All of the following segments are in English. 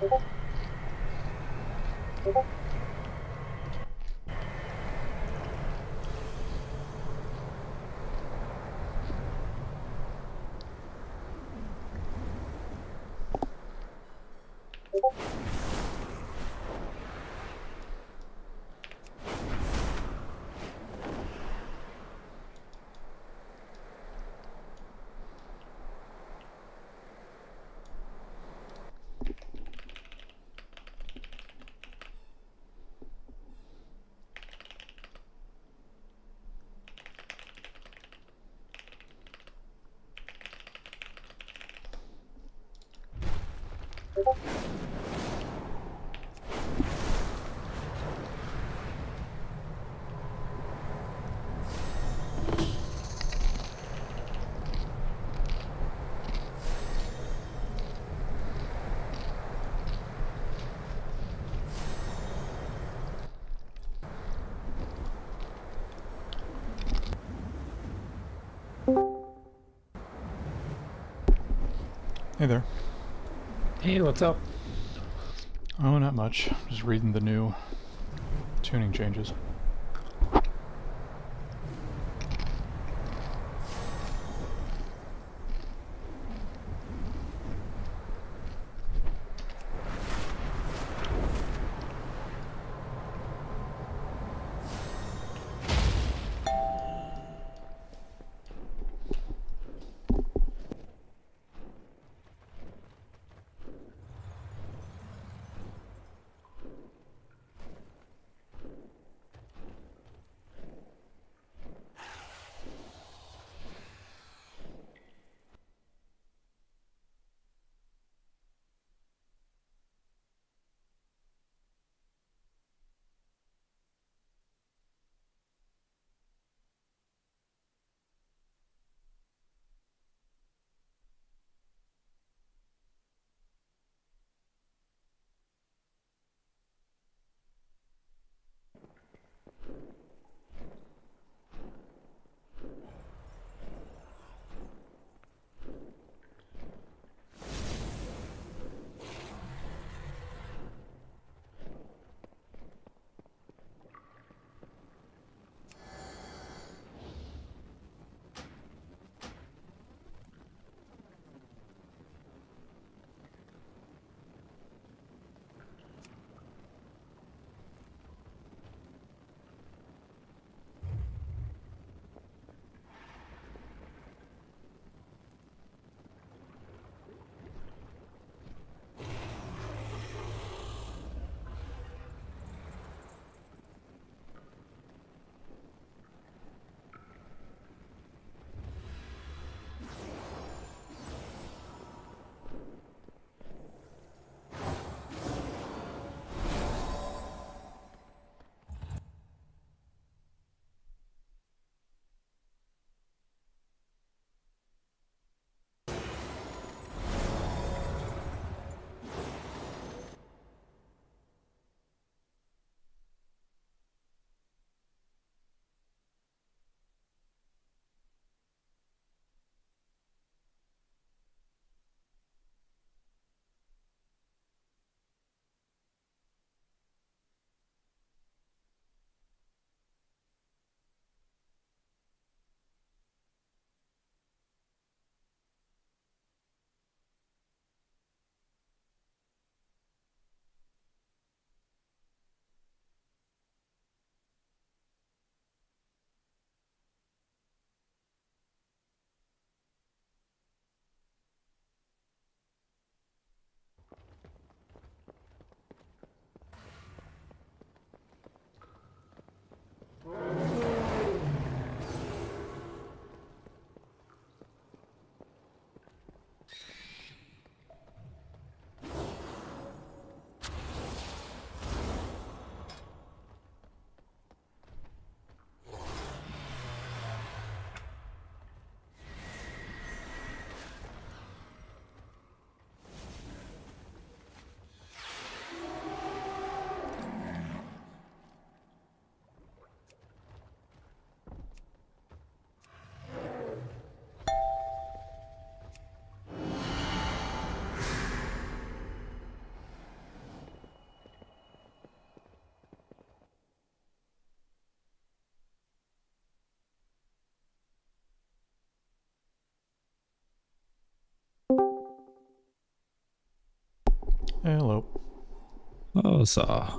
Hey there. Hey, what's up? Oh, not much. Just reading the new tuning changes. Hello. Oh, so Hi.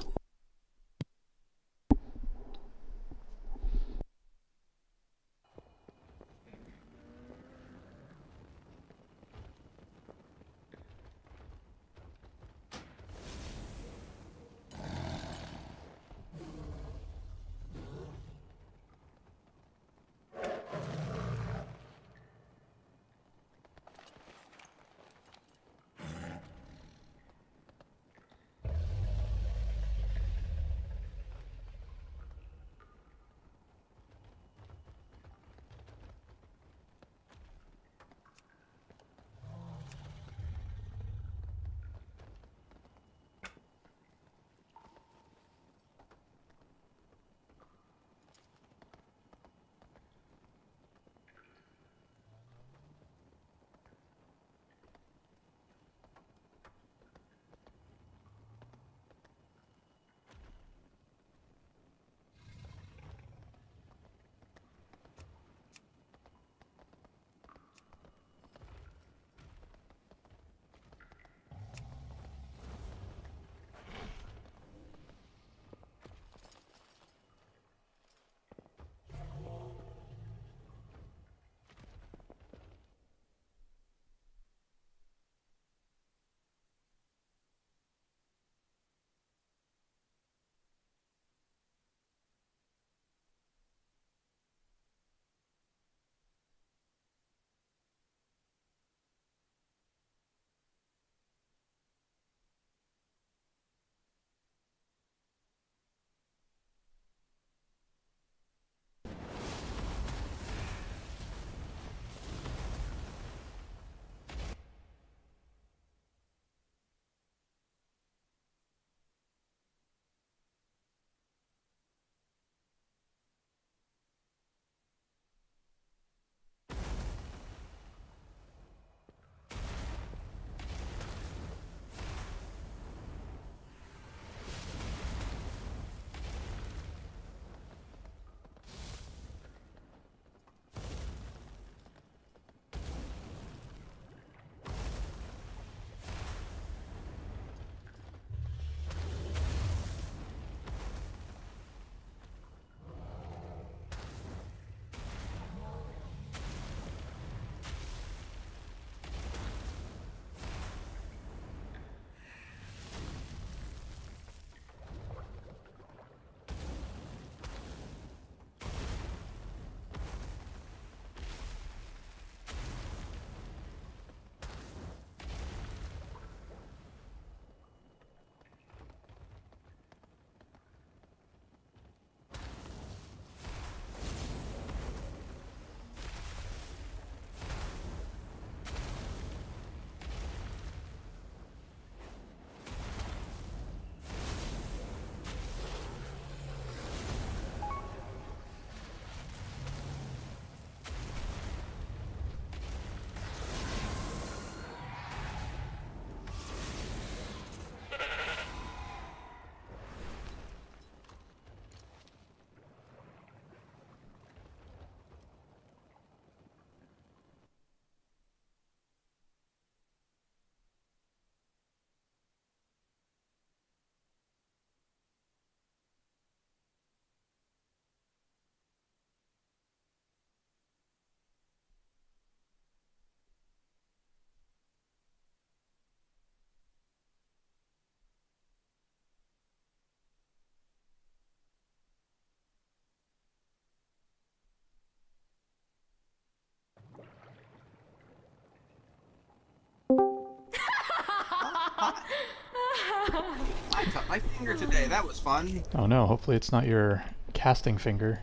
I cut my finger today. That was fun. Oh no, hopefully it's not your casting finger.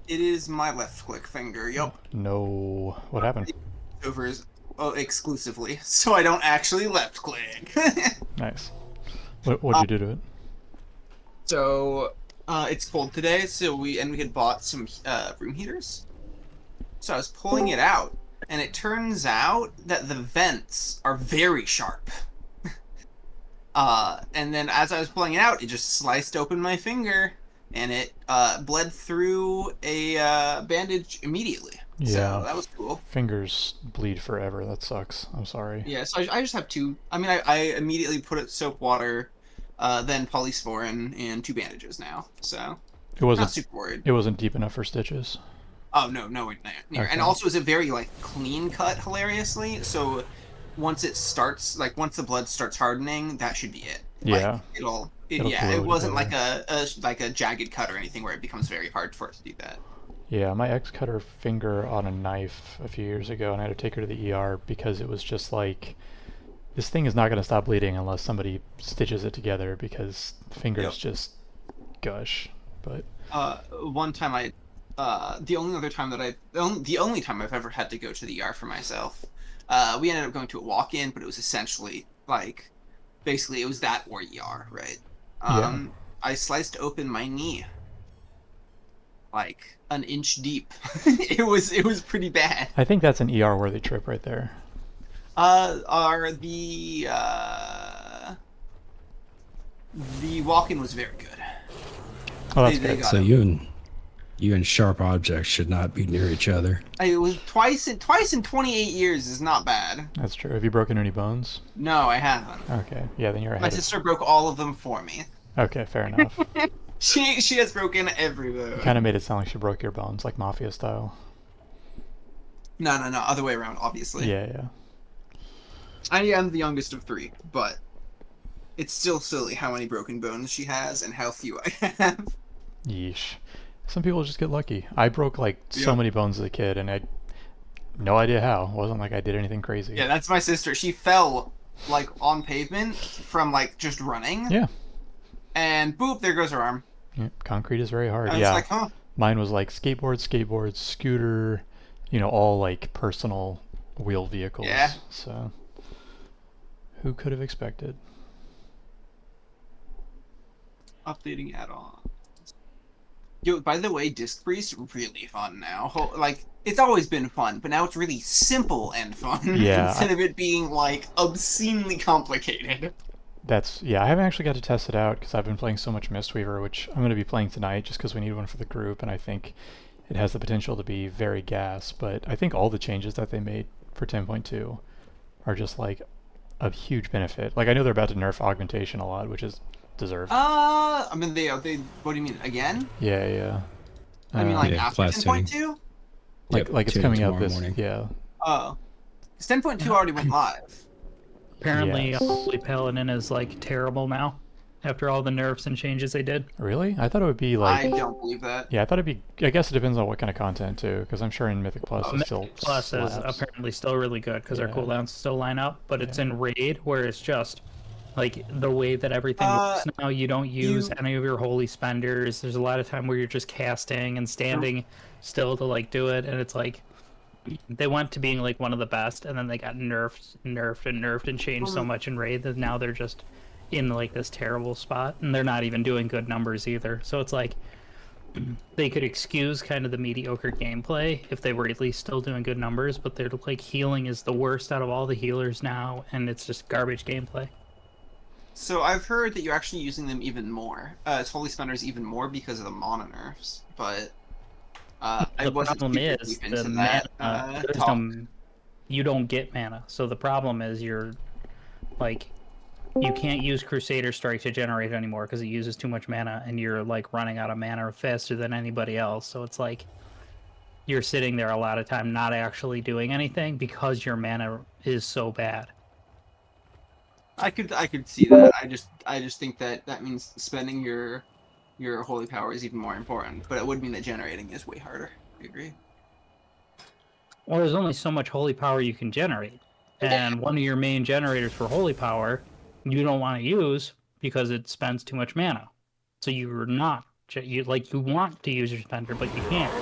It is my left click finger. Yup. No. What happened? Over is exclusively, so I don't actually left click. Nice. What'd you do to it? So it's cold today, so we had bought some room heaters. So I was pulling it out, and it turns out that the vents are very sharp. And then as I was pulling it out, it just sliced open my finger, and it bled through a bandage immediately. So Yeah. that was cool. Fingers bleed forever. That sucks. I'm sorry. Yeah, so I just have two. I mean, I immediately put it soap water, then polysporin and two bandages now. So It not wasn't. super worried. It wasn't deep enough for stitches. Oh no, no near. And Okay. also, it's a very like clean cut, hilariously. So once it starts, like once the blood starts hardening, that should be it. Like Yeah. It'll yeah, it glue wasn't like together. a jagged cut or anything where it becomes very hard for it to do that. Yeah, my ex cut her finger on a knife a few years ago, and I had to take her to the ER because it was just like, this thing is not going to stop bleeding unless somebody stitches it together because Yep. fingers just gush. But One time the only other time that the only time I've ever had to go to the ER for myself, we ended up going to a walk-in, but it was essentially like, basically it was that or ER, right? yeah, I sliced open my knee, like an inch deep. It was pretty bad. I think that's an ER worthy trip right there. Are the walk-in was very good. Oh, that's They good. got So him. you and sharp objects should not be near each other. It was twice in 28 years is not bad. That's true. Have you broken any bones? No, I haven't. Okay. Yeah, then you're My ahead. sister broke all of them for me. Okay, fair enough. She has broken every bone. Kind of made it sound like she broke your bones, like mafia style. No, other way around, obviously. Yeah, yeah. I am the youngest of three, but it's still silly how many broken bones she has and how few I have. Yeesh. Some people just get lucky. I broke like so Yep. many bones as a kid, and I no idea how. It wasn't like I did anything crazy. Yeah, that's my sister. She fell like on pavement from like just running. Yeah. And boop, there goes her arm. Yeah, concrete is very hard. I was Yeah. like, huh. Mine was like skateboard, scooter, all like personal wheel vehicles. Yeah. So who could have expected? Updating add-on. Yo, by the way, Disc Priest really fun now. Like, it's always been fun, but now it's really simple and fun. Yeah, Instead of it being like obscenely complicated. I haven't actually got to test it out because I've been playing so much Mistweaver, which I'm going to be playing tonight just because we need one for the group, and I think it has the potential to be very gas. But I think all the changes that they made for 10.2 are just like a huge benefit. Like, I know they're about to nerf augmentation a lot, which is deserved. I mean, they. What do you mean again? Yeah, yeah. I mean, like Yeah, after class tuning. 10.2? like it's tuning coming out tomorrow this morning. yeah. Oh, 10.2 already went live. Apparently, Yes. Holy Paladin is like terrible now after all the nerfs and changes they did. Really? I thought it would be like I don't believe that. yeah, I thought it'd be. I guess it depends on what kind of content too, because I'm sure in Mythic Plus it still Mythic Plus is slaps. apparently still really good because their Yeah. cooldowns still line up, but it's Yeah. in Raid where it's just like the way that everything works now. You don't use any of your holy spenders. There's a lot of time where you're just casting and standing still to like do it, and it's like they went to being like one of the best, and then they got nerfed and changed so much in Raid that now they're just in like this terrible spot, and they're not even doing good numbers either. So it's like they could excuse kind of the mediocre gameplay if they were at least still doing good numbers, but they're like healing is the worst out of all the healers now, and it's just garbage gameplay. So I've heard that you're actually using them even more, as Holy Spenders even more because of the mana nerfs, but I The wasn't problem super is deep into the that mana. talk. You don't get mana, so the problem is you're like you can't use Crusader Strike to generate anymore because it uses too much mana, and you're like running out of mana faster than anybody else. So it's like you're sitting there a lot of time not actually doing anything because your mana is so bad. I could see that. I just think that means spending your holy power is even more important, but it would mean that generating is way harder. I agree. Well, there's only so much holy power you can generate, and one of your main generators for holy power you don't want to use because it spends too much mana. So you're not you want to use your spender, but you can't.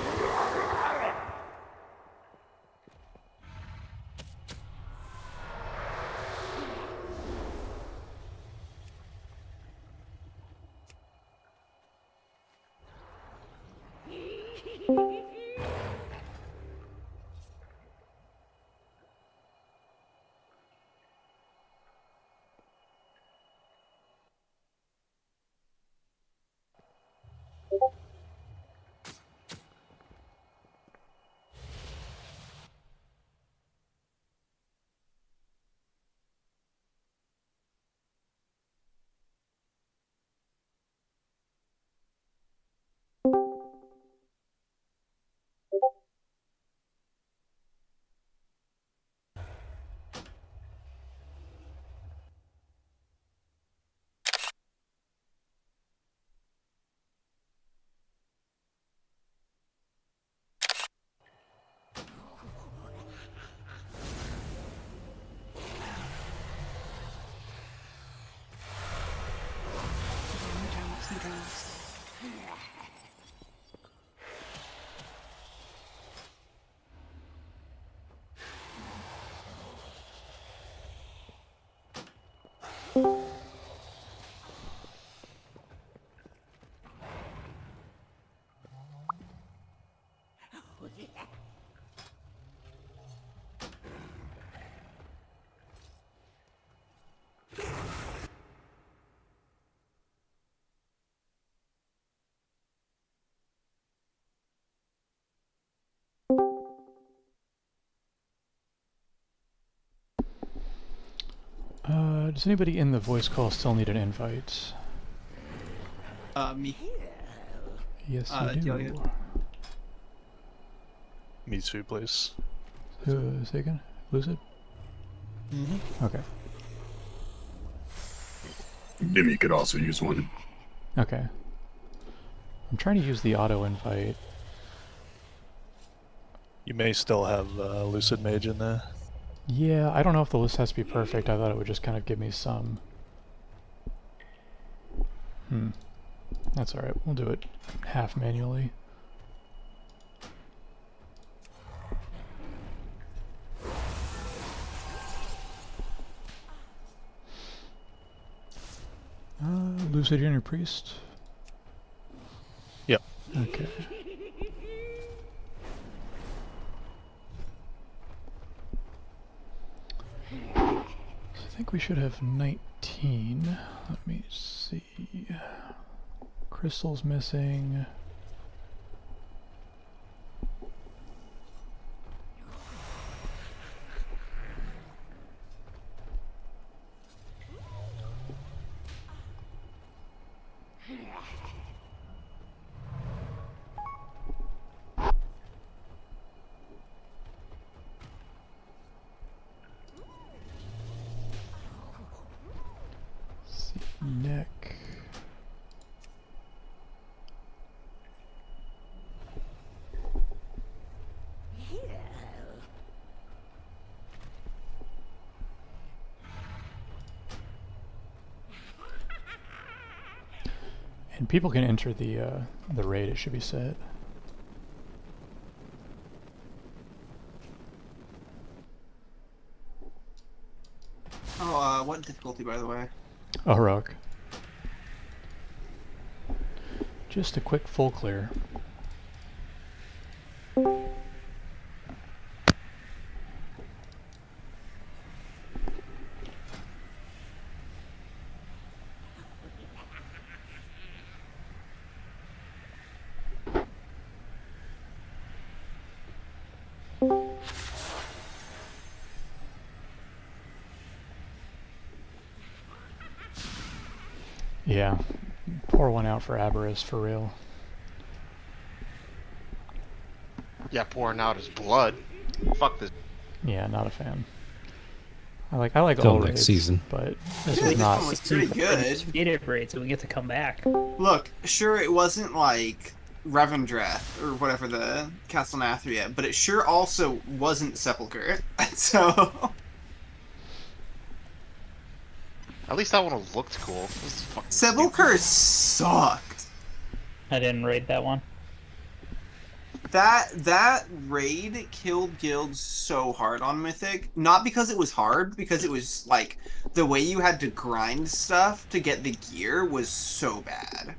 Does anybody in the voice call still need an invite? Me. Yes, you Delia. do. Me too, please. Say again? Lucid? Mm-hmm. Okay. Jimmy could also use one. Okay. I'm trying to use the auto invite. You may still have Lucid Mage in there. Yeah, I don't know if the list has to be perfect. I thought it would just kind of give me some. That's alright. We'll do it half manually. Lucid Junior Priest? Yep. Okay. So I think we should have 19. Let me see. Crystal's missing. Neck. And people can enter the raid. It should be set. Oh, what difficulty, by the way? Oh, rock. Just a quick full clear. Yeah, pour one out for Aberrus for real. Yeah, pouring out his blood. Fuck this. Yeah, not a fan. I like all Till next raids, season. but this Yeah, is this not. one was pretty good. Native raid, so we get to come back. Look, sure, it wasn't like Revendreth or whatever the Castle Nathria, but it sure also wasn't Sepulchre. So At least that one looked cool. This is fucking Sepulchre sucked. I didn't raid that one. That raid killed guilds so hard on Mythic. Not because it was hard, because it was like the way you had to grind stuff to get the gear was so bad.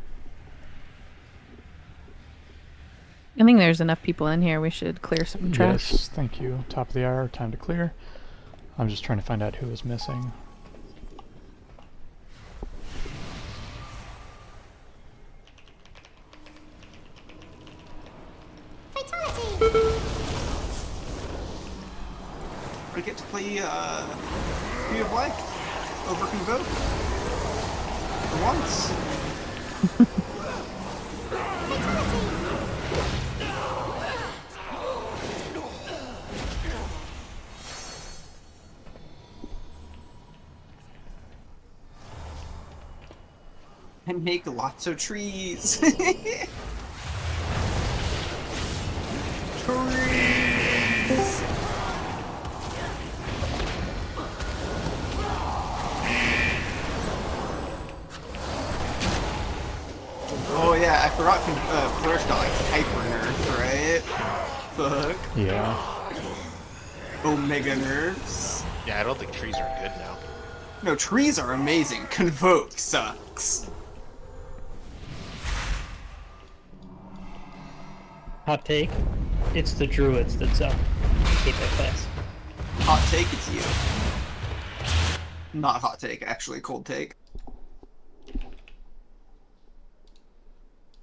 I think there's enough people in here. We should clear some trash. Yes, thank you. Top of the hour, time to clear. I'm just trying to find out who is missing. We get to play Tree of Life over Convoke for once. And make lots of trees. Trees. Oh yeah, I forgot Flourish got like hyper nerfs, right? Fuck. Yeah. Omega nerfs. Yeah, I don't think trees are good now. No, trees are amazing. Convoke sucks. Hot take: it's the druids that suck. Hate that class. Hot take, it's you. Not hot take, actually, cold take.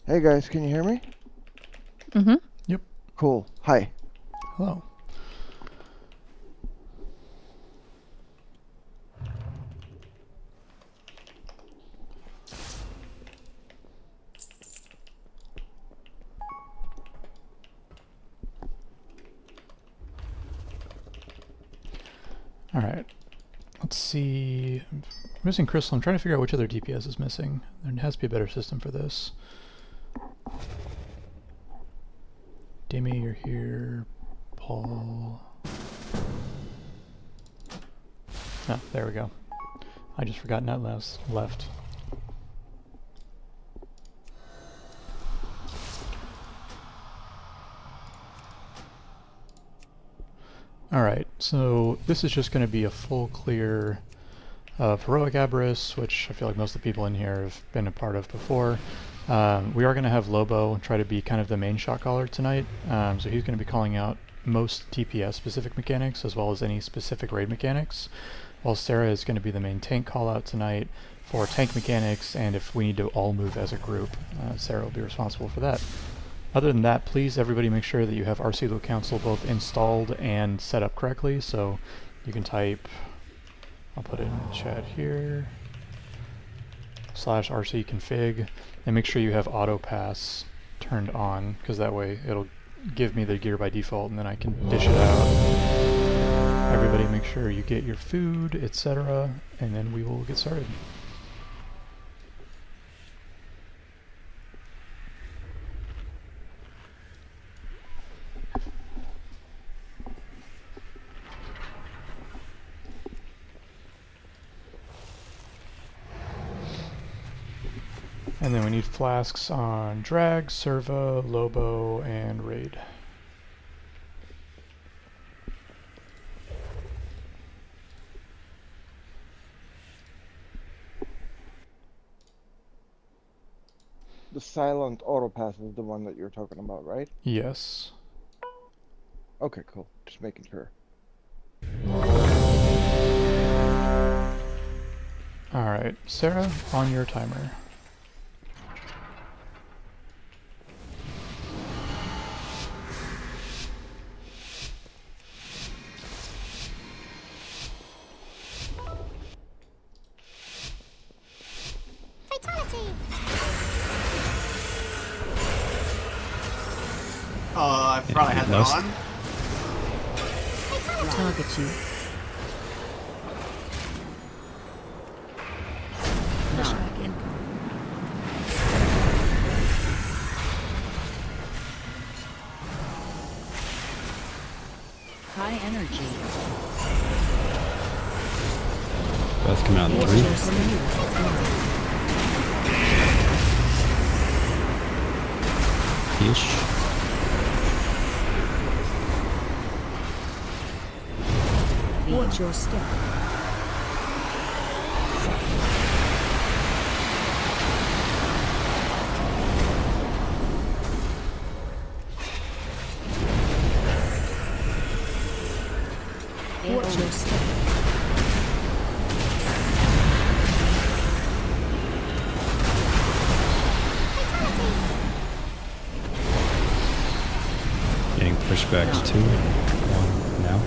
Hey guys, can you hear me? Mm-hmm. Yep. Cool. Hi. Hello. Alright. Let's see. I'm missing Crystal. I'm trying to figure out which other DPS is missing. There has to be a better system for this. Demi, you're here. Paul. Oh, there we go. I just forgot Net left. Alright, so this is just going to be a full clear of Heroic Aberrus, which I feel like most of the people in here have been a part of before. We are going to have Lobo try to be kind of the main shot caller tonight, so he's going to be calling out most TPS specific mechanics as well as any specific raid mechanics, while Sarah is going to be the main tank call out tonight for tank mechanics, and if we need to all move as a group, Sarah will be responsible for that. Other than that, please everybody make sure that you have RC Loop Council both installed and set up correctly, so you can type, I'll put it in the chat here, /RC config, and make sure you have auto pass turned on, because that way it'll give me the gear by default and then I can dish it out. Everybody make sure you get your food, etc., and then we will get started. And then we need flasks on Drag, Serva, Lobo, and Raid. The silent auto pass is the one that you're talking about, right? Yes. Okay, cool. Just making sure. Alright, Sarah, on your timer. I forgot I had that Most- on. Target you. Pushback incoming. High energy. Both come out in Watch 3. your step. Ish. Watch your step. Watch your step. Getting pushed back to 2. 1 now.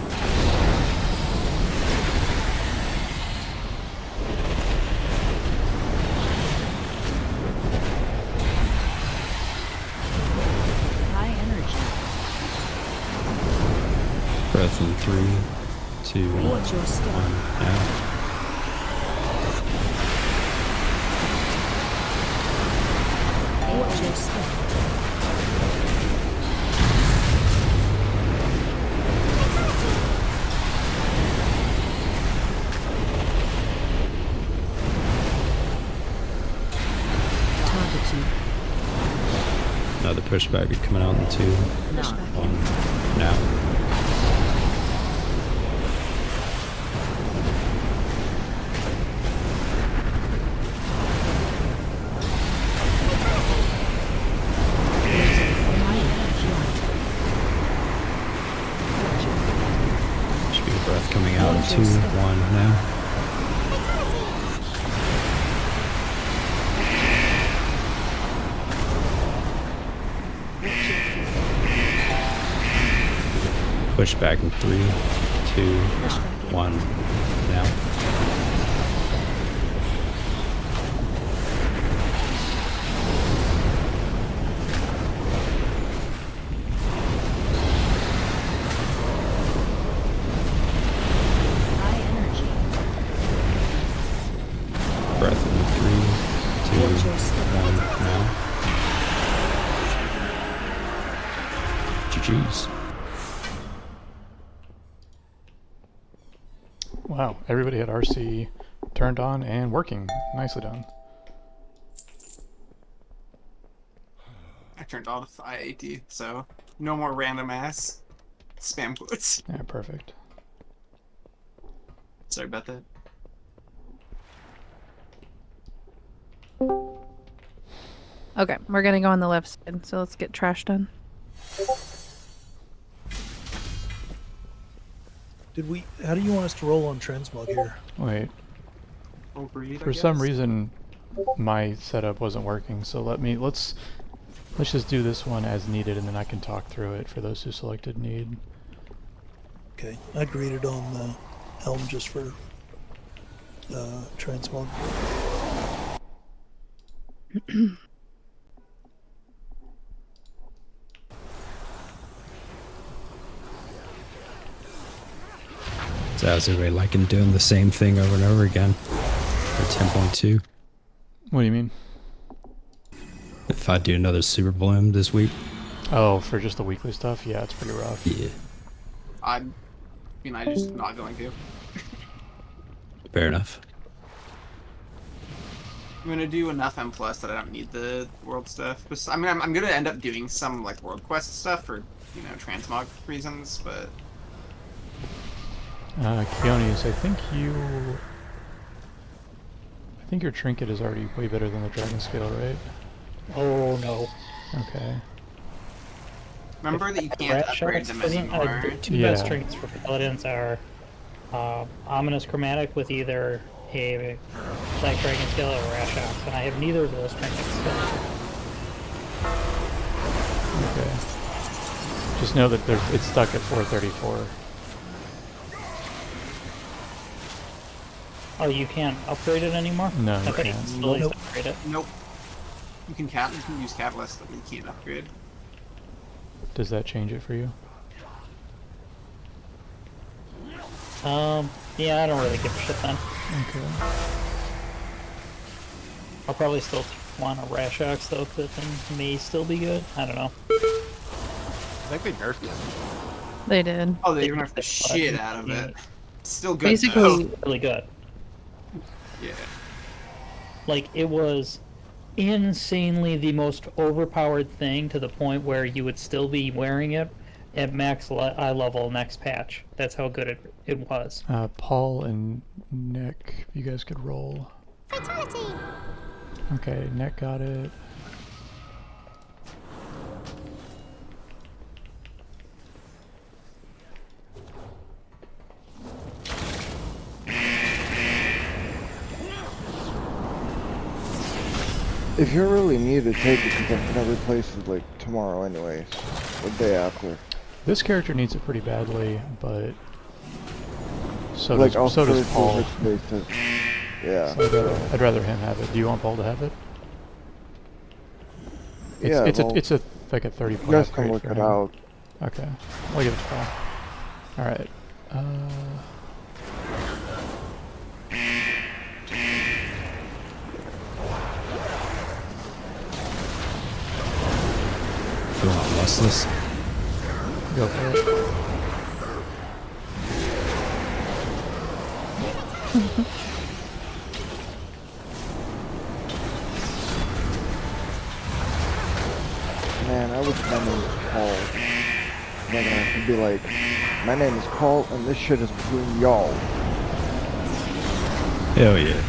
High energy. Breath in 3, 2, 1 Watch your step. now. Watch your step. Target you. Another pushback coming out in 2. Pushback 1 now. Should be a breath coming out in 2. 1 now. Push back in 3, 2, 1 now. High Breath in 3, 2, Watch your step. 1 now. GG's. Wow, everybody had RC turned on and working. Nicely done. I turned off IAT, so no more random ass spam quotes. Yeah, perfect. Sorry about that. Okay, we're gonna go on the left side, so let's get trash done. How do you want us to roll on transmog here? Wait, Overeat, for some reason my setup wasn't working, so let's just do this one as needed, and then I can talk through it for those who selected need. Okay, I greeted on Helm just for transmog. So how's everybody liking doing the same thing over and over again for 10.2? What do you mean? If I do another Super Bloom this week? Oh, for just the weekly stuff? Yeah, it's pretty rough. Yeah. I mean, I just not going to. Fair enough. I'm gonna do enough M plus that I don't need the world stuff. But I mean, I'm gonna end up doing some like world quest stuff for transmog reasons, but. Keonis, I think your trinket is already way better than the dragon scale, right? Oh no. Okay. Remember that you can't upgrade them anymore. The two best trinkets for paladins are Ominous Chromatic with either a Black Dragon Scale or Rash Ox, and I have neither of those trinkets. Okay. Just know that it's stuck at 434. Oh, you can't upgrade it anymore? No, you I thought you can't. could still upgrade it. Nope. You can use Catalyst, but you can't upgrade. Does that change it for you? Yeah, I don't really give a shit then. Okay. I'll probably still want a Rash Ox though, that thing may still be good. I don't know. I think they nerfed it. They did. Oh, they nerfed the shit out of it. It's still good. Basically, though. Really good. Yeah. Like, it was insanely the most overpowered thing to the point where you would still be wearing it at max eye level next patch. That's how good it was. Paul and Nick, you guys could roll. Fatality! Okay, Nick got it. If you really need to take it, because I'm gonna replace it like tomorrow anyways, the day after. This character needs it pretty badly, but so like does Paul. Yeah. So I'd rather him have it. Do you want Paul to have it? It's like a 30 point You guys upgrade can look for it him. out. Okay, I'll give it to Paul. All right. You want Lustless? Go for it. Man, I wish my name was Paul. Then I could be like, my name is Paul, and this shit is between y'all. Hell yeah.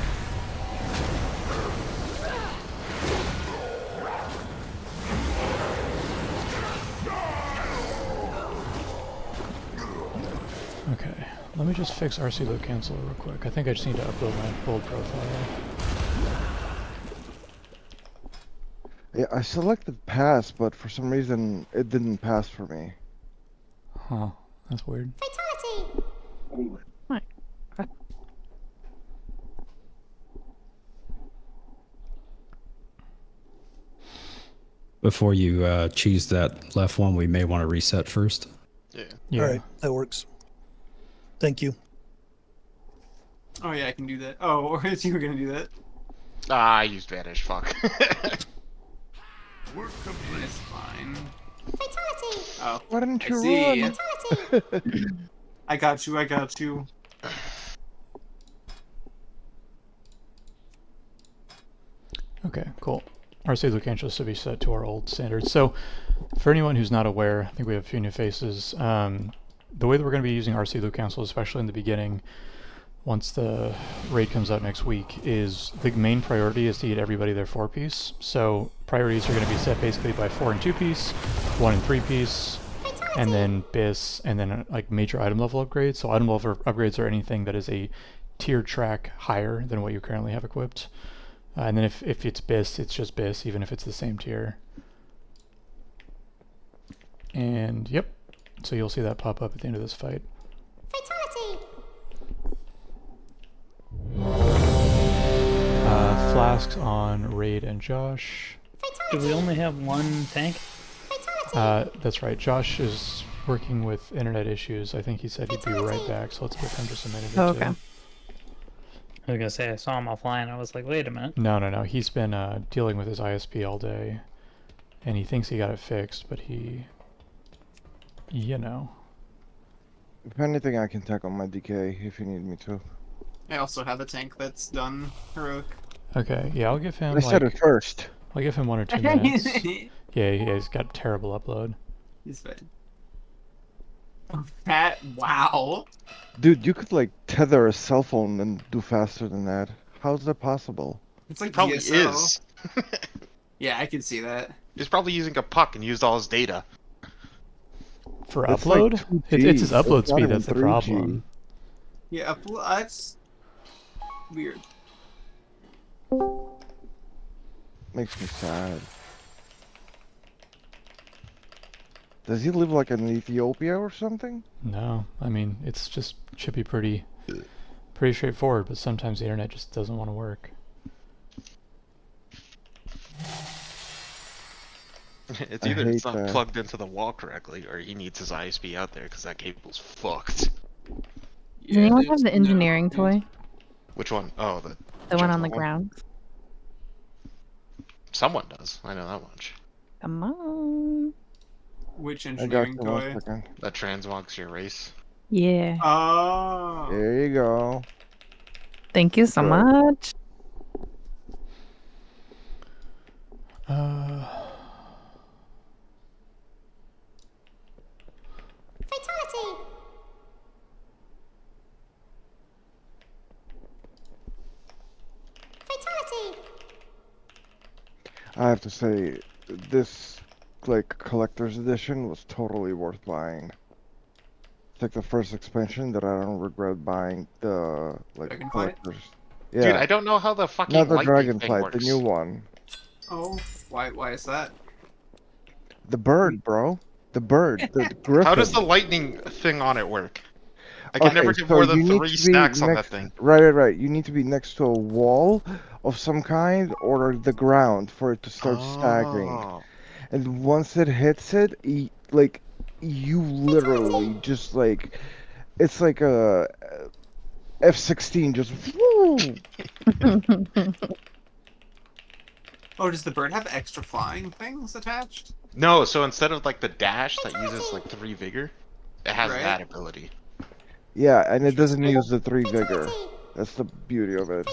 Okay, let me just fix RC load cancel real quick. I think I just need to upload my old profile. Yeah, I selected pass, but for some reason it didn't pass for me. Huh, that's weird. Fatality! Right. Before you cheese that left one, we may want to reset first. Yeah. Alright, that works. Thank you. Oh yeah, I can do that. Oh, or you were gonna do that. Ah, I used vanish. Fuck. It's fine. Oh, Why didn't I you see. run? I got you. I got you. Okay, cool. RC Luke Angeles to be set to our old standards. So, for anyone who's not aware, I think we have a few new faces. The way that we're going to be using RC Luke Council, especially in the beginning, once the raid comes out next week, is the main priority is to get everybody their 4-piece. So priorities are going to be set basically by 4 and 2-piece, 1 and 3-piece, and then BIS, and then like major item level upgrades. So item level upgrades are anything that is a tier track higher than what you currently have equipped. And then if it's BIS, it's just BIS, even if it's the same tier. And yep, so you'll see that pop up at the end of this fight. Flasks on Raid and Josh. Do we only have one tank? That's right. Josh is working with internet issues. I think he said he'd be right back, so let's give him just a minute or two. Okay. I was gonna say I saw him offline. I was like, wait a minute. No. He's been dealing with his ISP all day, and he thinks he got it fixed, but he, you know. If anything, I can tackle my DK if you need me to. I also have a tank that's done heroic. Okay, yeah, I'll give him. I said it first. I'll give him 1 or 2 minutes. Yeah, he's got terrible upload. He's fine. Oh, Fat. Wow. Dude, you could like tether a cell phone and do faster than that. How's that possible? It's like Probably DSL. is. Yeah, I can see that. He's probably using a puck and used all his data. For It's upload? like 2G. It's his upload It's not speed even that's the 3G. problem. Yeah, that's weird. Makes me sad. Does he live like in Ethiopia or something? No, I mean, it's just should be pretty straightforward, but sometimes the internet just doesn't want to work. It's I either hate it's not that. plugged into the wall correctly, or he needs his ISP out there because that cable's fucked. Does anyone have there's the engineering toy? Which one? Oh, The one on the one? ground? Someone does. I know that much. Come on. Which I got engineering you one toy? second. That transmogs your race. Yeah. Oh. There you go. Thank you so Sure. much. I have to say, this like collector's edition was totally worth buying. It's like the first expansion that I don't regret buying the like Dragonflight? collector's. Dude, Yeah, I don't know how the fucking not the lightning thing Dragonflight, works. the new one. Oh, why is that? The bird, bro. The bird, the griffin. How does the lightning thing on it work? I can never Okay, get so more than you need 3 to be stacks on that next- thing. Right. You need to be next to a wall of some kind or the ground for it to start staggering. Oh. And once it hits it, like you literally just like it's like a F-16 just woo! Oh, does the bird have extra flying things attached? No, so instead of like the dash that uses like 3 vigor, it has Right. that ability. Yeah, and it doesn't use the 3 vigor. That's the beauty of it.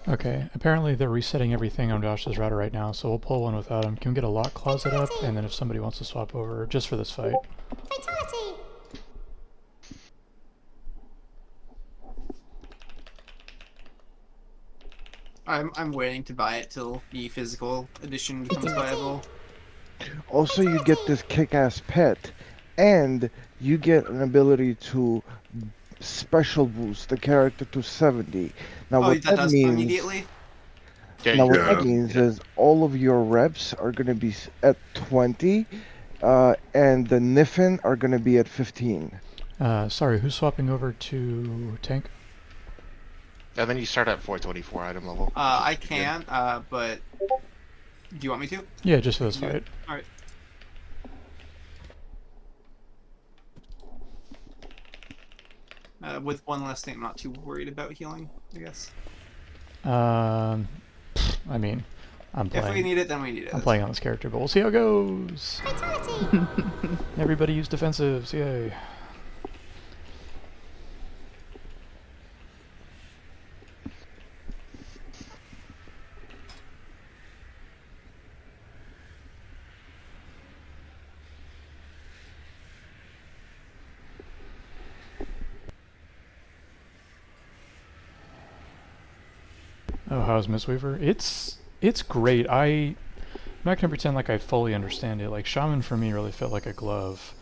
Okay, apparently they're resetting everything on Josh's router right now, so we'll pull one without him. Can we get a lock closet up, and then if somebody wants to swap over, just for this fight. I'm waiting to buy it till the physical edition becomes viable. Also, you get this kick-ass pet, and you get an ability to special boost the character to 70. Now, Oh, what that that does means? immediately? Yeah, Now, you what can. that means is all of your reps are going to be at 20, and the Niffin are going to be at 15. Sorry, who's swapping over to tank? And then you start at 424 item level. I can, but do you want me to? Yeah, just for this Yeah. fight. Alright. With one less thing, I'm not too worried about healing, I guess. I mean, I'm If we playing. need it, then we need it. I'm playing on this character, but we'll see how it goes. Everybody use defensives, yay. Oh, how's Mistweaver? It's great. I'm not gonna pretend like I fully understand it. Like Shaman for me really felt like a glove,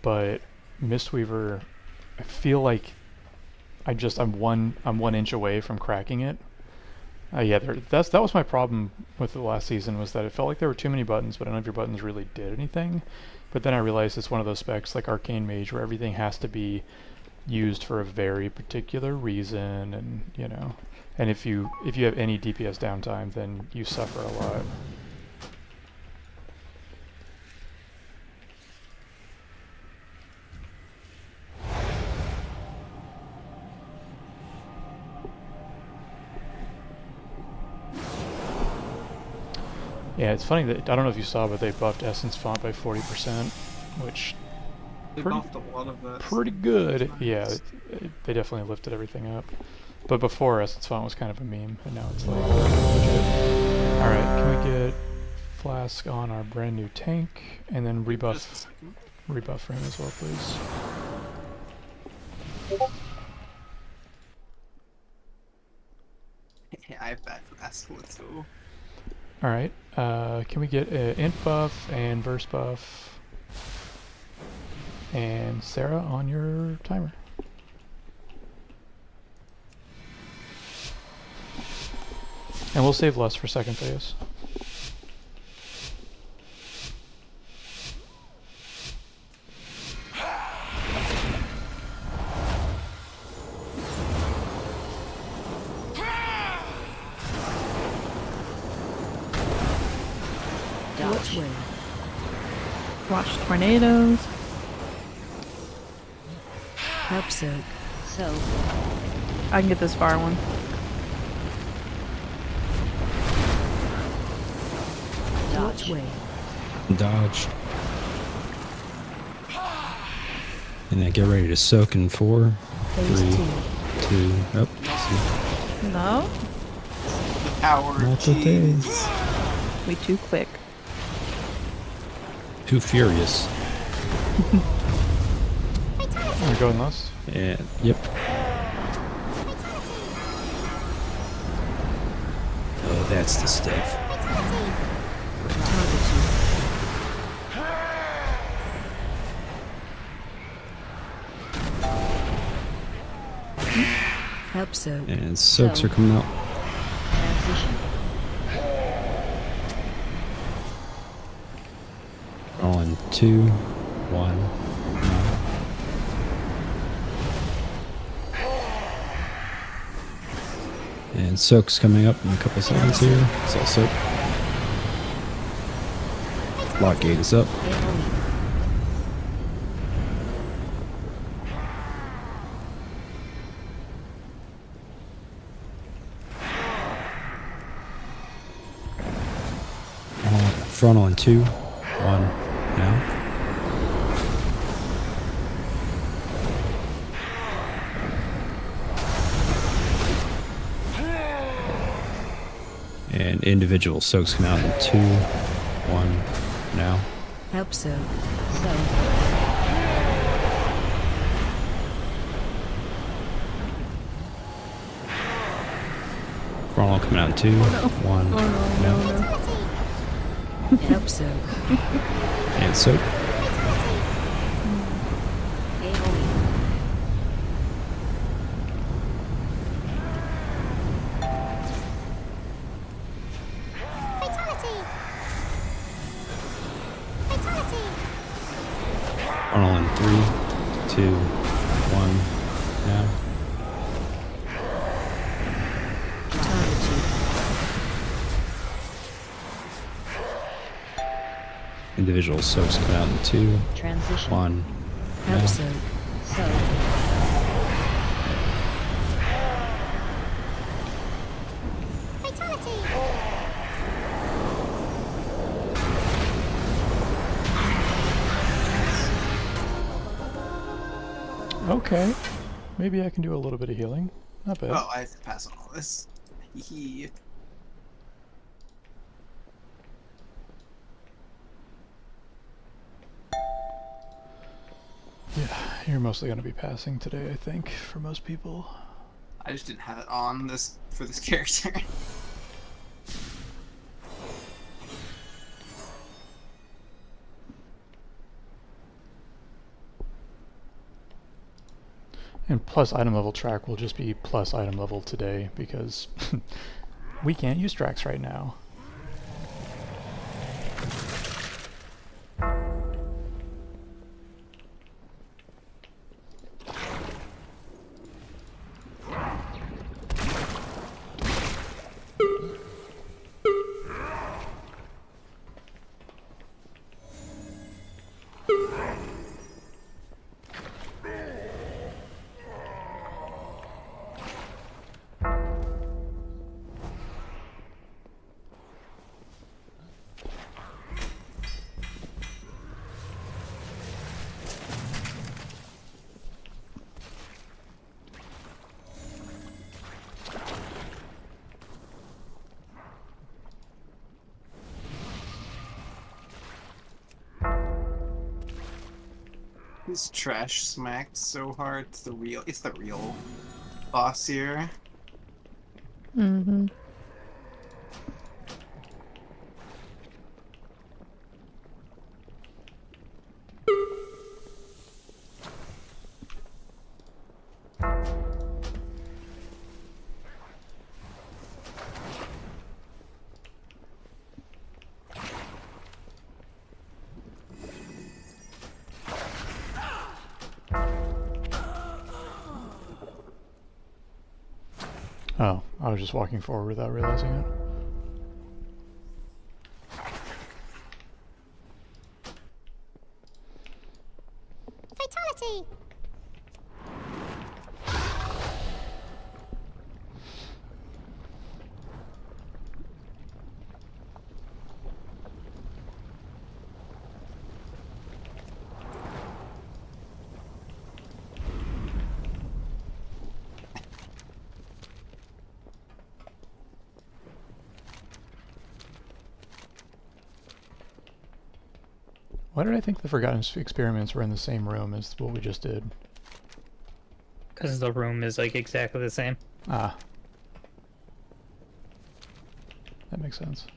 but Mistweaver, I feel like I'm 1 inch away from cracking it. Yeah, that was my problem with the last season, was that it felt like there were too many buttons, but none of your buttons really did anything. But then I realized it's one of those specs like Arcane Mage where everything has to be used for a very particular reason, and you know. And if you have any DPS downtime, then you suffer a lot. Yeah, it's funny that, I don't know if you saw, but they buffed Essence Font by 40%, which They buffed a lot of that. pretty good. Yeah, they definitely lifted everything up. But before, Essence Font was kind of a meme, and now it's like legit. Alright, can we get Flask on our brand new tank, and then rebuff for him as well, please. Yeah, I have bad Flask. Let's go. Alright, can we get int buff and verse buff? And Sarah on your timer. And we'll save Lust for second phase. Dodge. Watch tornadoes. Help soak. Soak. I can get this far one. Dodge. Way. Dodge. And then get ready to soak in 4, Phase 3, 2. 2. Oh, see. No? The power of Not the cheese. days. We too quick. Too furious. Are we going Lust? And yep. Oh, that's the stuff. Help soak. And soaks are coming out. Transition. All in 2, 1. And soak's coming up in a couple seconds here. It's all soak. Lock gate is up. Front on 2, 1, now. And individual soaks come out in 2, 1, now. Help soak. Soak. Frontal coming out in 2, 1, now. Help soak. And soak. Frontal in 3, 2, 1, now. Individual soaks come out in 2, Transition. 1, Help now. soak. Soak. Okay. Maybe I can do a little bit of healing. Not bad. Oh, I have to pass on all this. Hee. Yeah, you're mostly going to be passing today, I think, for most people. I just didn't have it on this for this character. And plus item level track will just be plus item level today because we can't use tracks right now. This trash smacked so hard. It's the real boss here. Mm-hmm. Oh, I was just walking forward without realizing it. Fatality! Why did I think the Forgotten Experiments were in the same room as what we just did? Because the room is like exactly the same. Ah. That makes sense.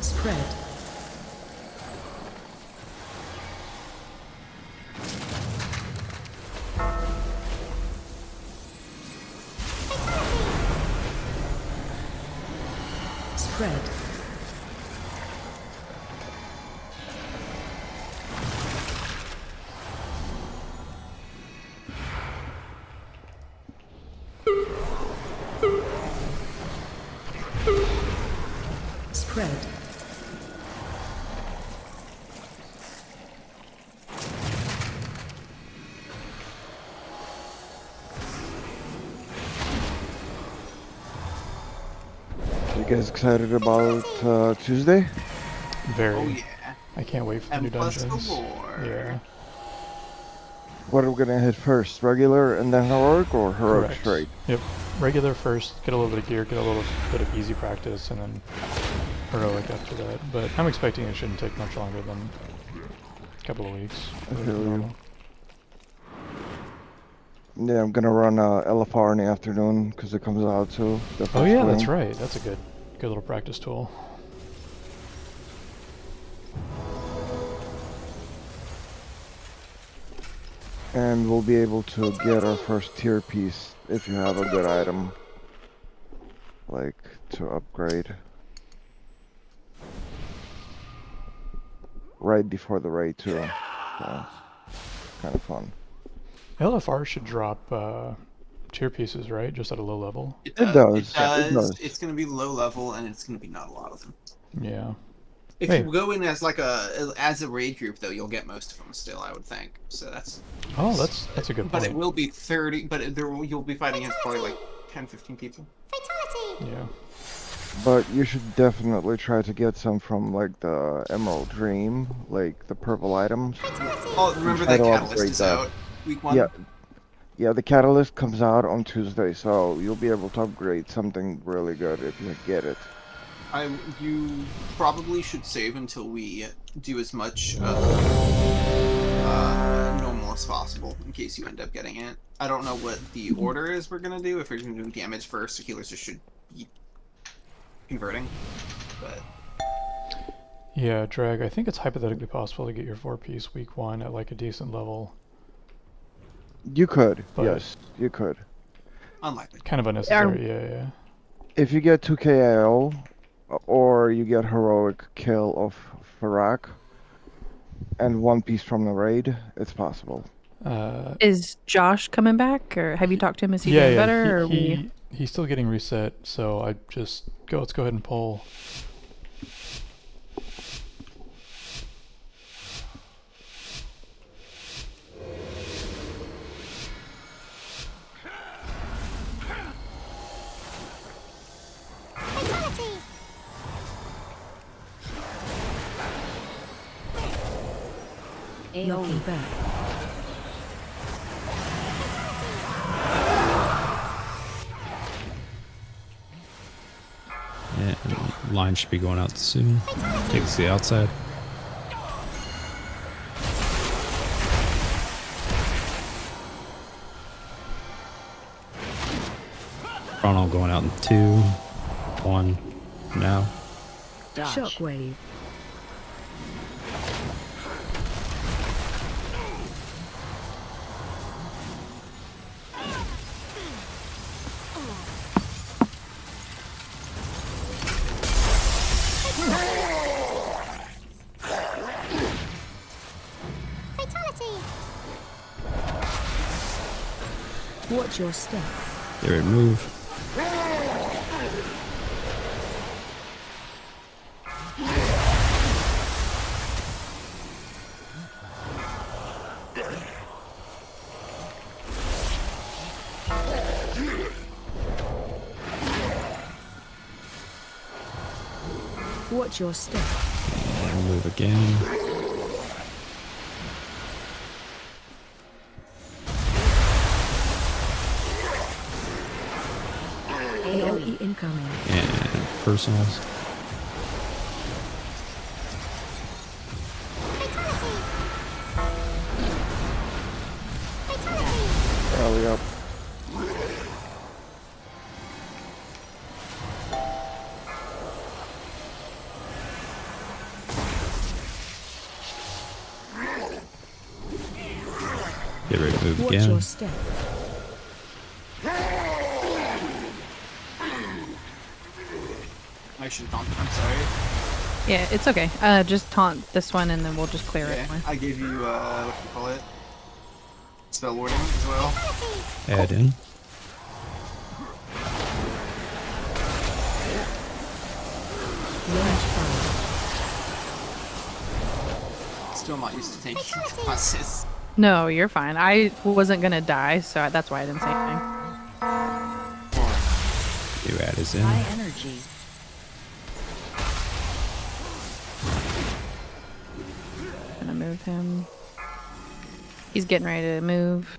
Spread. Spread. Spread. You guys excited about Tuesday? Very. Oh yeah. I can't wait for the And new plus dungeons. galore. Yeah. What are we gonna hit first? Regular and then heroic, or heroic Correct. straight? Yep. Regular first, get a little bit of gear, get a little bit of easy practice, and then heroic after that. But I'm expecting it shouldn't take much longer than a couple of weeks. I for feel you. normal. Yeah, I'm gonna run LFR in the afternoon because it comes out too. the Oh first yeah, that's swing. right. That's a good little practice tool. And we'll be able to get our first tier piece if you have a good item. Like, to upgrade. Right before the raid too. So, kind of fun. LFR should drop tier pieces, right? Just at a low level. It does. does. It does. It's going to be low level, and it's going to be not a lot of them. Yeah. If Hey. you go in as like a raid group, though, you'll get most of them still, I would think. So that's. Oh, that's a good But point. it will be 30. But you'll be fighting against probably like 10, 15 people. Yeah. But you should definitely try to get some from like the Emerald Dream, like the purple items. Oh, remember Try that to catalyst upgrade is that. out week 1. Yeah. Yeah, the catalyst comes out on Tuesday, so you'll be able to upgrade something really good if you get it. You probably should save until we do as much normal as possible, in case you end up getting it. I don't know what the order is we're gonna do. If we're gonna do damage first, the healers just should be converting. But Yeah, Drag, I think it's hypothetically possible to get your 4-piece week 1 at like a decent level. You could, But- yes, you could. unlikely. Kind of unnecessary, yeah. If you get 2 KIO, or you get heroic kill of Farak, and 1 piece from the raid, it's possible. Is Josh coming back, or have you talked to him? Is he Yeah, doing yeah. better? Or we... He's still getting reset, so let's go ahead and pull. Knocking back. Yeah, and line should be going out soon. Take us to the outside. Chrono going out in 2, 1, now. Shockwave. Watch your step. They would move. Watch your step. And move again. AOE incoming. And personals. Rally up. Get ready to move Watch again. your step. I should taunt. I'm sorry. Yeah, it's okay. Just taunt this one, and then we'll just clear Okay. it. I gave you what do you call it? Spell warding as well. Add in. Range fire. Still not used to taking classes. No, you're fine. I wasn't gonna die, so that's why I didn't say anything. You add us in. energy. Gonna move him. He's getting ready to move.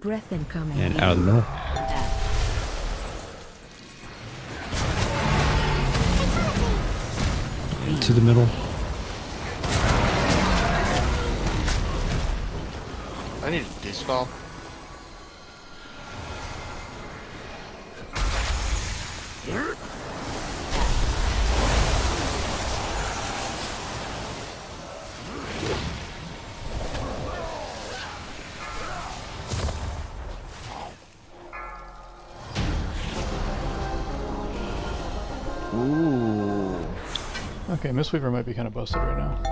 Breath incoming. And out of the middle. To the middle. I need a dispel. Ooh. Okay, Mistweaver might be kind of busted right now.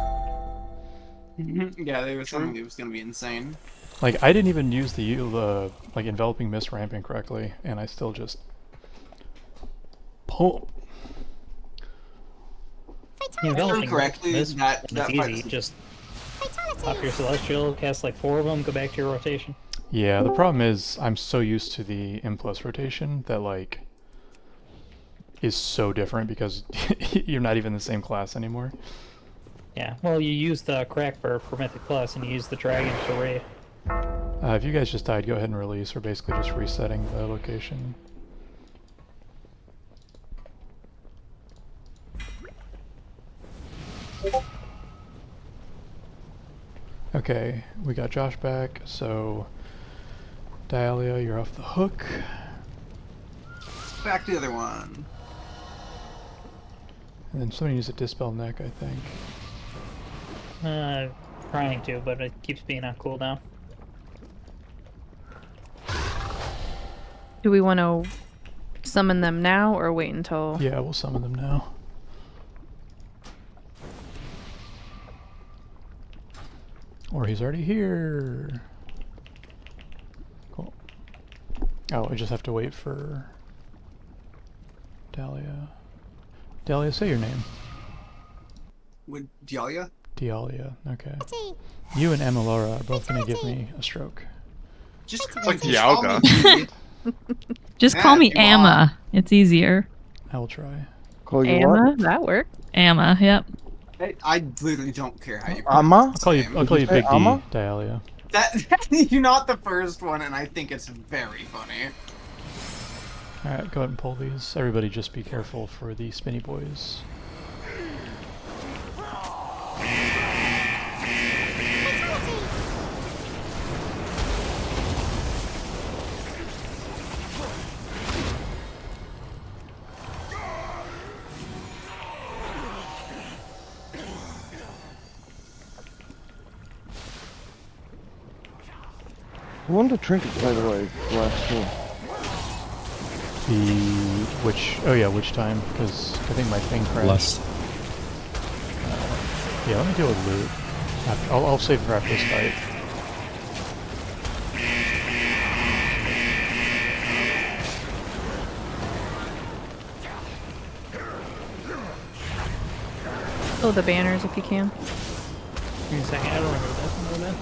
Yeah, they were saying it was gonna be insane. Like, I didn't even use the like, Enveloping Mist ramping correctly, and I still just... Boom! Enveloping correctly, Mist, that it's fight easy. is- Just pop your Celestial, cast like 4 of them, go back to your rotation. Yeah, the problem is, I'm so used to the M+ rotation that, like, is so different because you're not even the same class anymore. Yeah, well, you use the Crackbird for Mythic Plus, and you use the Dragon for Ray. If you guys just died, go ahead and release. We're basically just resetting the location. Okay, we got Josh back, so Dahlia, you're off the hook. Back to the other one. And then somebody needs to dispel neck, I think. Trying to, but it keeps being on cooldown. Do we want to summon them now or wait until... Yeah, we'll summon them now. Or he's already here. Cool. Oh, I just have to wait for Dahlia. Dahlia, say your name. With Dahlia? Dahlia, okay. You and Amalora are both gonna give me a stroke. Just It's like call me Dialga. Dee. Just Yeah, call me if you want. Amma. It's easier. I will try. Call you Amma? what? That worked. Amma, yep. I literally don't care how you Amma? I'll call you Did you say Big D, Amma? Dahlia. That you're not the first one, and I think it's very funny. Alright, go ahead and pull these. Everybody just be careful for the spinny boys. Who won the trinket, by the way, the last two? Oh yeah, which time? Because I think my thing crashed. Lust. Yeah, let me deal with loot. I'll save for after this fight. Oh, the banners if you can. Give me a second, I don't remember that from that.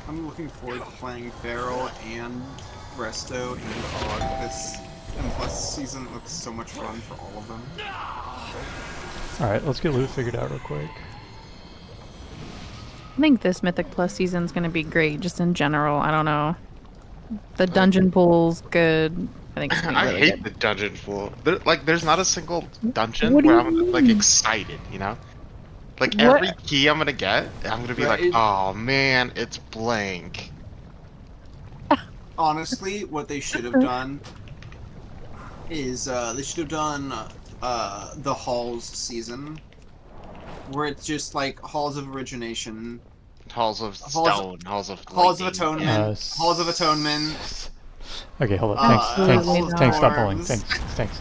I'm looking forward to playing Feral and Resto and Fog this M+ season. It looks so much fun for all of them. Alright, let's get loot figured out real quick. I think this Mythic Plus season's going to be great, just in general. I don't know. The dungeon pool's good. I think it's gonna be I really hate good. the dungeon pool. There's not a single dungeon What do where you I'm like mean? excited, you know? Like What? every key I'm gonna get, I'm gonna be Right. like, oh man, it's blank. Honestly, what they should have done is they should have done the Halls season, where it's just like Halls of Origination, Halls of Halls- Stone, Halls of Halls of Lightning. Atonement, Halls of Atonement. Okay, hold on. Uh, Tanks, Absolutely Tanks, stop not. pulling. Forms. Tanks.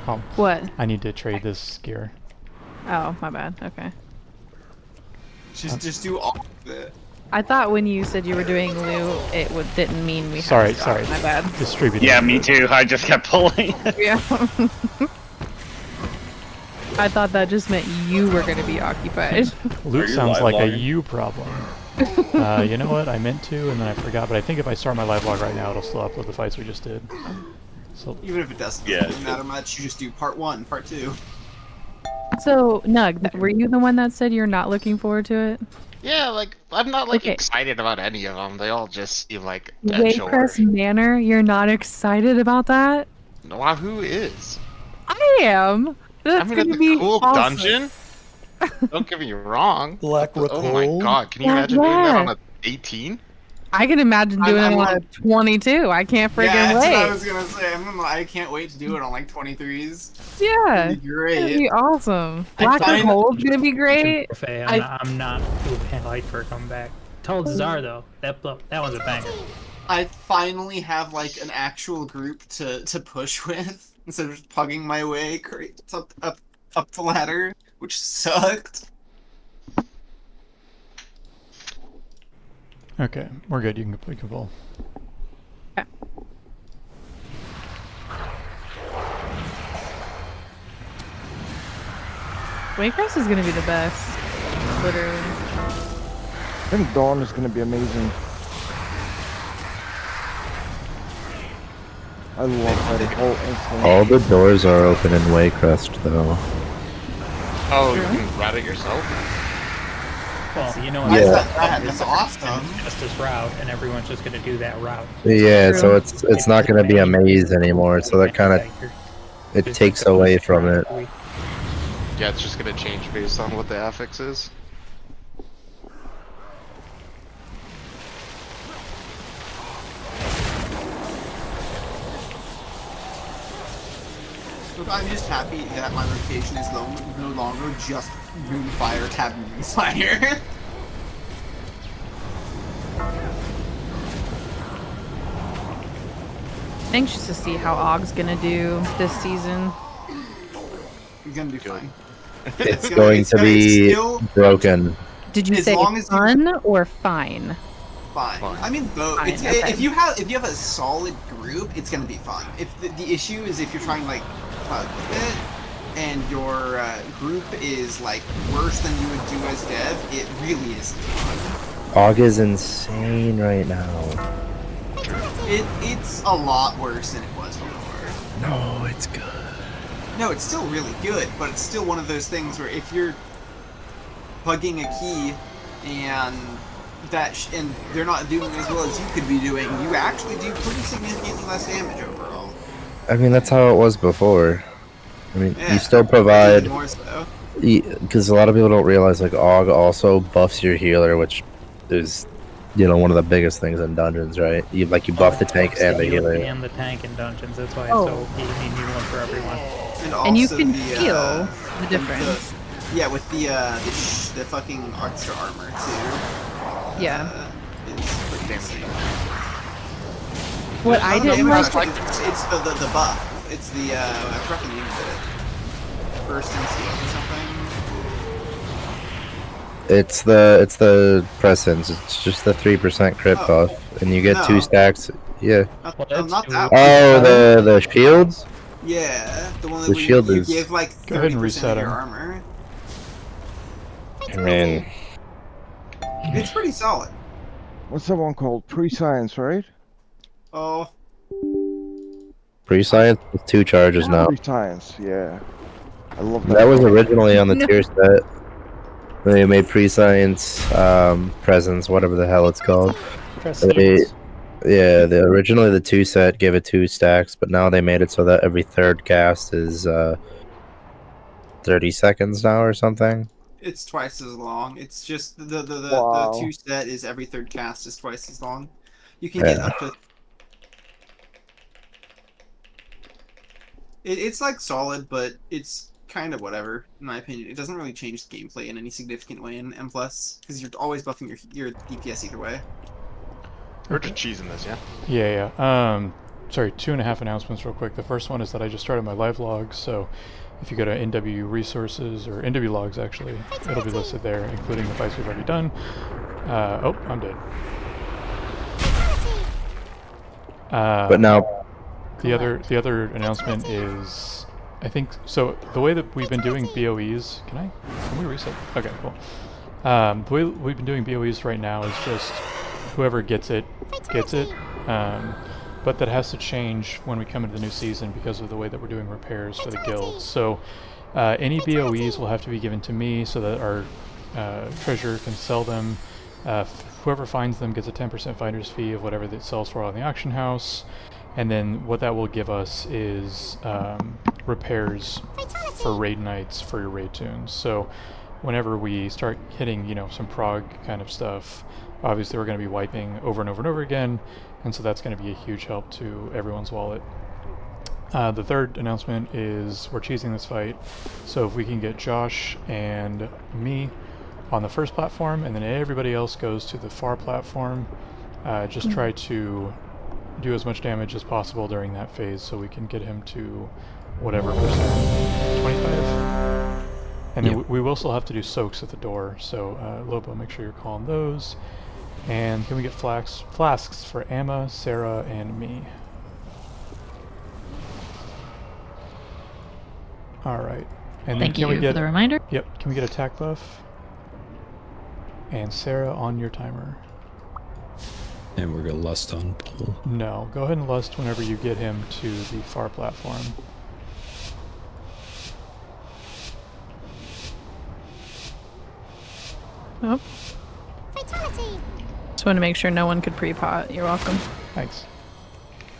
Calm. What? I need to trade this gear. Oh, my bad. Okay. Just do all of it. I thought when you said you were doing loot, it didn't mean we had Sorry, to stop. sorry. My bad. Distributing. Yeah, me too. I just kept pulling. Yeah. I thought that just meant you were going to be occupied. Loot Are you sounds live like a logging? you problem. You know what? I meant to, and then I forgot. But I think if I start my live log right now, it'll still upload the fights we just did. So Even if it doesn't Yeah, really matter much, you just do part 1, part 2. So, Nug, were you the one that said you're not looking forward to it? Yeah, like I'm not like Okay. excited about any of them. They all just seem like dead chore. Waycrest Manor, you're not excited about that? Wow, who is? I am. That's I mean, gonna it's a be cool awesome. dungeon. Don't get me wrong. Black Oh my Recall. god, can you Yeah, imagine doing that yeah. on a 18? I can imagine doing I'm it on on- a 22. I can't freaking Yeah, that's what I wait. was gonna say. I can't wait to do it on like 23s. Yeah, It'd be great. it'd be awesome. I Black thought- or Gold's gonna be great. Buffet, I'm not too hyped for a comeback. Told Czar though, that one's a banger. I finally have like an actual group to push with instead of just pugging my way up the ladder, which sucked. Okay, we're good. You can complete control. Waycross is gonna be the best. Literally. I think Dawn is gonna be amazing. I love that whole instant. All the doors are open in Waycrest, though. Oh, you can route it yourself? Well, you know Why is Yeah. that bad? That's awesome. just this route, and everyone's just gonna do that route. Yeah, so it's not gonna be a maze anymore. So that kind of it takes away from it. Yeah, it's just gonna change based on what the affix is. Look, I'm just happy that my rotation is no longer just Moonfire, Tab, Moonfire. Anxious to see how Ogg's gonna do this season. He's gonna be fine. It's going to be broken. Did you As say long as fun or fine? Fine. I mean both. Fine, It's, okay. if you have a solid group, it's gonna be fun. If the issue is if you're trying to like plug with it, and your group is like worse than you would do as dev, it really isn't fun. Og is insane right now. It's a lot worse than it was before. No, it's good. No, it's still really good, but it's still one of those things where if you're plugging a key and and they're not doing as well as you could be doing, you actually do pretty significantly less damage overall. I mean, that's how it was before. I mean, Yeah, you still provide even more so. because a lot of people don't realize like Og also buffs your healer, which is one of the biggest things in dungeons, right? You buff the tank and the healer. And the tank in dungeons. That's why it's Oh. so OP. You need one for everyone. And you also can the, feel the difference. Yeah, with the fucking Archer armor too. Yeah. It's pretty insane. What I didn't like. It's the buff. It's the I forgot the name of it. Burst and seal or something. It's the presence. It's just the 3% crit buff, and you get 2 stacks. Yeah. Not that one. Oh, the shields. Yeah, the one that The where shield you is- give like Go ahead 30% and of reset your him. armor. I mean, It's pretty solid. What's that one called? Pre-science, right? Oh, pre-science with 2 charges now. Pre-science, yeah. I love that. That was originally on the tier set. They made pre-science, presence, whatever the hell it's called. Originally the 2 set gave it 2 stacks, but now they made it so that every third cast is 30 seconds now or something. it's twice as long. It's just the Wow. 2 set is every third cast is twice as long. You can get Yeah. up to. It's like solid, but it's kind of whatever in my opinion. It doesn't really change the gameplay in any significant way in M+, because you're always buffing your DPS either way. We're just cheesing this, yeah? Yeah. Sorry, 2.5 announcements real quick. The first one is that I just started my live logs, so if you go to NW resources, or NW logs actually, it'll be listed there, including the fights we've already done. Oh, I'm dead. But now, the other announcement is, I think, so the way that we've been doing BOEs, can we reset? Okay, cool. The way we've been doing BOEs right now is just whoever gets it, gets it. But that has to change when we come into the new season because of the way that we're doing repairs for the guilds. So any BOEs will have to be given to me so that our treasurer can sell them. Whoever finds them gets a 10% finder's fee of whatever it sells for on the auction house. And then what that will give us is repairs for raid nights for your raid tunes. So whenever we start hitting, you know, some prog kind of stuff, obviously we're going to be wiping over and over and over again, and so that's going to be a huge help to everyone's wallet. The third announcement is we're cheesing this fight, so if we can get Josh and me on the first platform, and then everybody else goes to the far platform, just try to do as much damage as possible during that phase so we can get him to whatever percent, 25? And then we will still have to do soaks at the door, so Lobo, make sure you're calling those. And can we get flasks for Amma, Sarah, and me? Alright. And then Thank you we get, for the reminder. Yep, can we get attack buff? And Sarah on your timer. And we're gonna lust on pull. No, go ahead and lust whenever you get him to the far platform. Oh. Fatality. Just want to make sure no one could pre-pot. You're welcome. Thanks.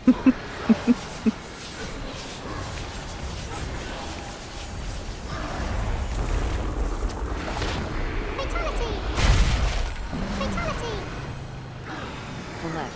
Fatality. Fatality. Collect.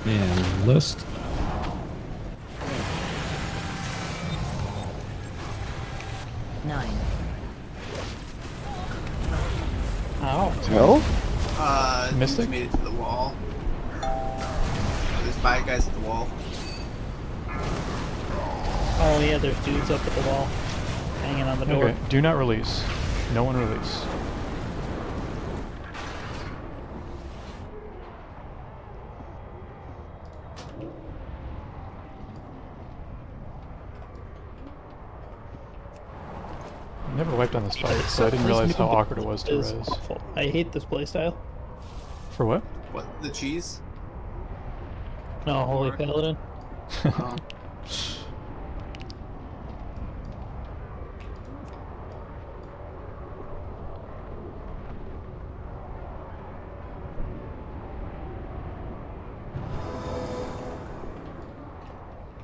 And list. Ow. No? Mystic? Made it to the wall. Oh, there's bad guys at the wall. Oh yeah, there's dudes up at the wall, hanging on the door. Okay, do not release. No one release. I never wiped on this fight, so I didn't realize how awkward it was to Is res. awful. I hate this playstyle. For what? What, the cheese? No, Holy Paladin. Oh.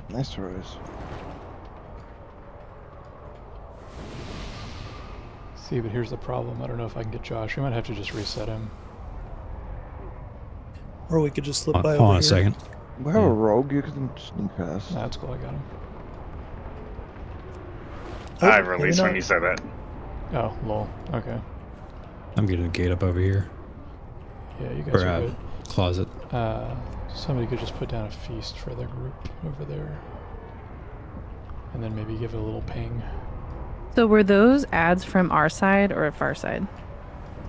Nice res. See, but here's the problem. I don't know if I can get Josh. We might have to just reset him. Or we could just slip by Hold over on here. a second. We have a rogue, you can sneak past. That's cool, I got him. Oh, I maybe released when not. you said that. Oh, lol. Okay. I'm getting a gate up over here. Yeah, you guys Or are good. closet. Somebody could just put down a feast for the group over there. And then maybe give it a little ping. So were those ads from our side or far side?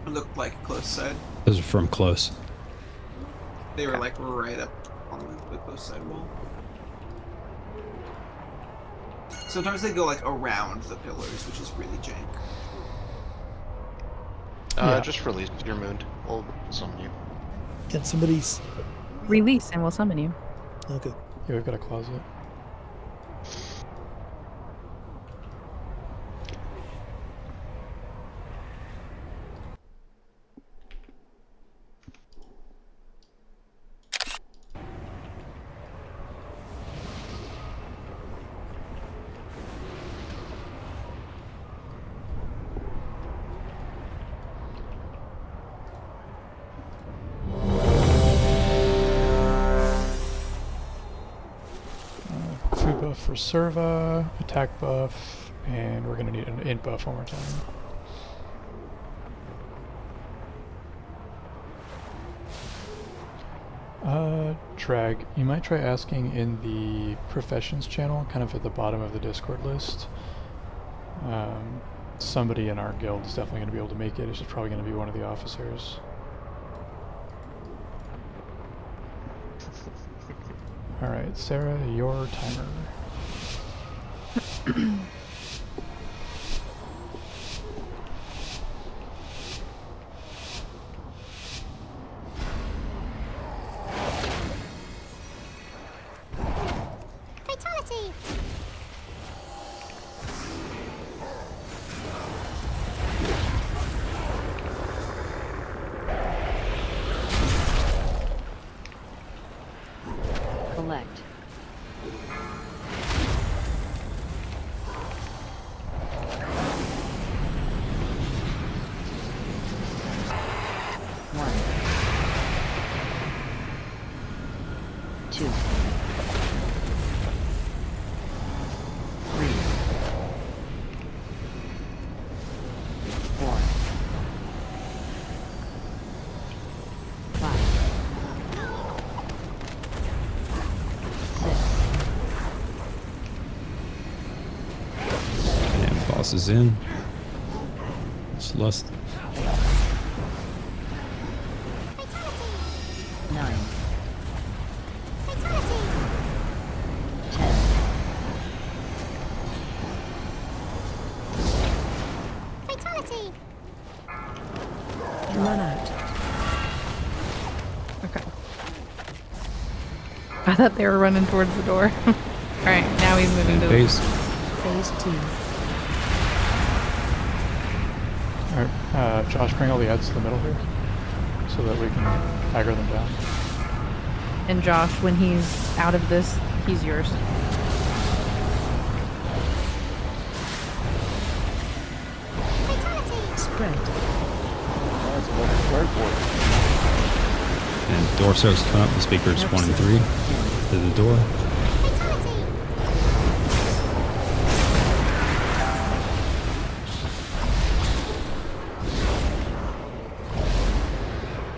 It looked like a close side. Those are from close. They were like right up on the close side wall. Sometimes they go like around the pillars, which is really jank. Yeah. Just release your mood. We'll summon you. Can somebody... Release and we'll summon you. Okay. Yeah, we've got a closet. Food buff for Serva, attack buff, and we're gonna need an int buff one more time. Drag, you might try asking in the professions channel, kind of at the bottom of the Discord list. Somebody in our guild is definitely going to be able to make it. It's just probably going to be one of the officers. Alright, Sarah, your timer. Fatality! Collect. One. Two. Three. Four. Five. And boss is in. It's lust. Nine. 10. Fatality! Run out. Okay. I thought they were running towards the door. Alright, now we move into Phase. Phase 2. Alright, Josh, bring all the ads to the middle here so that we can aggro them down. And Josh, when he's out of this, he's yours. Spread. Nice, multi-sideboard. And Dorso's coming up. The speakers 1 and 3 to the door.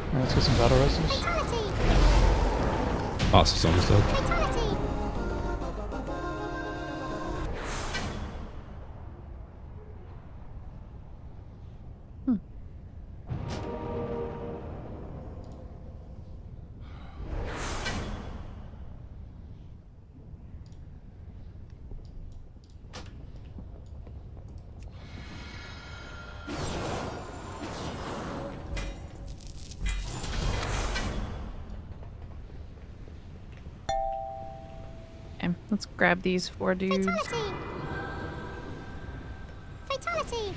Alright, let's get some battle resistance. Boss is almost dead. Okay, let's grab these 4 dudes. Fatality! Fatality!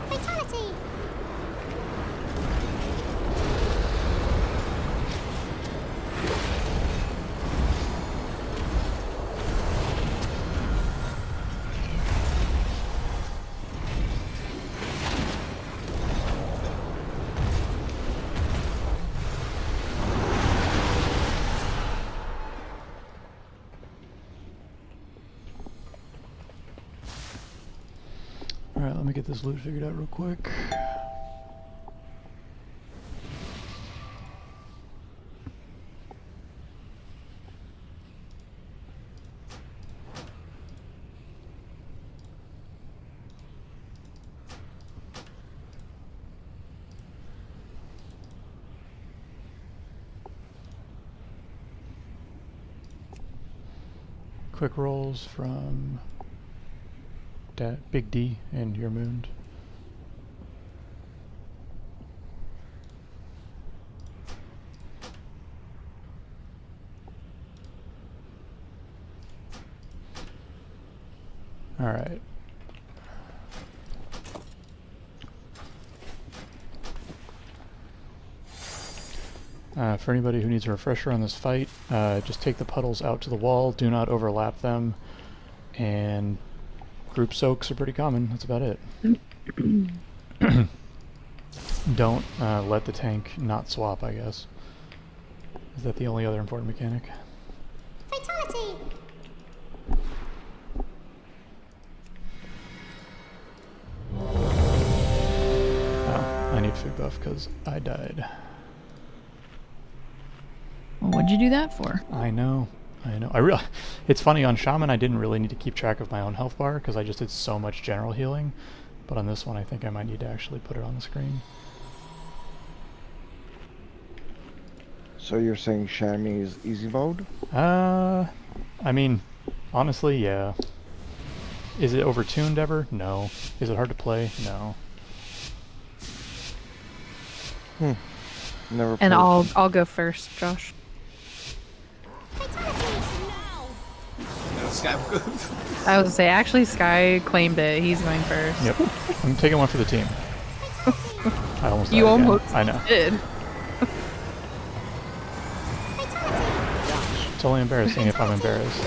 Fatality! Alright, let me get this loot figured out real quick. Quick rolls from Big D and your moon. All right. For anybody who needs a refresher on this fight, just take the puddles out to the wall, do not overlap them, and group soaks are pretty common. That's about it. Don't let the tank not swap, I guess. Is that the only other important mechanic? Fatality! Oh, I need food buff because I died. Well, what'd you do that for? I know. It's funny, on Shaman I didn't really need to keep track of my own health bar because I just did so much general healing. But on this one I think I might need to actually put it on the screen. So you're saying Chamois is easy mode? I mean, honestly, yeah. Is it overtuned ever? No. Is it hard to play? No. Never And played. I'll go first, Josh. No, Sky. I was gonna say, actually, Sky claimed it. He's going first. Yep. I'm taking one for the team. I almost died You again. almost I know. did. It's only embarrassing if I'm embarrassed.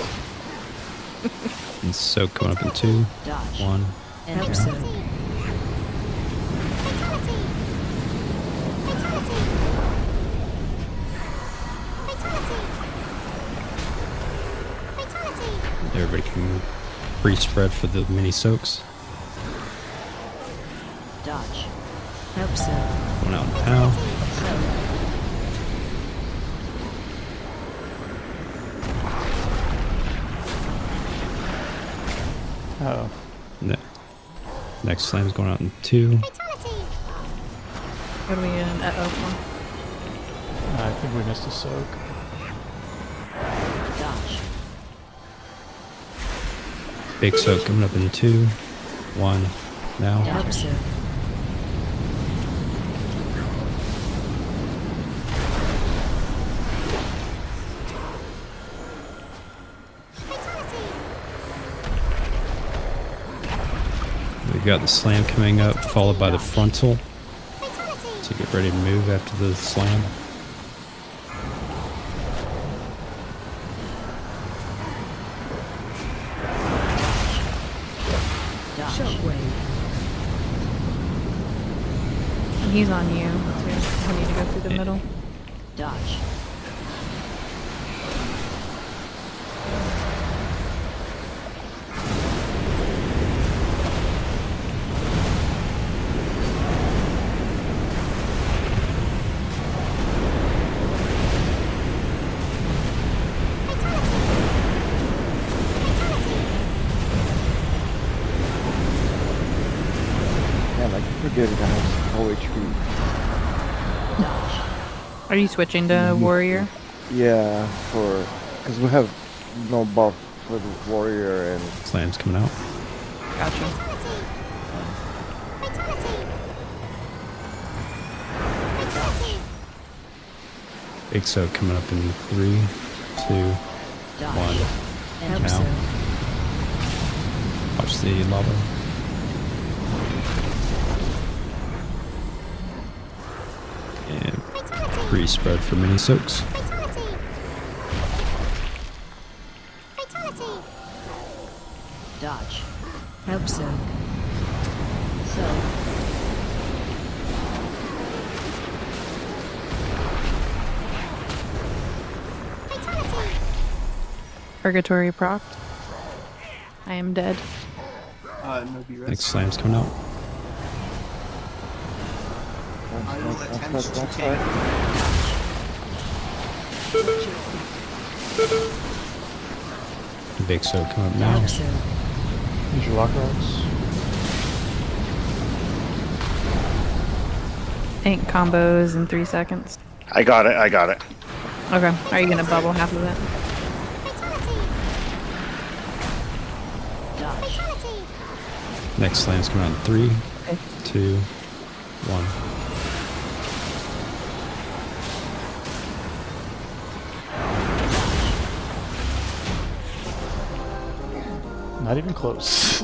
And soak coming up in 2, Dodge. 1. Help soak. Everybody can pre-spread for the mini soaks. Dodge. Help soak. One out now. Soak. Oh. Next slam's going out in 2. What are we in? I think we missed a soak. Dodge. Big soak coming up in 2, 1 now. Help soak. We've got the slam coming up, followed by the frontal. So get ready to move after the slam. Shockwave. He's on you, too. I need to go through the middle. Dodge. Man, I keep forgetting I have full HP. Are you switching to warrior? Yeah, because we have no buff for the warrior and Slam's coming out. Gotcha. Big soak coming up in 3, 2, 1 Help now. soak. Watch the lava. And pre-spread for mini soaks. Dodge. Help soak. Soak. Purgatory proc. I am dead. No be Next rest. slam's coming out. I will attempt to take. Big soak coming up now. Help soak. Use your lock rocks. Tank combos in 3 seconds. I got it. Okay. Are you gonna bubble half of it? Dodge. Next slam's coming out in 3, 2, 1. Not even close.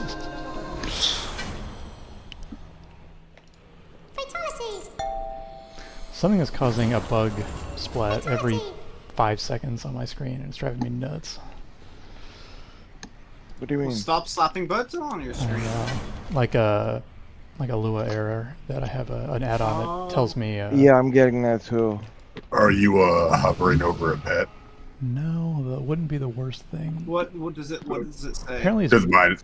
Something is causing a bug splat every 5 seconds on my screen, and it's driving me nuts. what do you mean? Well, stop slapping butts on your I screen. know. Like a Lua error that I have an add-on that tells me. Yeah, I'm getting that too. Are you hovering over a pet? No, that wouldn't be the worst thing. What does it say? Apparently, it's Because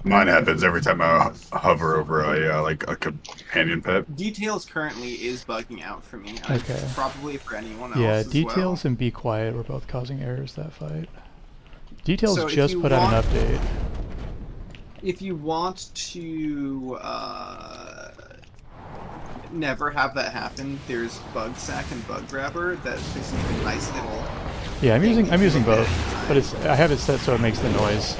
mine happens every time I hover over a companion pet. Details currently is bugging out for me. Okay. Probably for anyone else. yeah. as Details well. and Be Quiet were both causing errors that fight. Details So if just you put out an want- update. If you want to never have that happen, there's Bug Sack and Bug Grabber that there's a nice little. Yeah, I'm using both, but I have it set so it makes the noise.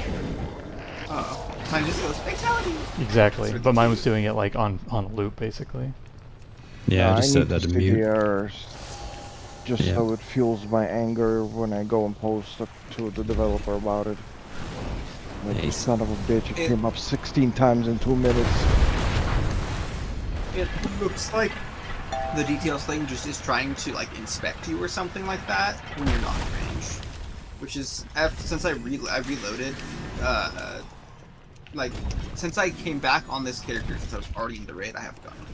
Mine just goes fatality. Exactly, but mine was doing it like on loop basically. Yeah, I just set need that to to see mute. the errors, just Yeah. so it fuels my anger when I go and post up to the developer about it. Like, you Nice. son of a bitch, it came up 16 times in 2 minutes. It looks like the details thing just is trying to like inspect you or something like that when you're not in range. Which is since I reloaded, like since I came back on this character since I was already in the raid, I have gotten it.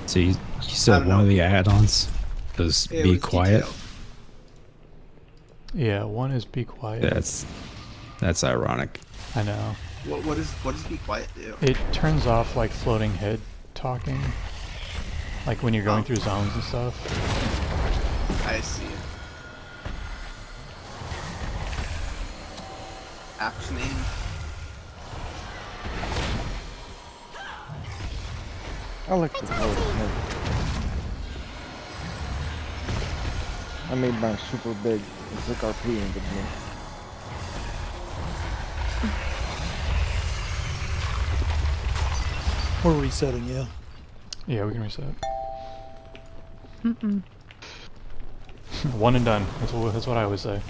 So you said one of the add-ons was It Be was Quiet. detailed. Yeah, one is Be Quiet. That's ironic. I know. What does Be Quiet do? It turns off like floating head talking, like when you're going through zones and stuff. I see. Action name. I like the color. I made mine super big. It's like RPing with me. We're resetting, yeah. Yeah, we can reset. Mm-mm. One and done. That's what I always say.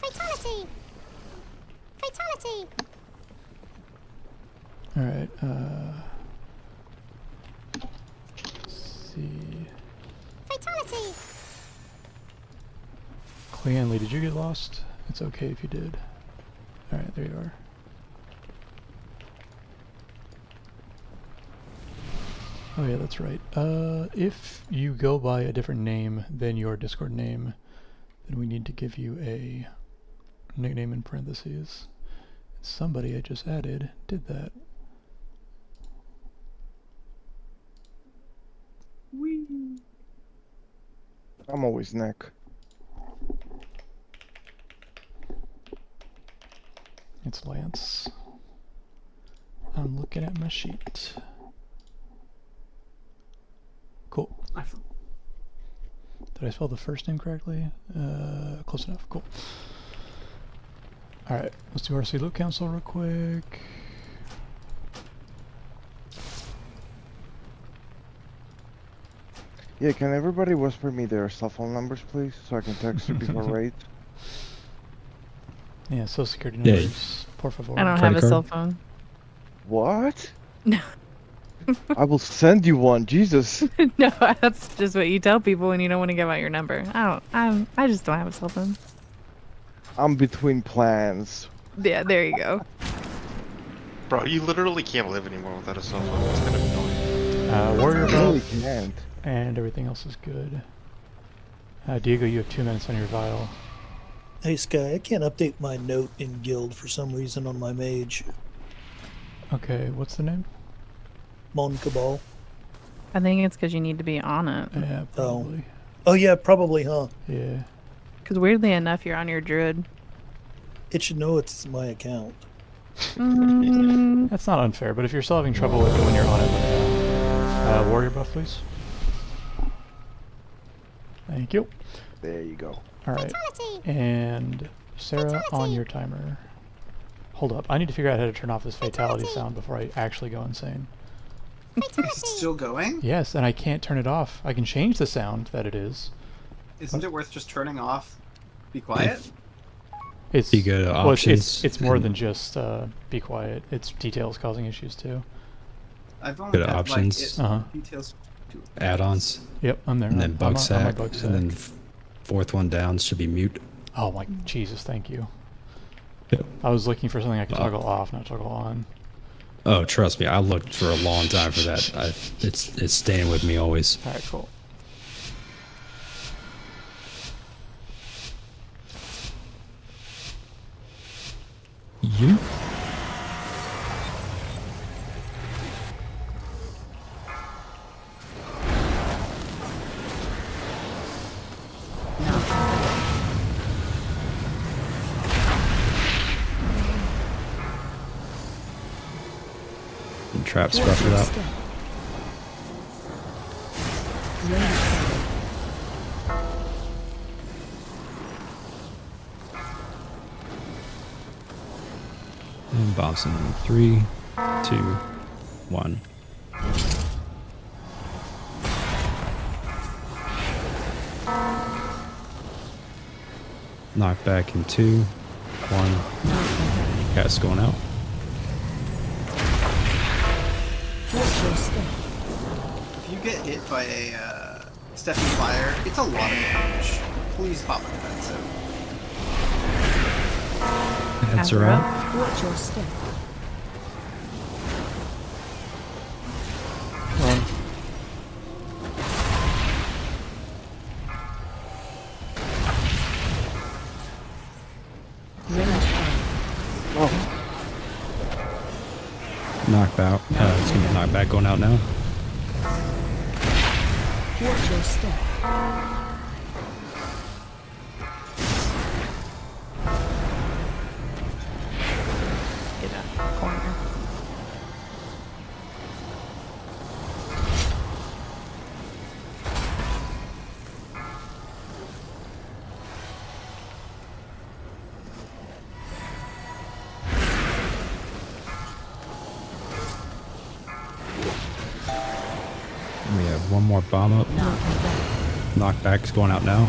Fatality! Fatality! Alright, let's see. Fatality! Cleanly, did you get lost? It's okay if you did. Alright, there you are. Oh yeah, that's right. If you go by a different name than your Discord name, then we need to give you a nickname in parentheses. Somebody I just added did that. I'm always Nick. It's Lance. I'm looking at my sheet. Cool. Did I spell the first name correctly? Close enough. Cool. Alright, let's do RC Loot Council real quick. Yeah, can everybody whisper me their cell phone numbers, please, so I can text you before raid? Yeah, social security Yeah. numbers. Por favor. I don't have a cell phone. What? No. I will send you one, Jesus. No, that's just what you tell people when you don't want to give out your number. I just don't have a cell phone. I'm between plans. Yeah, there you go. Bro, you literally can't live anymore without a cell phone. It's kind of annoying. Warrior I really buff, can't. and everything else is good. Diego, you have 2 minutes on your vial. Hey Sky, I can't update my note in guild for some reason on my mage. Okay, what's the name? Mon Cabal. I think it's because you need to be on it. Yeah, probably. Oh yeah, probably, huh? Yeah. Because weirdly enough, you're on your druid. It should know it's my account. That's not unfair, but if you're still having trouble with it when you're on it, then warrior buff, please. Thank you. There you go. Alright. And Sarah, on your timer. Hold up. I need to figure out how to turn off this fatality sound before I actually go insane. Is it still going? Yes, and I can't turn it off. I can change the sound that it is. Isn't it worth just turning off Be Quiet? It's You go to well, options it's more and- than just be quiet. It's details causing issues too. I've only Go to got, options. Like, details. Add-ons. Yep, I'm there. And then I'm bug on my sack. bug sack. And then fourth one down should be mute. Oh my Jesus, thank you. Yep. I was looking for something I could toggle off, not toggle on. Oh, trust me, I looked for a long time for that. It's staying with me always. Alright, cool. You? traps buffered up. And bombs in 3, 2, 1. Knock back in 2, 1. Cat's going out. If you get hit by a Stepping Fire, it's a lot of damage. Please pop a defensive. Heads are out. Watch your step. Run. Knocked out. It's gonna be knocked back going out now. Watch your step. Get a corner. We have one more bomb up. Knockback is going out now.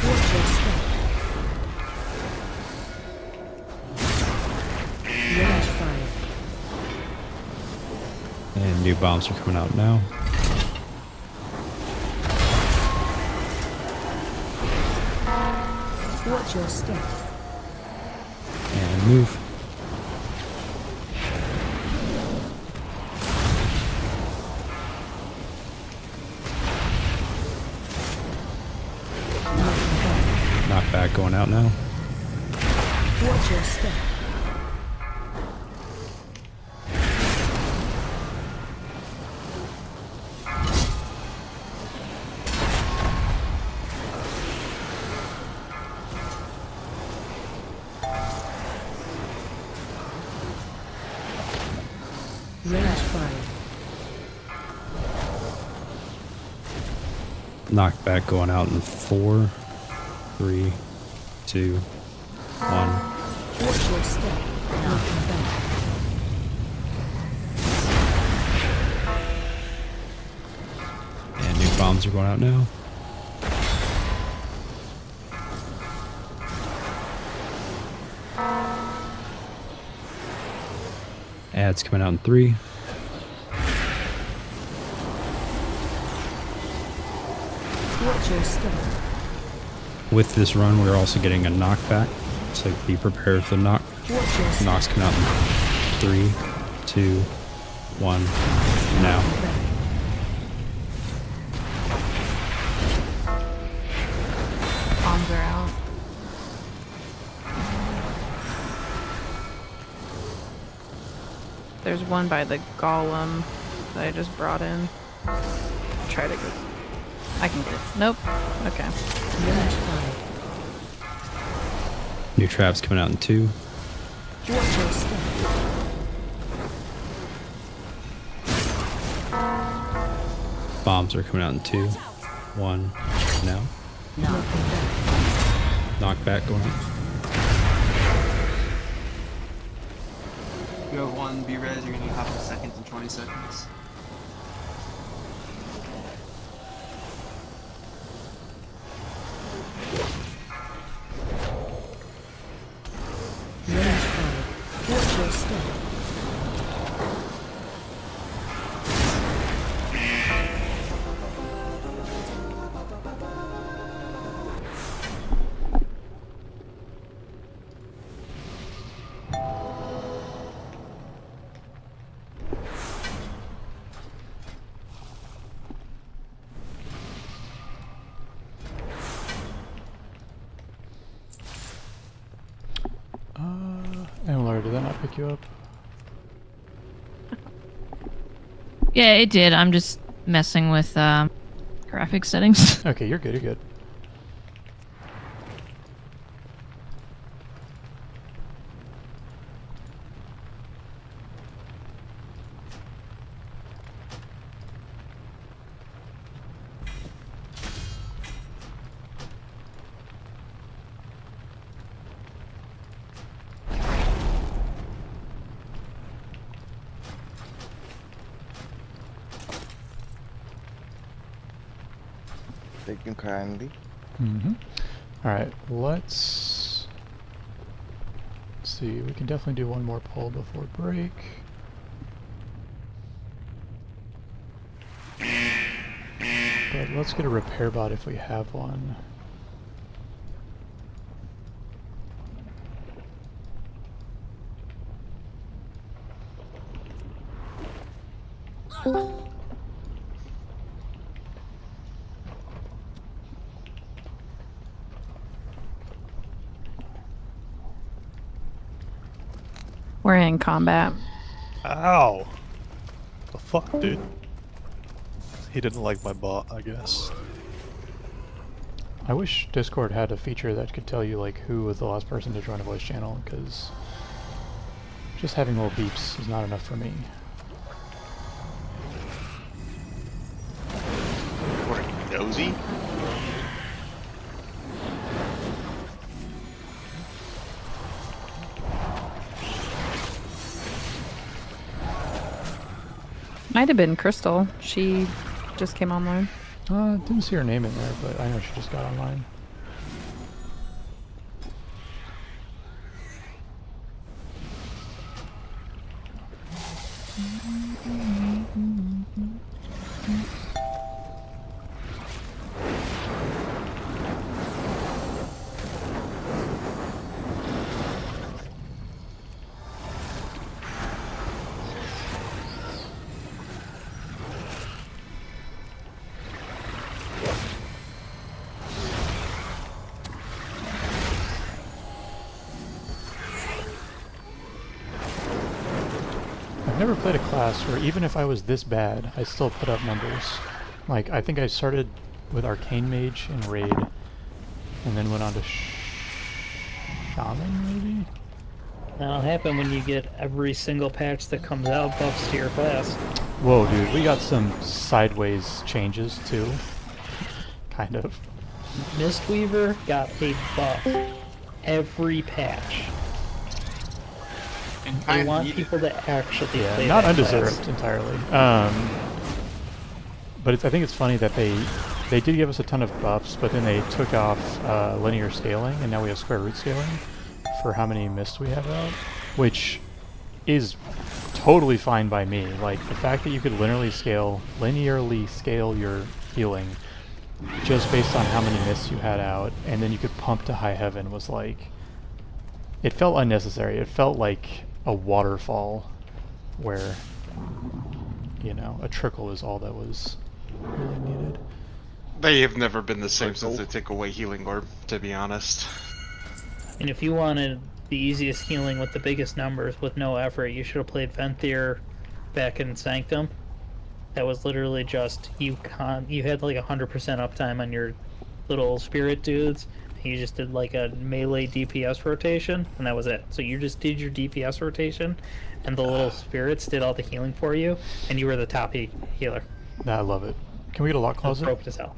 Watch your step. Range 5. And new bombs are coming out now. Watch your step. And move. Knockback going out now. Watch your step. Range 5. Knockback going out in 4, 3, 2, 1. Watch your step. Knocking back. And new bombs are going out now. Ads coming out in 3. Watch your step. With this run, we're also getting a knockback, so be prepared for the knock. Watch your step. Knocks coming out in 3, 2, 1. Now. Bombs are out. There's one by the golem that I just brought in. Try to go. I can get it. Nope. Okay. Range 5. New traps coming out in 2. Watch your step. Bombs are coming out in 2, 1. Now. Knocking back. Knockback going out. You have one B-res, you're gonna need half a second and 20 seconds. Range 5. Watch your step. And Laura, did that not pick you up? Yeah, it did. I'm just messing with graphics settings. Okay, you're good, you're good. Thank you kindly. Alright, let's see. We can definitely do one more pull before break. But let's get a repair bot if we have one. We're in combat. Ow! The fuck, dude? He didn't like my bot, I guess. I wish Discord had a feature that could tell you like who was the last person to join a voice channel, because just having little beeps is not enough for me. What are you, nosy? Might have been Crystal. She just came online. Didn't see her name in there, but I know she just got online. I've never played a class where even if I was this bad, I still put up numbers. Like, I think I started with Arcane Mage in Raid, and then went on to Shaman, maybe? That'll happen when you get every single patch that comes out buffs to your class. Whoa, dude, we got some sideways changes, too. Kind of. Mistweaver got a buff every patch. I want people to actually play not that undeserved class. entirely. But I think it's funny that they did give us a ton of buffs, but then they took off linear scaling, and now we have square root scaling for how many mists we have out, which is totally fine by me. Like, the fact that you could linearly scale your healing just based on how many mists you had out, and then you could pump to high heaven was like, it felt unnecessary. It felt like a waterfall where, you know, a trickle is all that was really needed. They have never been the same since they took away Healing Orb, to be honest. And if you wanted the easiest healing with the biggest numbers with no effort, you should have played Venthyr back in Sanctum. That was literally just, you had like 100% uptime on your little spirit dudes. You just did like a melee DPS rotation, and that was it. So you just did your DPS rotation, and the little spirits did all the healing for you, and you were the top healer. I love it. Can we get a lock closet? Broke as hell.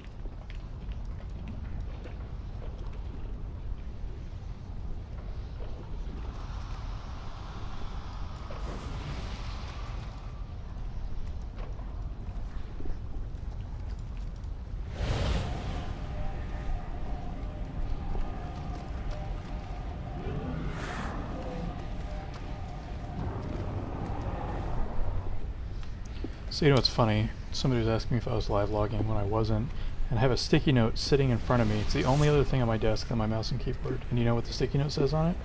So you know what's funny? Somebody was asking me if I was live logging when I wasn't, and I have a sticky note sitting in front of me. It's the only other thing on my desk than my mouse and keyboard. And you know what the sticky note says on it?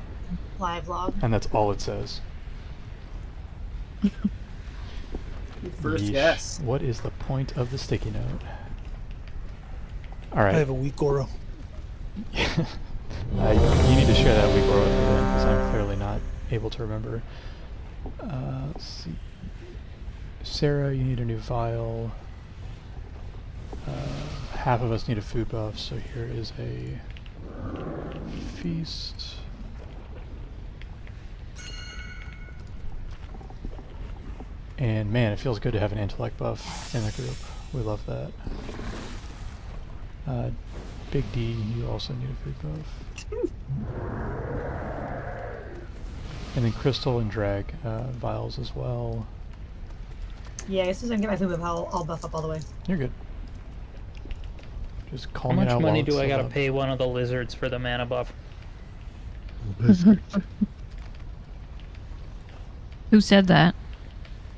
Live log. And that's all it says. First Yeesh. guess. What is the point of the sticky note? Alright. I have a weak aura. You need to share that weak aura with me then, because I'm clearly not able to remember. Let's see. Sarah, you need a new vial. Half of us need a food buff, so here is a feast. And man, it feels good to have an intellect buff in the group. We love that. Big D, you also need a food buff. And then Crystal and Drag vials as well. Yeah, as soon as I can get my food buff, I'll buff up all the way. You're good. Just How calling it much out money while do it's I still gotta up. pay one of the lizards for the mana buff? Who said that?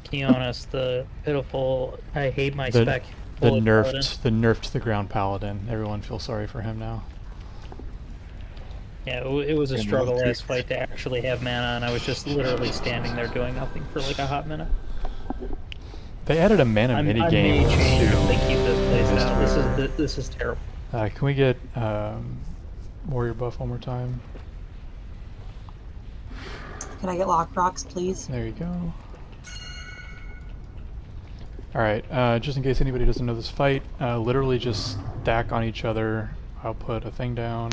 Keonis, the pitiful, I hate my The, spec. the bullet paladin. nerfed the ground paladin. Everyone feels sorry for him now. Yeah, it was a And struggle love last fight to actually have mana, and I was just literally standing there doing nothing for like a hot minute. They added a mana I minigame may change if they to keep this place out. River. This is terrible. Can we get warrior buff one more time? Can I get lock rocks, please? There you go. Alright, just in case anybody doesn't know this fight, literally just stack on each other. I'll put a thing down.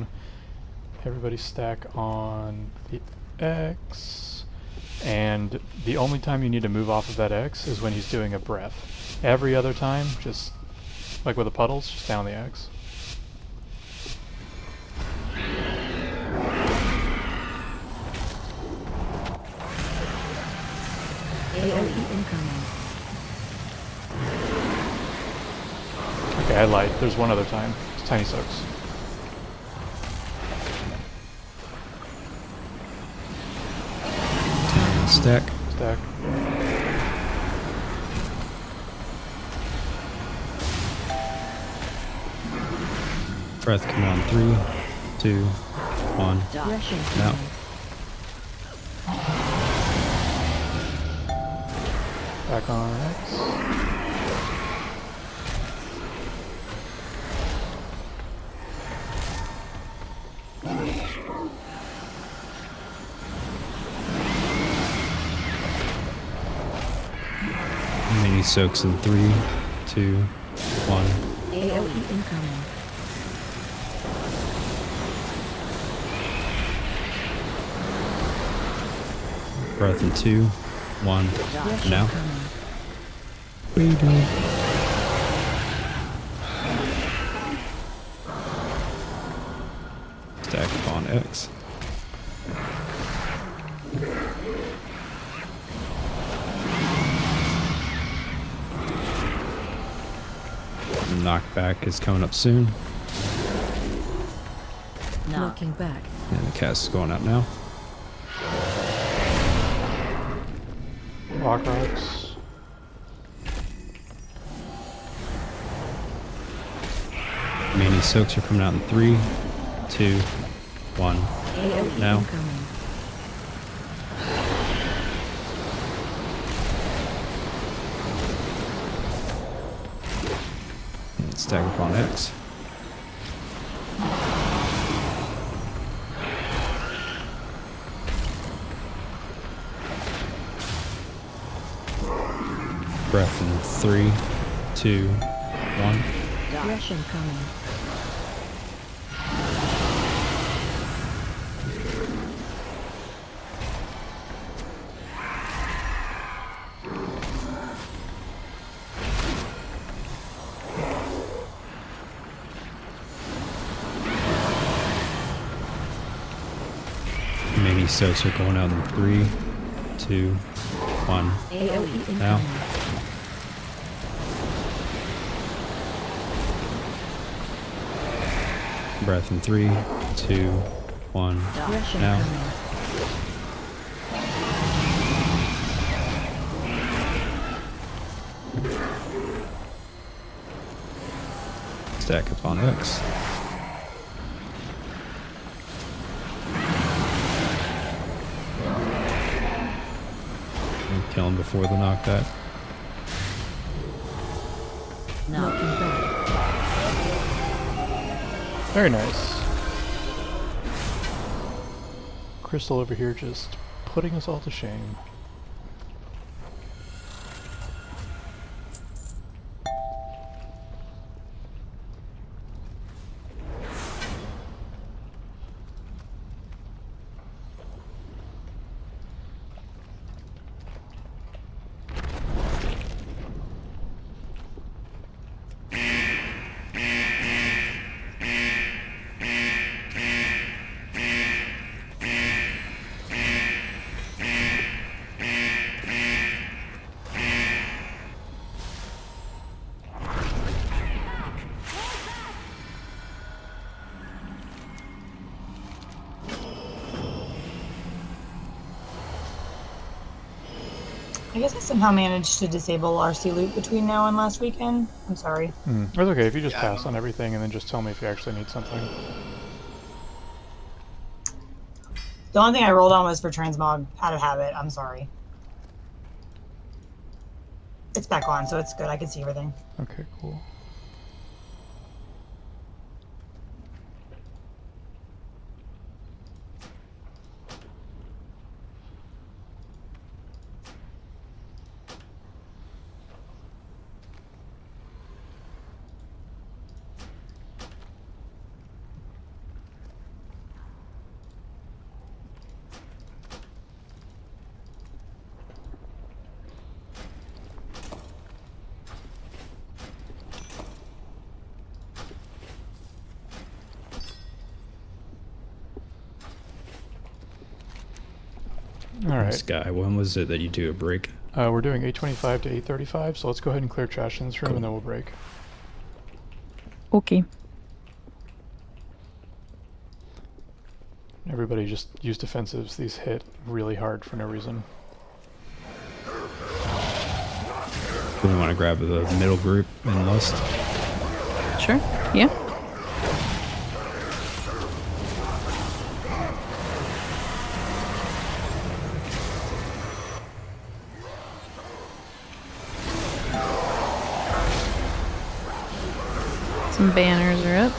Everybody stack on the X. And the only time you need to move off of that X is when he's doing a breath. Every other time, just like with the puddles, just down the X. AoE incoming. Okay, I lied. There's one other time. It's Tiny Soaks. Stack. Stack. Breath coming on 3, 2, 1. Rushing. Now. Back on X. Mini soaks in 3, 2, 1. AoE incoming. Breath in 2, 1. Rushing Now. coming. Stack upon X. Knockback is coming up soon. Knocking back. And the cast is going out now. Rock rocks. Mini soaks are coming out in 3, 2, 1. AoE Now. incoming. And stack upon X. Breath in 3, 2, 1. Rushing coming. Mini soaks are going out in 3, 2, 1. AoE Now. incoming. Breath in 3, 2, 1. Rushing Now. coming. Stack upon X. And kill him before the knockback. Knocking back. Very nice. Crystal over here just putting us all to shame. I guess I somehow managed to disable RC loop between now and last weekend. I'm sorry. It's okay if you just pass on everything and then just tell me if you actually need something. The only thing I rolled on was for transmog out of habit. I'm sorry. It's back on, so it's good. I can see everything. Okay, cool. Alright. Sky, when was it that you do a break? We're doing 8:25 to 8:35, so let's go ahead and clear trash in this room and then we'll break. Okay. Everybody just use defensives. These hit really hard for no reason. Do we want to grab the middle group and Lust? Sure. Yeah. Some banners are up.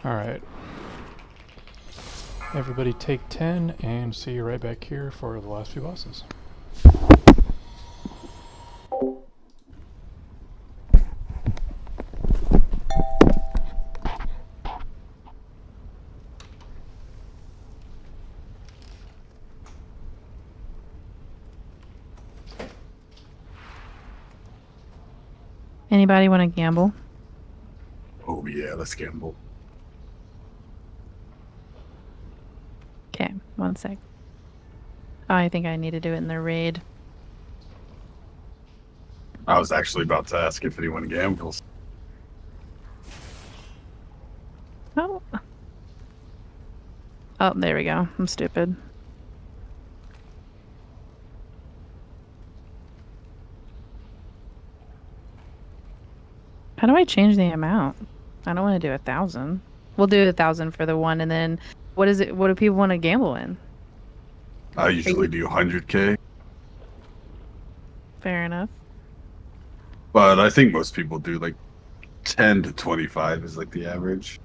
Alright. Everybody take 10 and see you right back here for the last few bosses. Anybody want to gamble? Oh yeah, let's gamble. Okay, 1 sec. I think I need to do it in the raid. I was actually about to ask if anyone gambles. Oh. Oh, there we go. I'm stupid. How do I change the amount? I don't want to do 1,000. We'll do 1,000 for the one, and then what is it? What do people want to gamble in? I usually do 100K, Fair enough. but I think most people do like 10 to 25 is like the average.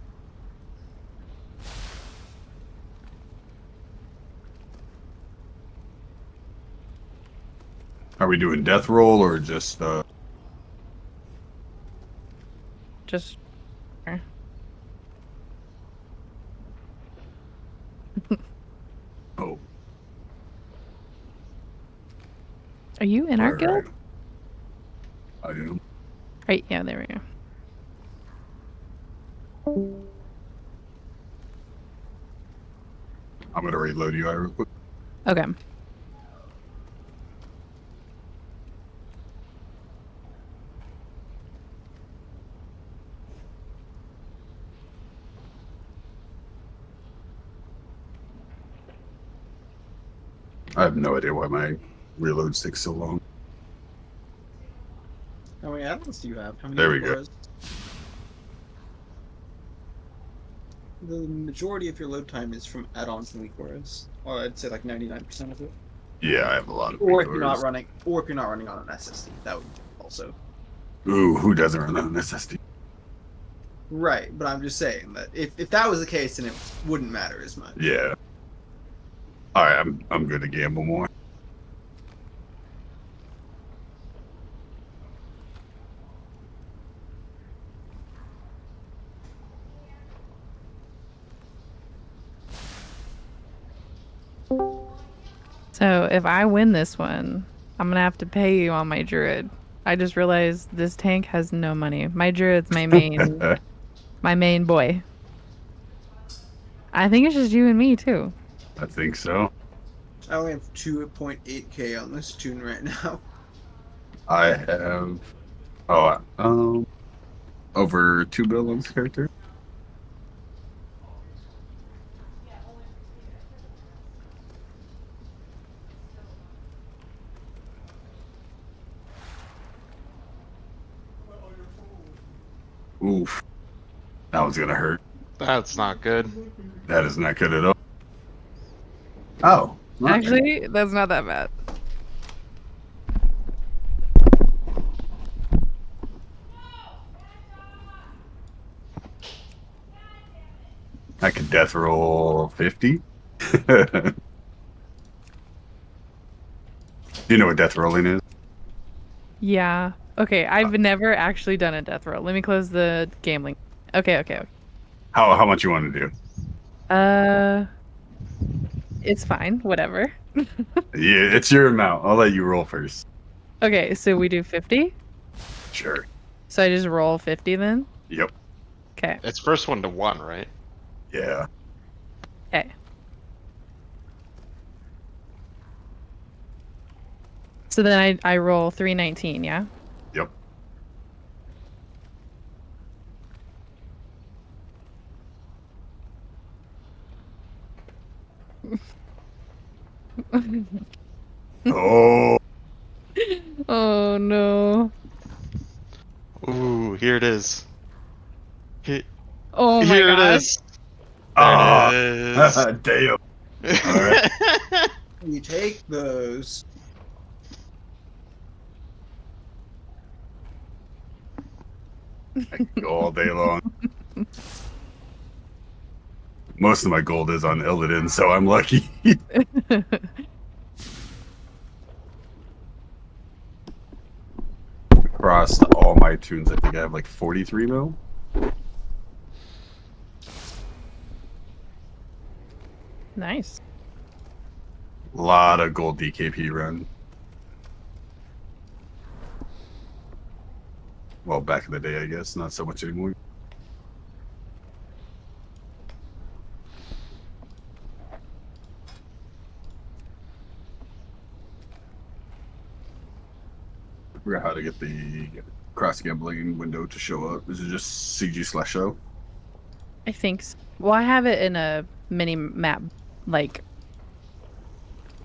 Are we doing death roll or just Just. Oh. Are you in our guild? I do. Right, yeah, there we go. I'm gonna reload you real quick. Okay. I have no idea why my reload takes so long. How many add-ons do you have? How many There we go. Aberrus? the majority of your load time is from add-ons and weak auras. Or I'd say like 99% of it. Yeah, I have a lot of Or weak if you're not auras. running, on an SSD, that would also. Ooh, who doesn't run on an SSD? Right, but I'm just saying that if that was the case, then it wouldn't matter as much. Yeah. Alright, I'm good to gamble more. So if I win this one, I'm gonna have to pay you on my druid. I just realized this tank has no money. My druid's my main, my main boy. I think it's just you and me too. I think so. I only have 2.8k on this tune right now. I have over 2 bill on this character. Oof. That one's gonna hurt. That's not good. That is not good at all. Oh. okay. Actually, that's not that bad. I could death roll 50. Do you know what death rolling is? Yeah. Okay, I've never actually done a death roll. Let me close the gambling. Okay. How much you want to do? It's fine. Whatever. Yeah, it's your amount. I'll let you roll first. Okay, so we do 50? Sure. So I just roll 50 then? Yep. Okay. It's first one to 1, right? Yeah. Okay. So then I roll 319, yeah? Yep. Oh. Oh no. Ooh, here it is. Oh my Here it gosh. is. There it is. Damn. Alright. You take those. I can go all day long. Most of my gold is on Illidan, so I'm lucky. Across all my tunes, I think I have like 43 mil. Nice. A lot of gold DKP run. Well, back in the day, I guess. Not so much anymore. I forgot how to get the cross gambling window to show up. Is it just CG/show? I think so. Well, I have it in a mini map, like,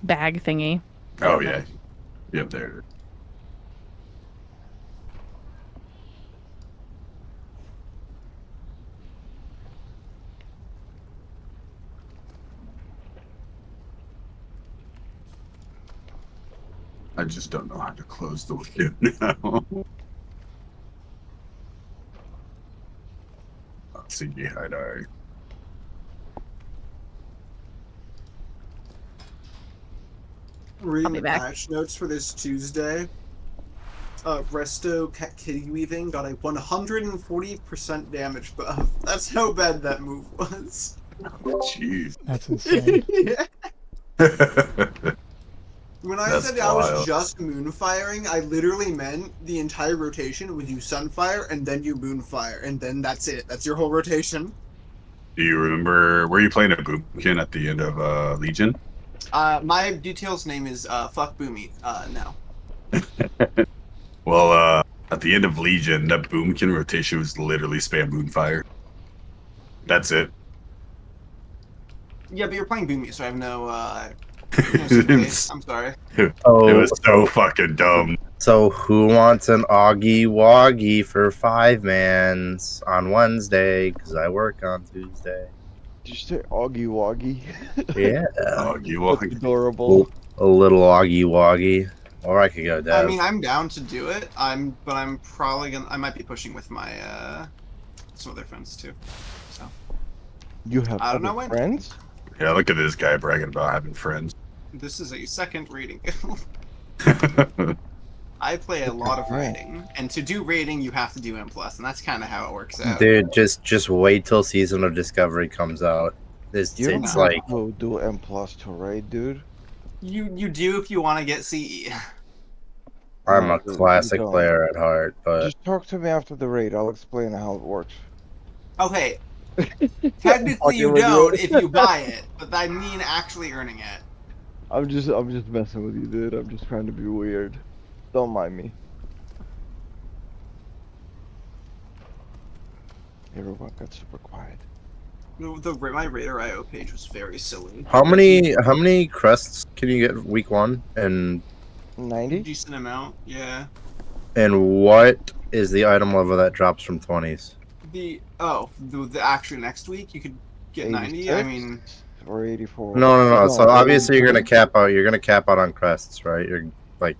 bag thingy. Oh, yeah. Yep, there it is. I just don't know how to close the window now. CG hide. Reading be the back. patch notes for this Tuesday. Resto Kitty Weaving got a 140% damage buff. That's how bad that move was. Jeez. That's insane. Yeah. When I That's said I was wild. just moonfiring, I literally meant the entire rotation would you sunfire and then you moonfire, and then that's it. That's your whole rotation. Do you remember, were you playing a boomkin at the end of Legion? My details name is fuck Boomy. No. Well, at the end of Legion, that boomkin rotation was literally spam moonfire. That's it. Yeah, but you're playing Boomy, so I have no sympathy. I'm sorry. Oh, It was so fucking dumb. So who wants an Augie Woggy for 5 mans on Wednesday? Because I work on Tuesday. Did you say Augie Woggy? Yeah. Augie That's Woggy. adorable. A little Augie Woggy. Or I could go Dev. I mean, I'm down to do it. But I'm probably gonna. I might be pushing with my some other friends too. So You have I don't know other when. friends? Yeah, look at this guy bragging about having friends. This is a second raiding guild. I play a lot of raiding, and to do raiding, you have to do M+, and that's kind of how it works out. Dude, just wait till Season of Discovery comes out. It's You don't it's have like to do M+ to raid, dude. You do if you want to get CE. I'm No, a dude, you classic don't. player at heart, but Just talk to me after the raid. I'll explain how it works. Okay. Technically, you Fucking with don't you. if you buy it, but I mean actually earning it. I'm just messing with you, dude. I'm just trying to be weird. Don't mind me. Everyone got super quiet. My Raider IO page was very silly. how many crests can you get week 1? And 90? Decent amount, yeah. what is the item level that drops from 20s? The actually next week you could get 90. I mean, or 84. No. So obviously you're 83. gonna cap out. You're gonna cap out on crests, right? You're like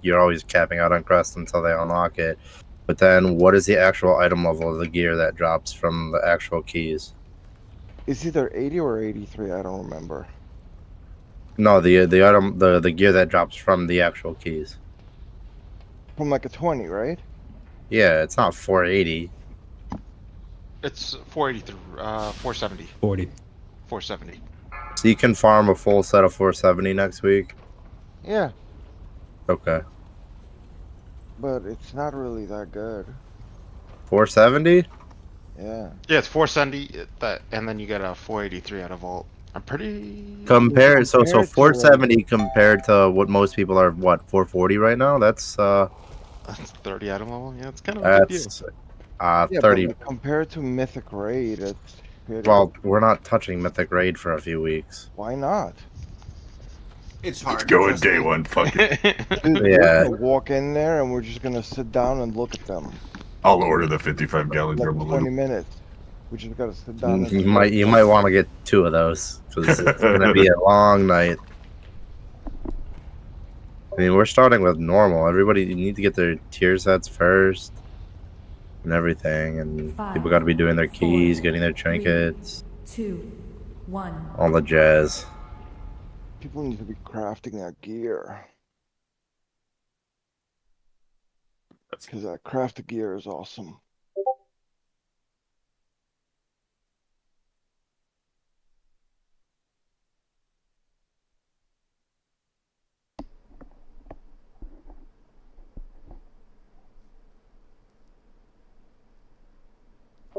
you're always capping out on crests until they unlock it. But then, what is the actual item level of the gear that drops from the actual keys? It's either 80 or 83. I don't remember. No, the item the gear that drops from the actual keys. From like a 20, right? Yeah, it's not 480. It's 480 through 470. 40. 470. So you can farm a full set of 470 next week. Yeah, Okay. but it's not really that good. 470? Yeah. Yeah, it's 470, and then you get a 483 out of Vault. I'm pretty... Compared so Compared to, 470 compared to what most people are 440 right now? That's That's 30 item level. Yeah, it's kind of a big deal. that's Yeah, 30. but like, compared to Mythic Raid, it's pretty Well, we're not touching Mythic Raid for a few weeks. Why not? it's hard. Go in trust day me. one, fuck it. Dude, Yeah. we're gonna walk in there and we're just gonna sit down and look at them. I'll order the 55-gallon Like thermal 20 lube. minutes. We just gotta sit down. And You might want to get 2 of those because it's gonna be a long night. I mean, we're starting with normal. Everybody, you need to get their tier sets first and everything, and people got to be doing their keys, getting their trinkets, 2, 1. all the jazz. People need to be crafting that gear. Because that crafted gear is awesome.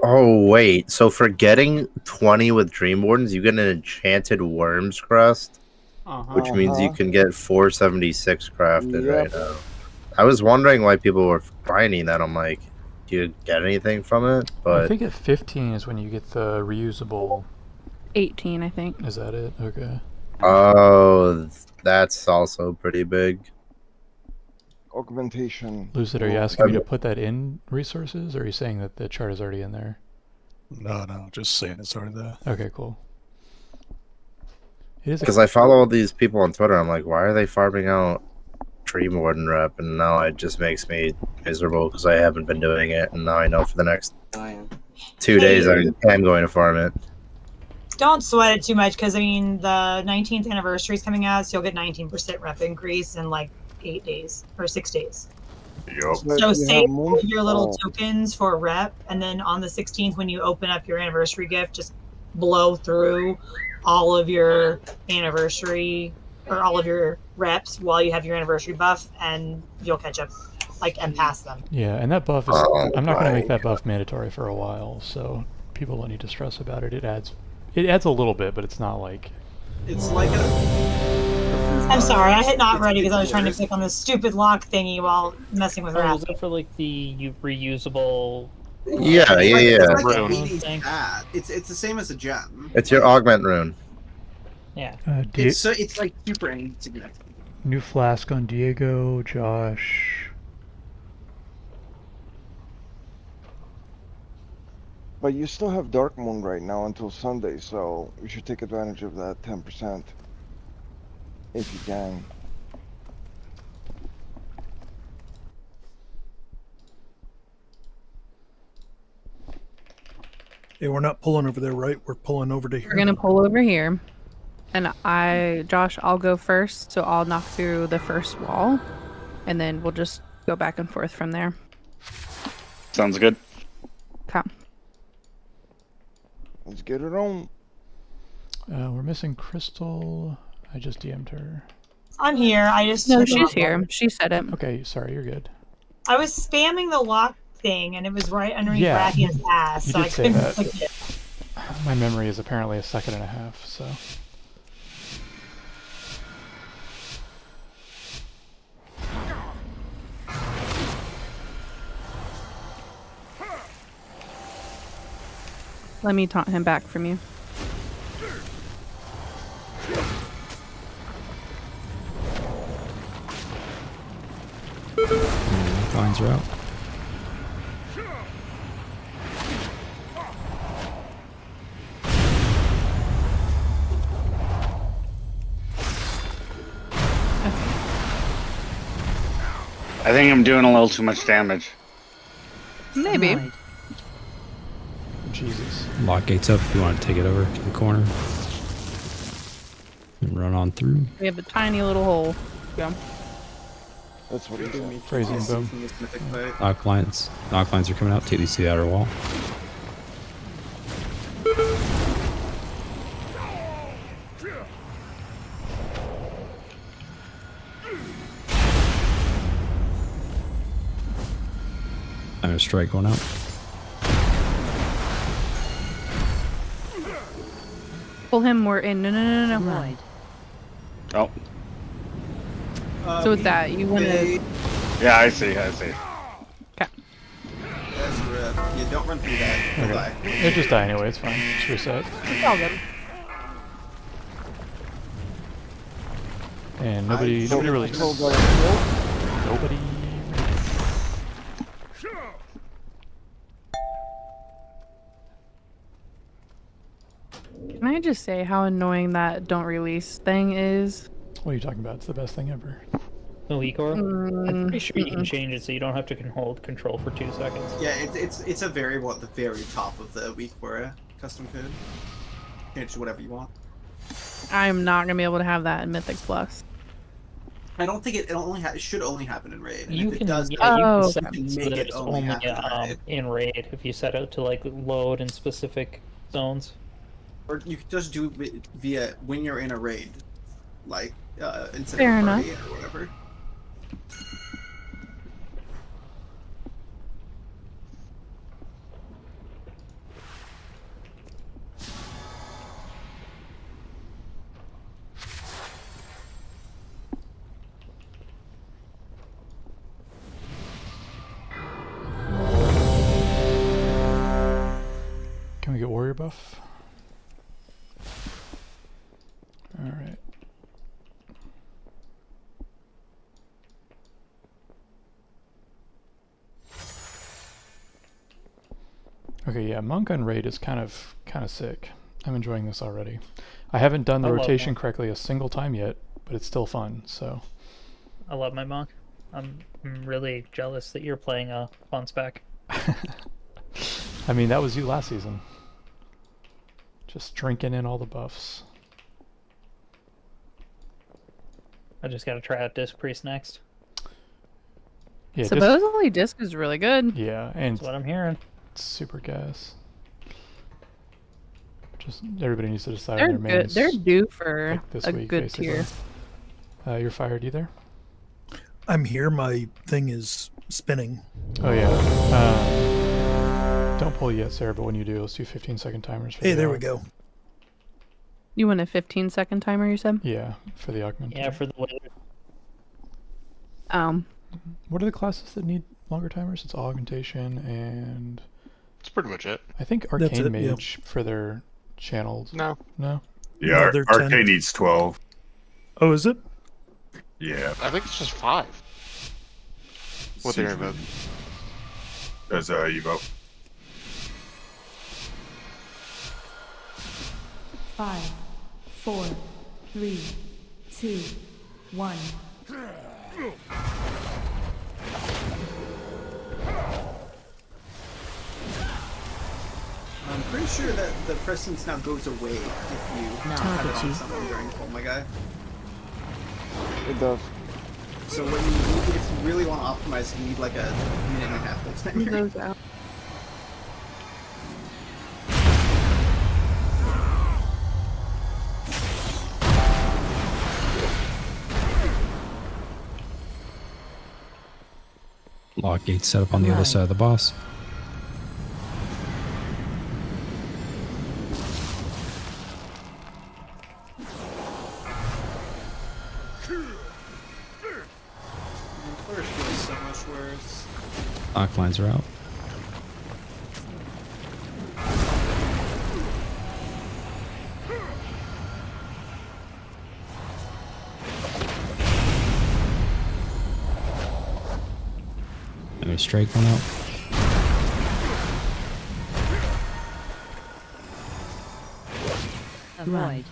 Oh wait, so for getting 20 with Dream Wardens, you get an enchanted Worms crest, which means you can get 476 crafted right now. I was wondering why people were finding that. I'm like, do you get anything from it? I But think at 15 is when you get the reusable. 18, I think. Is that it? Okay. oh, that's also pretty big. Augmentation. Lucid, are you asking me to put that in resources, or are you saying that the chart is already in there? No, just saying it's already there. Okay, cool. It is Because I follow all these people on Twitter. I'm like, why are they farming out Dream Warden rep? And now it just makes me miserable because I haven't been doing it, and now I know for the next 2 days I'm going to farm it. Don't sweat it too much because I mean the 19th anniversary is coming out, so you'll get 19% rep increase in like 8 days or 6 days. Yup. So save your little tokens for rep, and then on the 16th when you open up your anniversary gift, just blow through all of your anniversary or all of your reps while you have your anniversary buff, and you'll catch up and pass them. Yeah, and that buff is. I'm not going to make that buff mandatory for a while, so people don't need to stress about it. It adds a little bit, but it's not like. It's like I'm sorry, I hit not ready because I was trying to click on this stupid lock thingy while messing with Oh, rep. is it for like the reusable? Yeah. It's like a 80 stat. It's the same as a gem. It's your augment rune. Yeah. It's like super insignificant. New flask on Diego, Josh. But you still have Dark Moon right now until Sunday, so you should take advantage of that 10%. If you can. Hey, we're not pulling over there, right? We're pulling over to here. We're gonna pull over here. And Josh, I'll go first, so I'll knock through the first wall. And then we'll just go back and forth from there. Sounds good. Okay. Let's get it on. We're missing Crystal. I just DM'd her. I'm here. I just No, took she's off. here. She said it. Okay, sorry, you're good. I was spamming the lock thing, and it was right underneath Yeah, Rathian's ass, you so I did say couldn't that. click it. My memory is apparently a second and a half, so. Let me taunt him back from you. Vines are out. I think I'm doing a little too much damage. Maybe. Jesus. Lock gates up if you want to take it over to the corner. And run on through. We have a tiny little hole. Go. That's what he said. Phrasing boom. Knock lines. Knock lines are coming out. Take these to the outer wall. I'm gonna strike going out. Pull him more in. No. Oh. So with that, you want to... Yeah, I see. Okay. That's rip. Yeah, don't run through that. You'll die. It just die anyway, it's fine. Just reset. It's all good. And nobody really... Nobody... Can I just say how annoying that don't release thing is? What are you talking about? It's the best thing ever. The weak aura? I'm pretty sure you can change it so you don't have to hold control for 2 seconds. Yeah, it's a variable at the very top of the weak aura custom code. Change to whatever you want. I'm not going to be able to have that in Mythic Plus. I don't think it should only happen in raid. And You if can, it does, you can set you can it so make that it it's only only happen in raid. in raid if you set it to like load in specific zones. Or you could just do it via when you're in a raid, like instead Fair of a enough. party or whatever. Can we get warrior buff? Alright. Okay, yeah, monk on raid is kind of sick. I'm enjoying this already. I haven't done the I love rotation monk. correctly a single time yet, but it's still fun, so. I love my monk. I'm really jealous that you're playing a fun spec. I mean, that was you last season. Just drinking in all the buffs. I just gotta try out Disc Priest next. Yeah, Supposedly disc is really good. yeah, and That's what I'm hearing. it's super gas. Just everybody needs to decide They're on their good. mains. They're due for like this a week, good basically. tier. You're fired either? I'm here. My thing is spinning. Oh yeah. Don't pull yet, Sarah, but when you do, let's do 15-second timers. For Hey, the there we aug. go. You want a 15-second timer, you said? Yeah, for the augment. Yeah, for the wizard. What are the classes that need longer timers? It's augmentation and... That's pretty much it. I think That's Arcane it, yeah. Mage for their channels. No. No? Yeah, No, they're 10. Arcane needs 12. Oh, is it? Yeah. I think it's just 5. With the Season. invoke. As Evo. 5, 4, 3, 2, 1. I'm pretty sure that the presence now goes away if you have it on someone during Pull My Guy. It does. So what you need, if you really want to optimize, you need like a minute and a half full timer. It goes out. Lock gate set up on the other side of the boss. Flourish feels so much worse. Lock lines are out. Enemy strike going out. Avoid.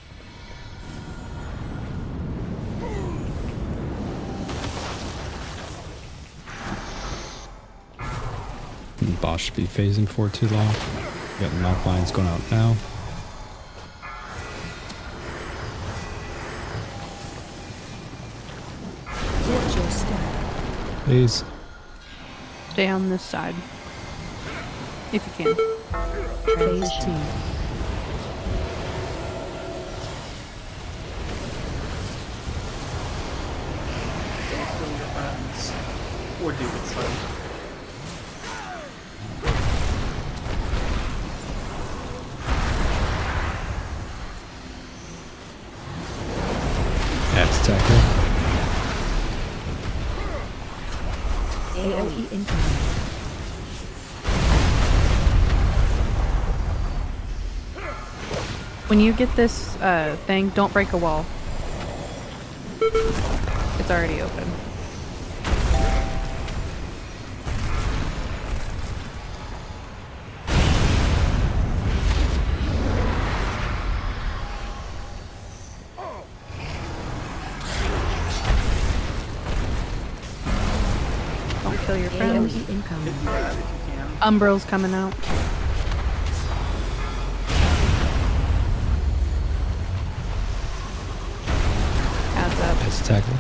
Boss should be phasing for too long. We got knock lines going out now. Watch your step. Please. Stay on this side. If you can. Phase 2. Don't kill your friends. Or do, it's fine. That's attacker. AoE incoming. When you get this thing, don't break a wall. It's already open. Don't kill your friends. AoE incoming. Umbrel's coming out. Adds up. That's attacker.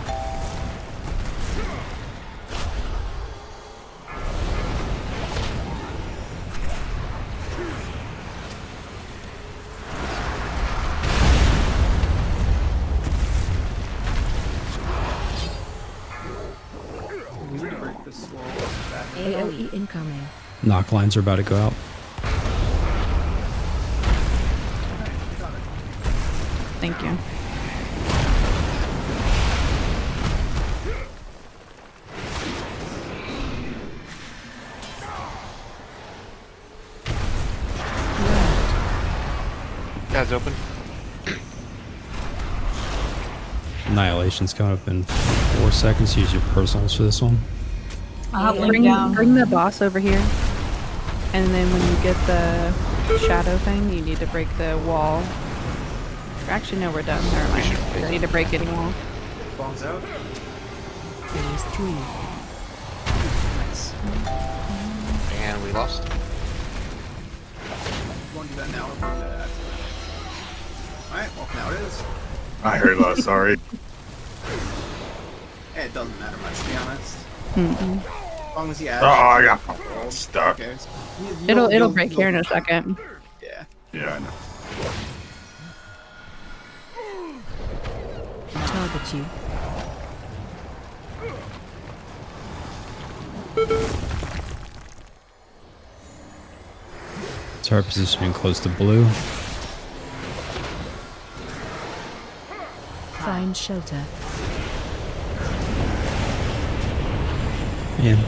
We need to break this wall. AoE incoming. Knock lines are about to go out. Thank you. Guys, open. Annihilation's coming up in 4 seconds. Use your personals for this one. Bring the boss over here. And then when you get the shadow thing, you need to break the wall. Actually, no, we're done. Never mind. We don't need to break any wall. Bombs out. Phase 3. Nice. And we lost. Won't do that now. We'll do that after. Alright, well, now it is. I heard that, sorry. It doesn't matter much, to be honest. Mm-mm. As long as you add. Oh, I got stuck. Who cares? It'll break here in a second. Yeah. Yeah, I know. Target you. Start positioning close to blue. Find shelter. In.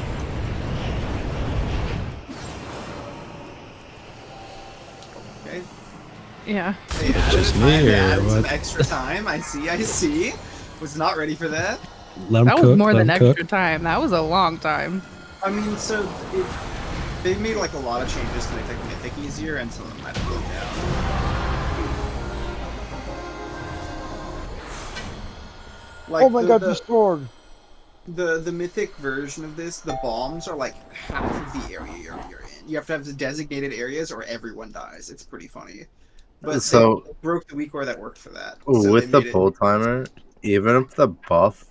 Okay. Yeah. Hey, Just I me, or added some what? extra time. I see. Was not ready for that. Let 'em That cook. was more let than 'em extra cook. time. That was a long time. I mean, so they made like a lot of changes to make like Mythic easier, and some of them had to go down. Like oh my god, the sword! The mythic version of this, the bombs are like half of the area you're in. You have to have the designated areas or everyone dies. It's pretty funny. But So they broke the weak ore that worked for that. ooh, So they with the made it. pull timer, even if the buff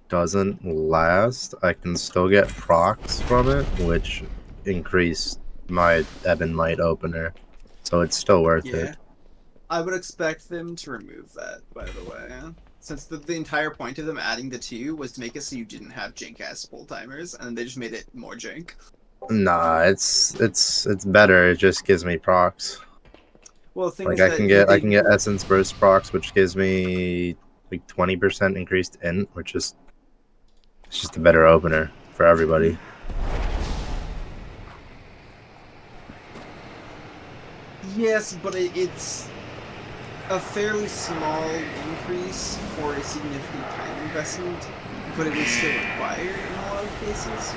doesn't last, I can still get procs from it, which increase my Ebon Might opener. So it's still worth Yeah. it. I would expect them to remove that, by the way. Since the entire point of them adding the 2 was to make it so you didn't have jank-ass pull timers, and they just made it more jank. Nah, it's better. It just gives me procs. Well, the thing Like is I can get Essence Burst procs, which gives me like 20% increased int, which is it's just a better opener for everybody. Yes, but it's a fairly small increase for a significant time investment, but it is still required in a lot of cases.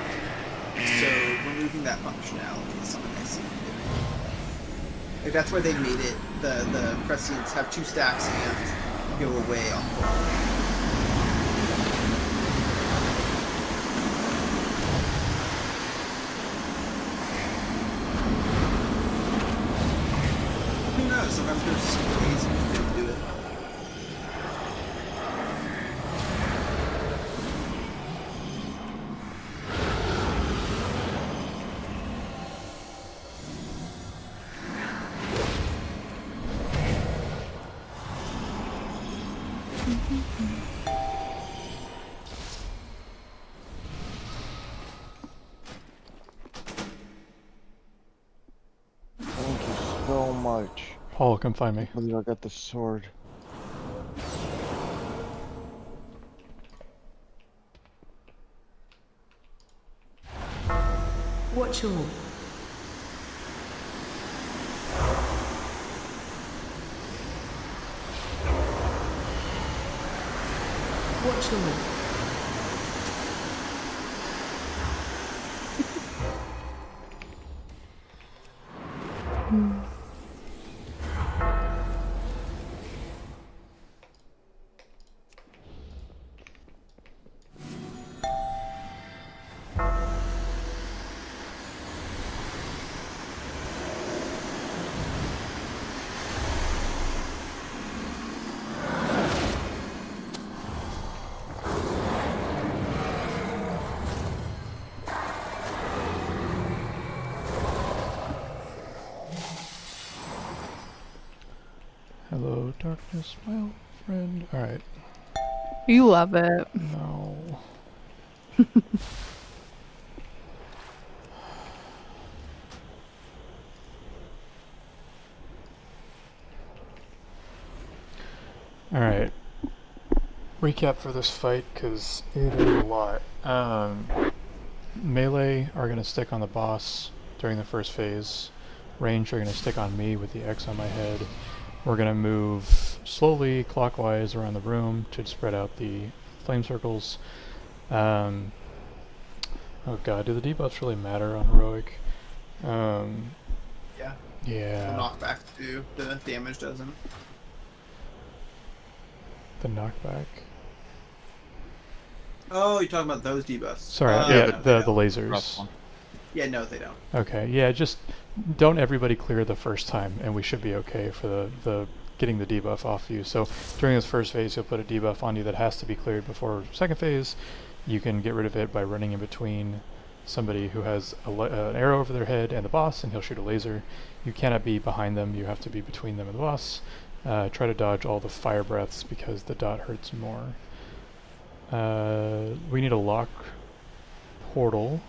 So removing that functionality is something I see them doing. Like that's why they made it the Prescients have 2 stacks and go away on board. Who knows? Sometimes there's ways you can do it. Thank you so much. Paul, come find me. I believe I got the sword. Watch all. Watch all. Hello, darkness, my old friend. Alright. You love it. No. Alright. Recap for this fight, because it is a lot. Melee are going to stick on the boss during the first phase. Range are going to stick on me with the X on my head. We're going to move slowly clockwise around the room to spread out the flame circles. Oh god, do the debuffs really matter on heroic? Yeah. Yeah. The knockback too. The damage doesn't. The knockback. Oh, you're talking about those debuffs. Sorry, the lasers. Yeah, no, they don't. Okay, yeah, just don't everybody clear the first time, and we should be okay for the getting the debuff off you. So during this first phase, you'll put a debuff on you that has to be cleared before second phase. You can get rid of it by running in between somebody who has an arrow over their head and the boss, and he'll shoot a laser. You cannot be behind them, you have to be between them and the boss. Try to dodge all the fire breaths because the dot hurts more. We need a lock portal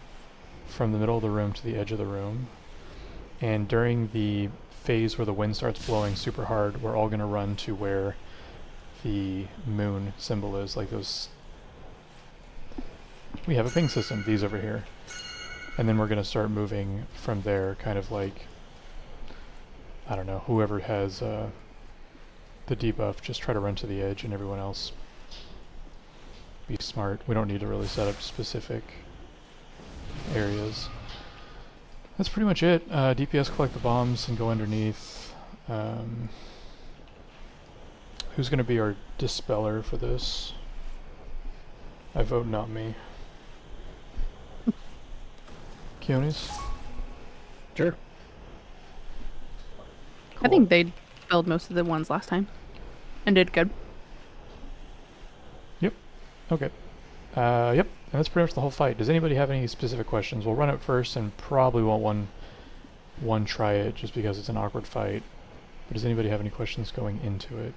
from the middle of the room to the edge of the room. And during the phase where the wind starts blowing super hard, we're all going to run to where the moon symbol is, like those. We have a ping system, these over here. And then we're going to start moving from there, kind of like, I don't know, whoever has the debuff, just try to run to the edge, and everyone else be smart. We don't need to really set up specific areas. That's pretty much it. DPS collect the bombs and go underneath. Who's going to be our dispeller for this? I vote not me. Keonis? Sure. I think they spelled most of the ones last time. And did good. Yep. Okay. Yep. And that's pretty much the whole fight. Does anybody have any specific questions? We'll run it first and probably won't one try it just because it's an awkward fight. But does anybody have any questions going into it?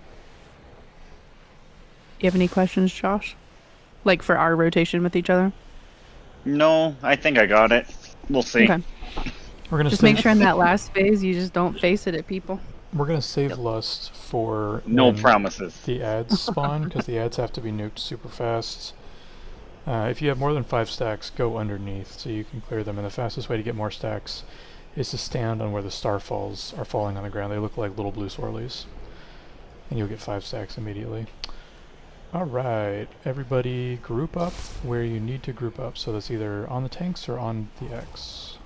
You have any questions, Josh? Like for our rotation with each other? No, I think I got it. We'll see. Okay. We're gonna just make sure in that last phase you just don't face it at people. We're gonna save lust for No when promises. the ads spawn because the ads have to be nuked super fast. If you have more than 5 stacks, go underneath so you can clear them. And the fastest way to get more stacks is to stand on where the starfalls are falling on the ground. They look like little blue swirlies, and you'll get 5 stacks immediately. All right, everybody, group up where you need to group up. So that's either on the tanks or on the X.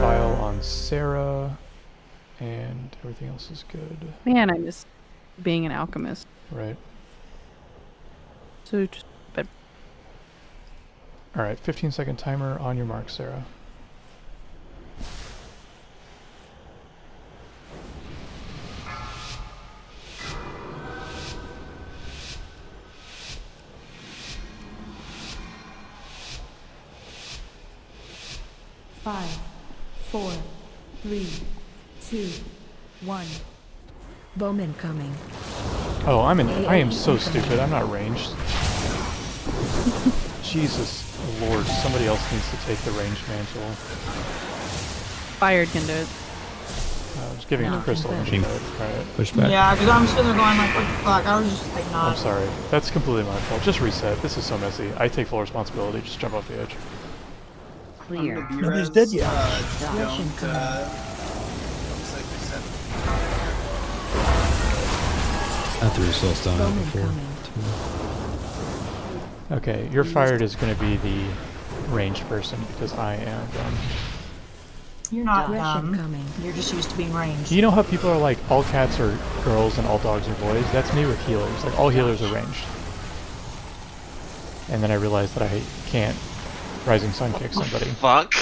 Vial on Sarah, and everything else is good. Man, I miss being an alchemist. Right. So just, but All right, 15-second timer on your mark, Sarah. Five, 4, 3, 2, 1. Bowman coming. Oh, I am so stupid. I'm not ranged. Jesus Lord, somebody else needs to take the ranged mantle. Fired can do it. I was giving it to Crystal and she did it. Right. Push back. Yeah, because I'm sitting there going like, what the fuck? I was just like, not. I'm sorry. That's completely my fault. Just reset. This is so messy. I take full responsibility. Just jump off the edge. Clear. Nobody's dead yet. I threw results down there before. Okay, your fired is going to be the ranged person because I am dumb. You're not dumb. You're just used to being ranged. You know how people are like, all cats are girls and all dogs are boys? That's me with healers. Like, all healers are ranged. And then I realized that I can't Rising Sun kick somebody. Fuck.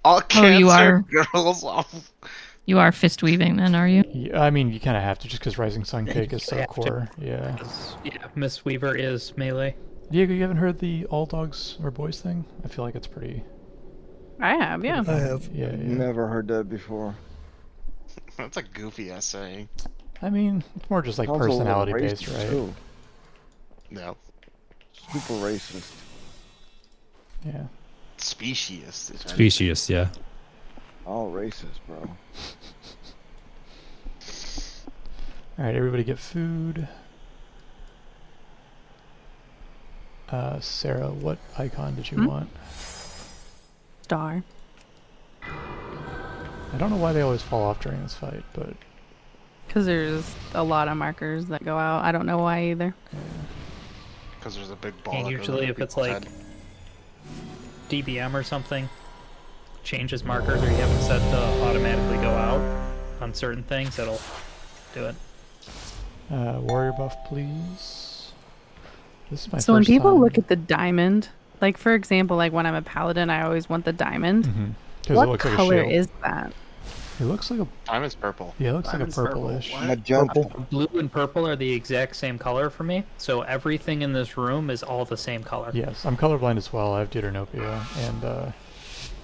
All cats you are are. girls. You are fist weaving then, are you? Yeah, I mean, you kind of have to just because Rising Sun kick is so core. Yeah. Yeah, Miss Weaver is melee. Diego, you haven't heard the all dogs are boys thing? I feel like it's pretty... I have, yeah. I have. Yeah, yeah. Never heard that before. That's a goofy ass saying. I mean, it's more just like Sounds a little personality based, racist, right? too. No. Super racist. Yeah. Specious. Specious, yeah. All racist, bro. Alright, everybody get food. Sarah, what icon did you want? Star. I don't know why they always fall off during this fight, but... Because there's a lot of markers that go out. I don't know why either. Because there's a big ball. And that usually goes if it's over like people's head. DBM or something, changes markers or you have them set to automatically go out on certain things, it'll do it. Warrior buff, please. This is my So when first people time. look at the diamond, like for example, like when I'm a paladin, I always want the diamond. Mm-hmm. What it looks like a color shield. is that? It looks like a... Diamond's purple. Yeah, it looks Diamond's like a purplish. Magenta. Blue and purple are the exact same color for me, so everything in this room is all the same color. Yes, I'm colorblind as well. I have deuteranopia, and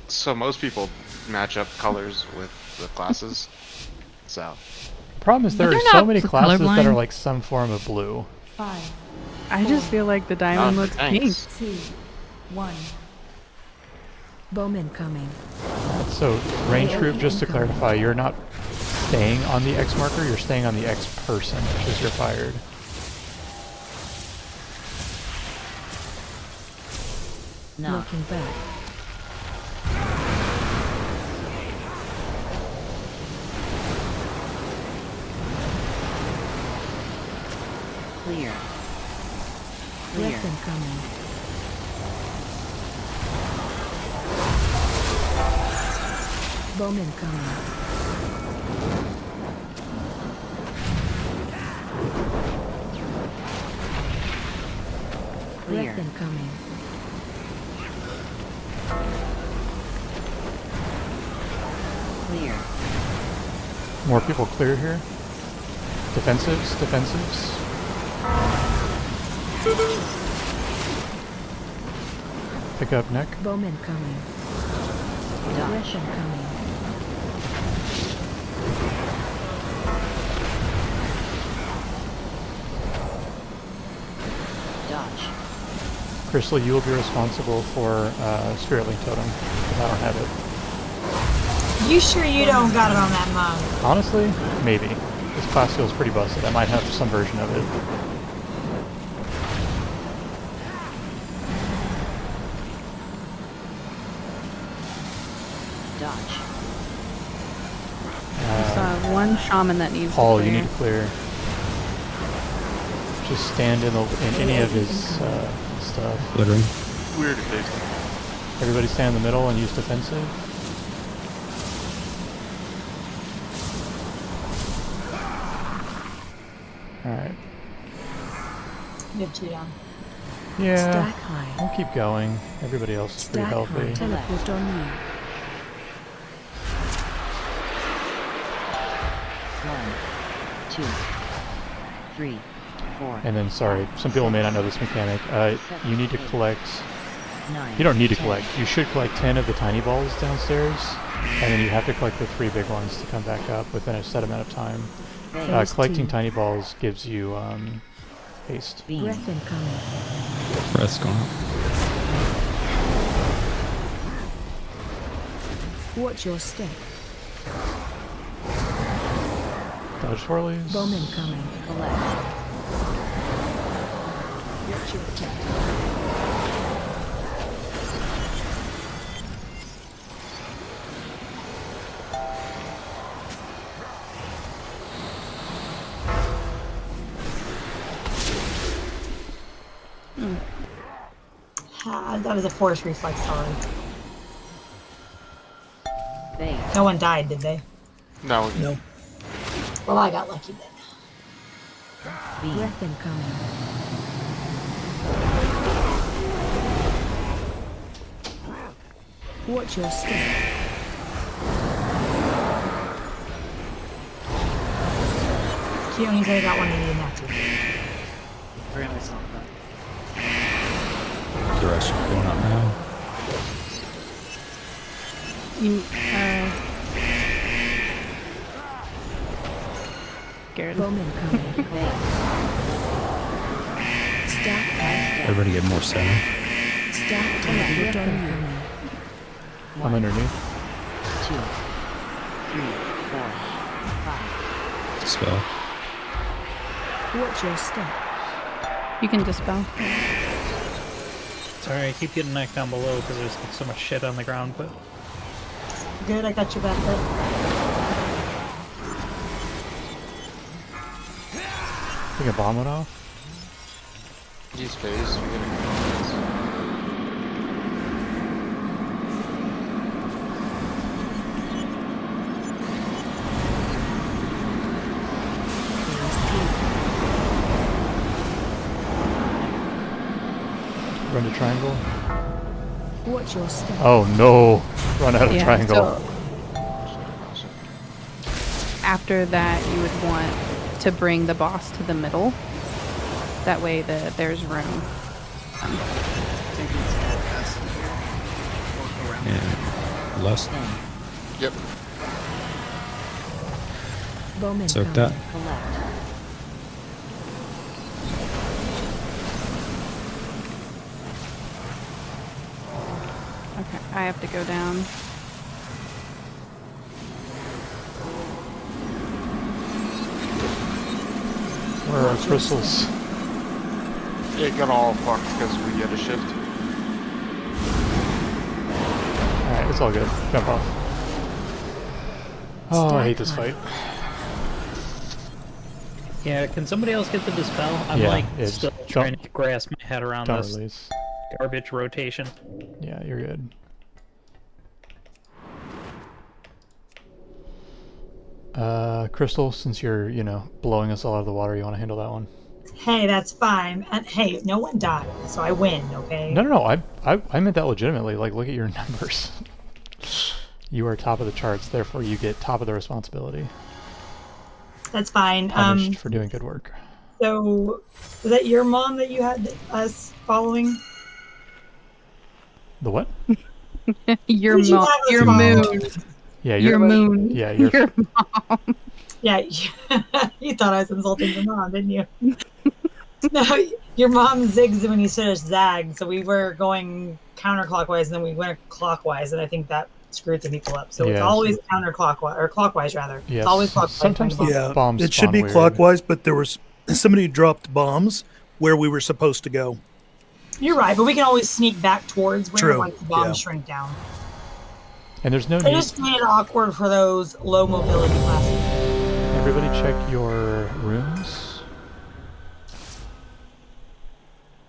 So most people match up colors with the classes. So. problem is there But are they're so not many classes that are colorblind. like some form of blue. 5, I just feel like the diamond looks pink. thanks. 2, 1. Bowman coming. So, range group, just to clarify, you're not staying on the X marker, you're staying on the X person, which is your fired. Looking back. Clear. Weapon coming. Bowman coming. Breath incoming. Clear. More people clear here. Defensives, defensives. Pick up neck. Bowman coming. Aggression coming. Dodge. Crystal, you will be responsible for Spirit Link Totem. I don't have it. You sure you don't got it on that mug? Honestly, maybe. This class feels pretty busted. I might have some version of it. Dodge. There's one shaman that needs Paul, to clear. you need to clear. Just stand in any of his stuff. Glittering. Weird face. Everybody stand in the middle and use defensive. Alright. You have 2 down. Yeah, Stack high. we'll keep going. Everybody else is pretty Stack healthy. high. Teleport on you. 1, 2, 3, 4. And then, sorry, some people may not know this mechanic. You need to collect... 9. You don't need to 10. collect. You should collect 10 of the tiny balls downstairs, and then you have to collect the 3 big ones to come back up within a set amount of time. Collecting tiny balls gives you haste. Breath incoming. Breath's going up. Watch your step. Dodge swirlies. Bowman coming. Collect. Watch your step. That was a force reflex, sorry. Bang. No one died, did they? No. No. Well, I got lucky then. Breath incoming. Watch your step. Keone's already got one that needed that too. Grant myself that. The rest are going up now. You, Garrett. Bowman coming. Stack high. Everybody get more center. Stack teleport on you. I'm underneath. 2, 3, 4, 5. Spell. Watch your step. You can dispel. Sorry, I keep getting knocked down below because there's like so much shit on the ground, but... Good, I got your back up. Think a bomb went off. Use phase. We're getting Run to triangle. Watch your step. Oh no! Run out of triangle. So after that, you would want to bring the boss to the middle. That way, there's room. Yeah. Less. Yep. Bowman Soak coming. that. Collect. Okay, I have to go down. Where are our crystals? It got all fucked because we had a shift. Alright, it's all good. Jump off. Oh, I hate this fight. Yeah, can somebody else get the dispel? I'm Yeah, like it's- still trying to grasp my head around Don't this release. garbage rotation. Yeah, you're good. Crystal, since you're, blowing us all out of the water, you want to handle that one? Hey, that's fine. And hey, no one died, so I win. Okay. No. I meant that legitimately. Like, look at your numbers. You are top of the charts, therefore you get top of the responsibility. That's fine. Punished for doing good work. So, was that your mom that you had us following? The what? Your Did you mom. have us Your following? moon. Yeah, Your moon. Yeah, your mom. Yeah, you thought I was insulting your mom, didn't you? No, your mom zigs when you said zag, so we were going counterclockwise and then we went clockwise, and I think that screwed some people up. So it's always counterclockwise, or clockwise rather. Yes. It's always clockwise. Sometimes the bombs it should spawn be weird. clockwise, but there was somebody dropped bombs where we were supposed to go. You're right, but we can always sneak back towards where True. like the bombs shrink down. And there's no It need. just made it awkward for those low mobility classes. Everybody check your rooms.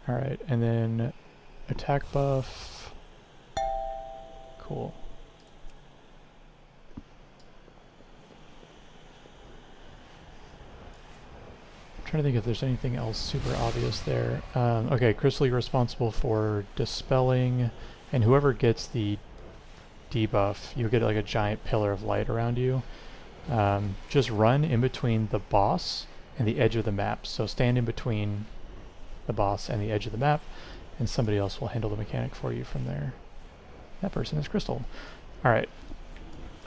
Alright, and then attack buff. Cool. I'm trying to think if there's anything else super obvious there. Okay, Crystal, you're responsible for dispelling, and whoever gets the debuff, you get like a giant pillar of light around you. Just run in between the boss and the edge of the map. So stand in between the boss and the edge of the map, and somebody else will handle the mechanic for you from there. That person is Crystal. Alright.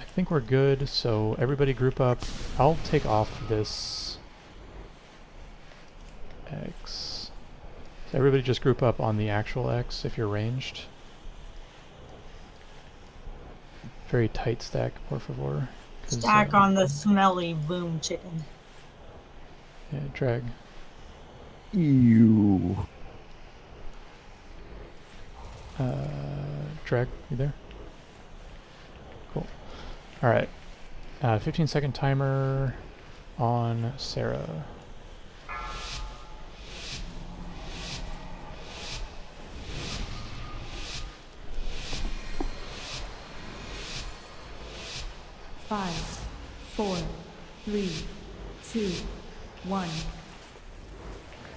I think we're good, so everybody group up. I'll take off this X. So everybody just group up on the actual X if you're ranged. Very tight stack, por favor. Stack on the smelly boom chicken. Yeah, drag. You. Drag, you there? Cool. Alright. 15-second timer on Sarah. Five, 4, 3, 2, 1.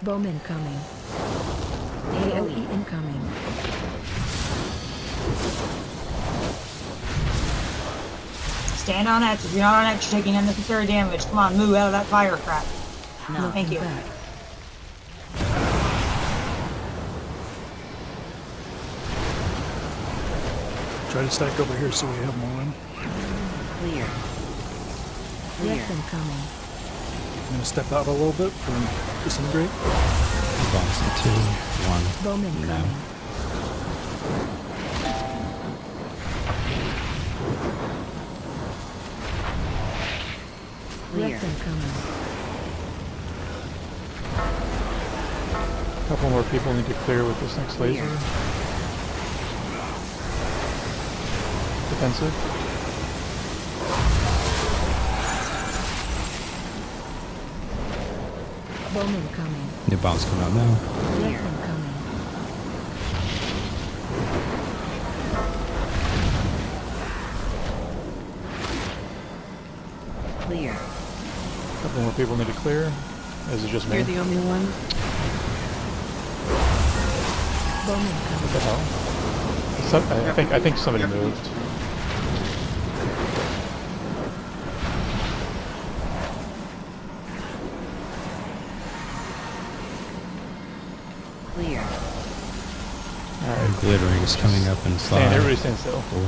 Bowman coming. AOE incoming. Stand on X. If you're not on X, you're taking unnecessary damage. Come on, move out of that fire crap. No, thank you. Try to stack over here so we have more room. Clear. Clear. Coming. I'm going to step out a little bit for disintegrate. Bombs in 2, 1. Bowman now. coming. Clear. Coming. A couple more people need to clear with this next laser. Defensive. Bowman coming. New bombs coming out now. Clear. Coming. Clear. A couple more people need to clear. Is it just me? You're the only one. Bowman What the coming. hell? I think somebody moved. Clear. Alright. Glittering's coming up in 5. Stand, everybody stand still. 4.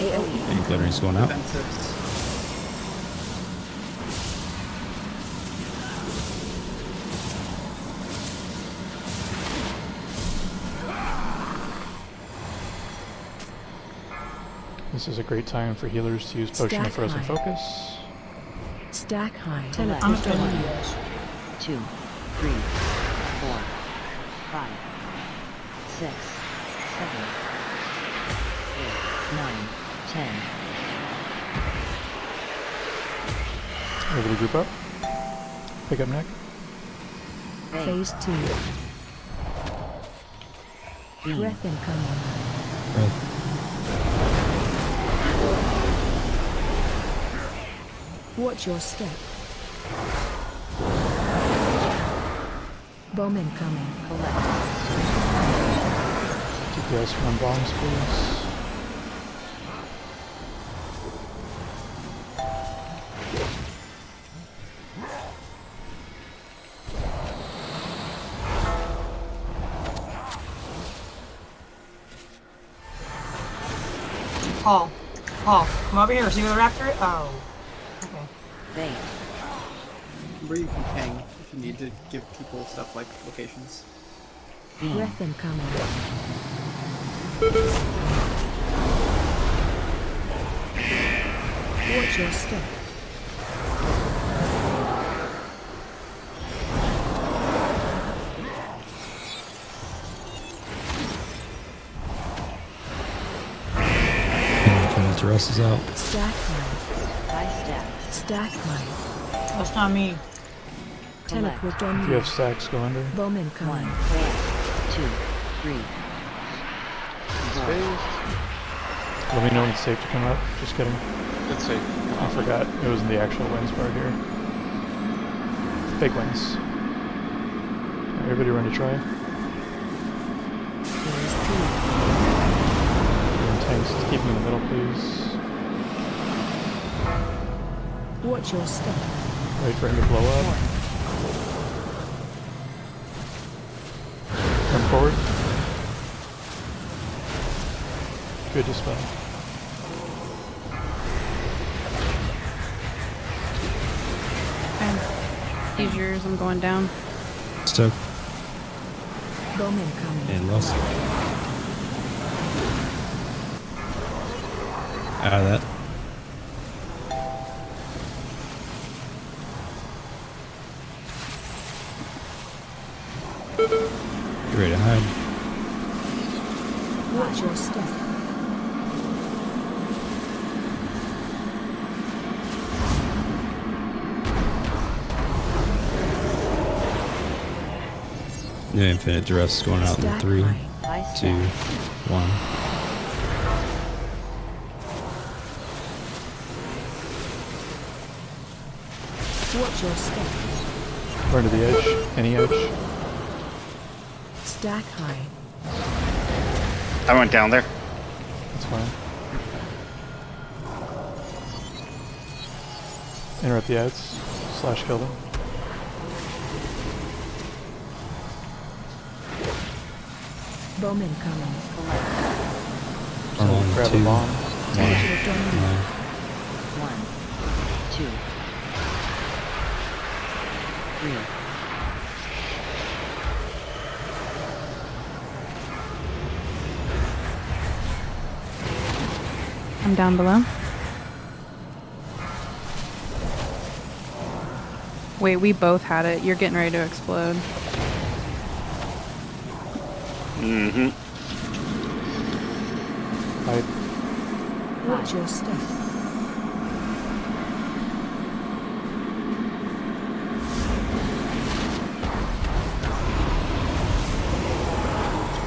AOE. And glittering's going out. This is a great time for healers to use Potion of Frozen Focus. Stack high. I'm just going to 2, 3, 4, 5, 6, 7, 8, 9, 10. Everybody group up. Pick up neck. Phase 2. Breath incoming. Breath. Watch your step. Bowman coming. Collect. DPS from bombs, please. Paul, come over here. See where the raptor is? Oh. Okay. Bait. Where you can ping if you need to give people stuff like locations. Breath incoming. Watch your step. Aberrus is out. Stack mine. High stack. Stack mine. That's not me. Teleport on If you have stacks, go under. Bowman coming. 1, 2, 3. Let me know when it's safe to come up. Just kidding. It's safe. I forgot. It was in the actual wins part here. Fake wins. Everybody run to try. Tanks, just keep them in the middle, please. Watch your step. Wait for him to blow up. Come forward. Good dispel. Okay. Use yours, I'm going down. Stoke. Bowman coming. And lost. Out of that. Get ready to hide. Watch your step. Yeah, infinite duress going out in 3, 2, 1. Watch your step. Run to the edge. Any edge. Stack high. I went down there. That's fine. Interrupt the ads. / kill them. Bowman coming. So grab a 2, bomb. 1, 1, 2, 3. I'm down below. Wait, we both had it. You're getting ready to explode. Mm-hmm. Watch your step.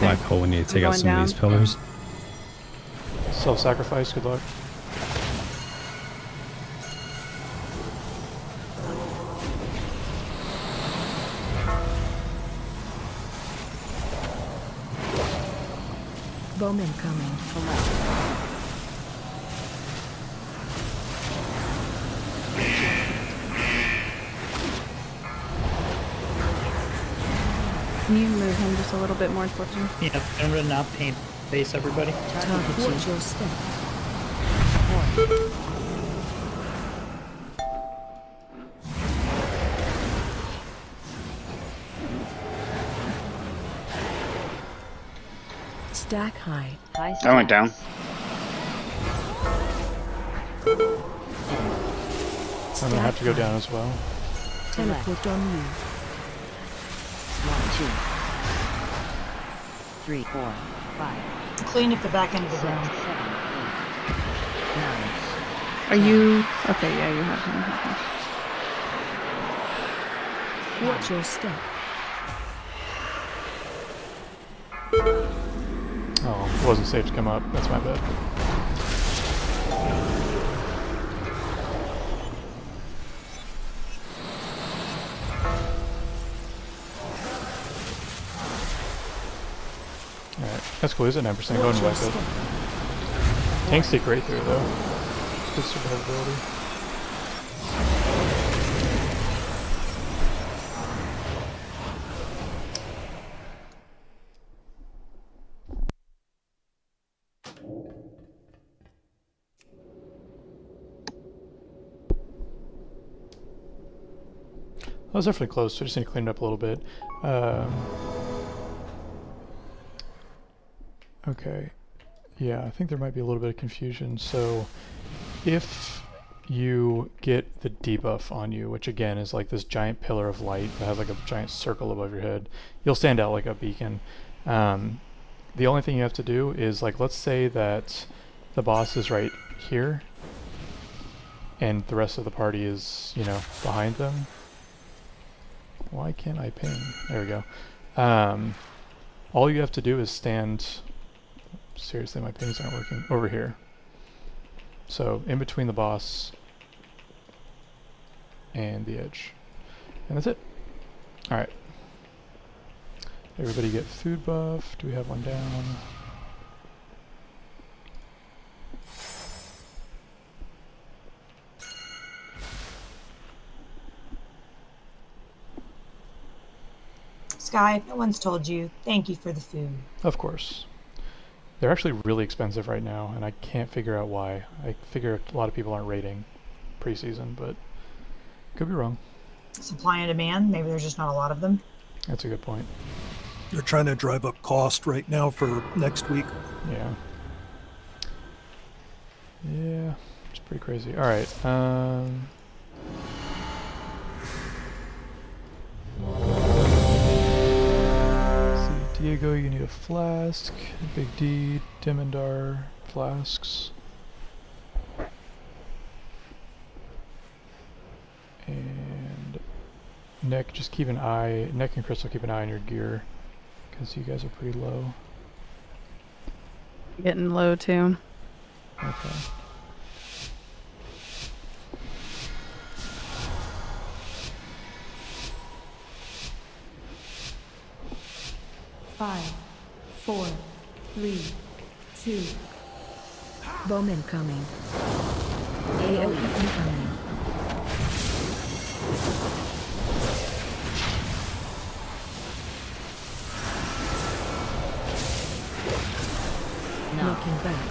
Black hole, we need to take out some of these pillars. Self-sacrifice, good luck. Bowman coming. Can you move him just a little bit more towards me? Yeah, I'm gonna not paint face everybody. Target watch your step. Stack high. I went down. I'm gonna have to go down as well. Teleport on you. 1, 2, 3, 4, 5. Clean up the back end of the 7, ground. 8, 9. Are you... Okay, yeah, you have him. Watch your step. Oh, it wasn't safe to come up. That's my bad. That's cool. He's at 9%. Go and whack it. Tanks take right through though. Good survivability. That was definitely close, so I just need to clean it up a little bit. Okay. Yeah, I think there might be a little bit of confusion. So, if you get the debuff on you, which again is like this giant pillar of light that has like a giant circle above your head, you'll stand out like a beacon. The only thing you have to do is, like, let's say that the boss is right here, and the rest of the party is, you know, behind them. Why can't I ping? There we go. All you have to do is stand... Seriously, my pings aren't working. Over here. So, in between the boss and the edge. And that's it. Alright. Everybody get food buff. Do we have one down? Sky, if no one's told you, thank you for the food. Of course. They're actually really expensive right now, and I can't figure out why. I figure a lot of people aren't raiding preseason, but could be wrong. Supply and demand, maybe there's just not a lot of them. That's a good point. They're trying to drive up cost right now for next week. Yeah. Yeah, it's pretty crazy. Alright, Diego, you need a flask. Big D, Dimandar, flasks. And Nick, just keep an eye, Nick and Crystal, keep an eye on your gear, because you guys are pretty low. Getting low too. Okay. Five, 4, 3, 2. Bowman coming. AOE incoming. Knocking back.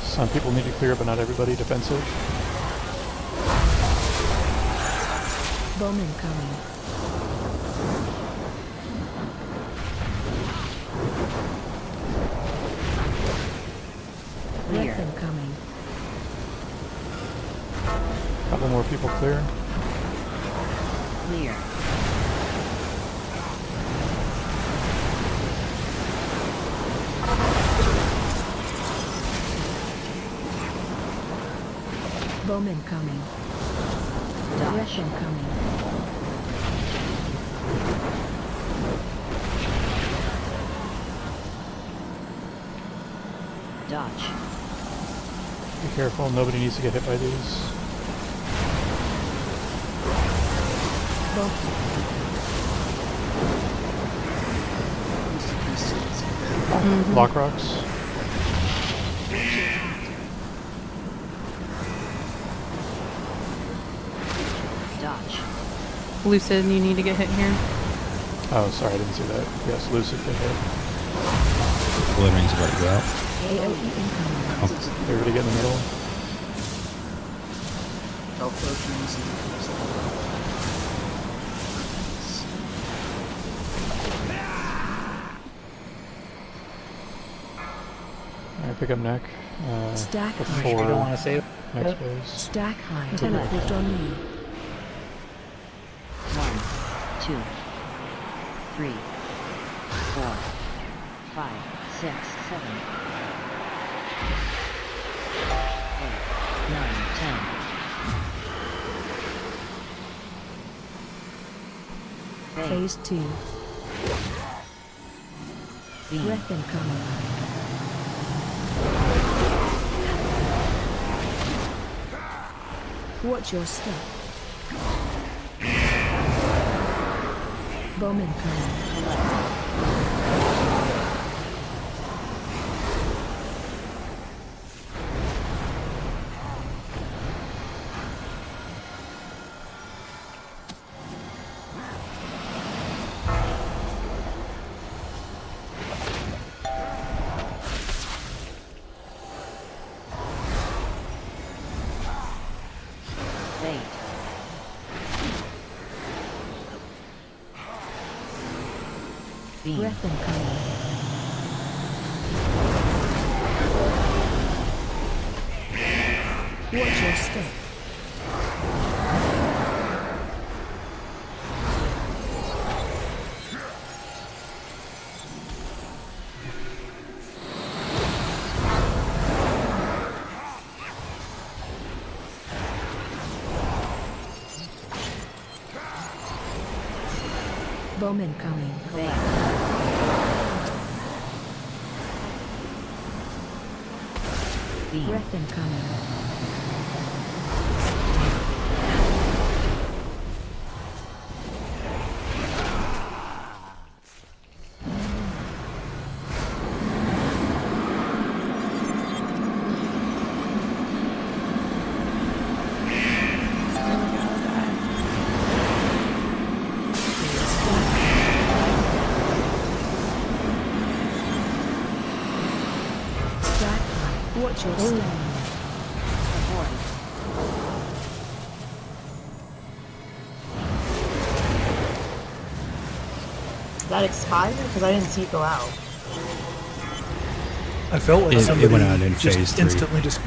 Some people need to clear, but not everybody. Defensive. Bowman coming. Clear. Coming. Couple more people clear. Clear. Bowman coming. Russian coming. Dodge. Be careful, nobody needs to get hit by these. Lock rocks. Lucid, you need to get hit here. Oh, sorry, I didn't see that. Yes, Lucid get hit. Glittering about to go out. Oh. Everybody get in the middle. Health potions. Alright, pick up neck. Stack before you don't want to save next phase. Stack high. Teleport on me. 1, 2, 3, 4, 5, 6, 7, 8, 9, 10. Phase 2. Breath incoming. Watch your step. Bomb incoming. Breath incoming. Watch your step. Bomb incoming. Breath incoming. Watch your step. Did that expire? Because I didn't see it go out. I felt like somebody it went out in just phase 3. instantly just.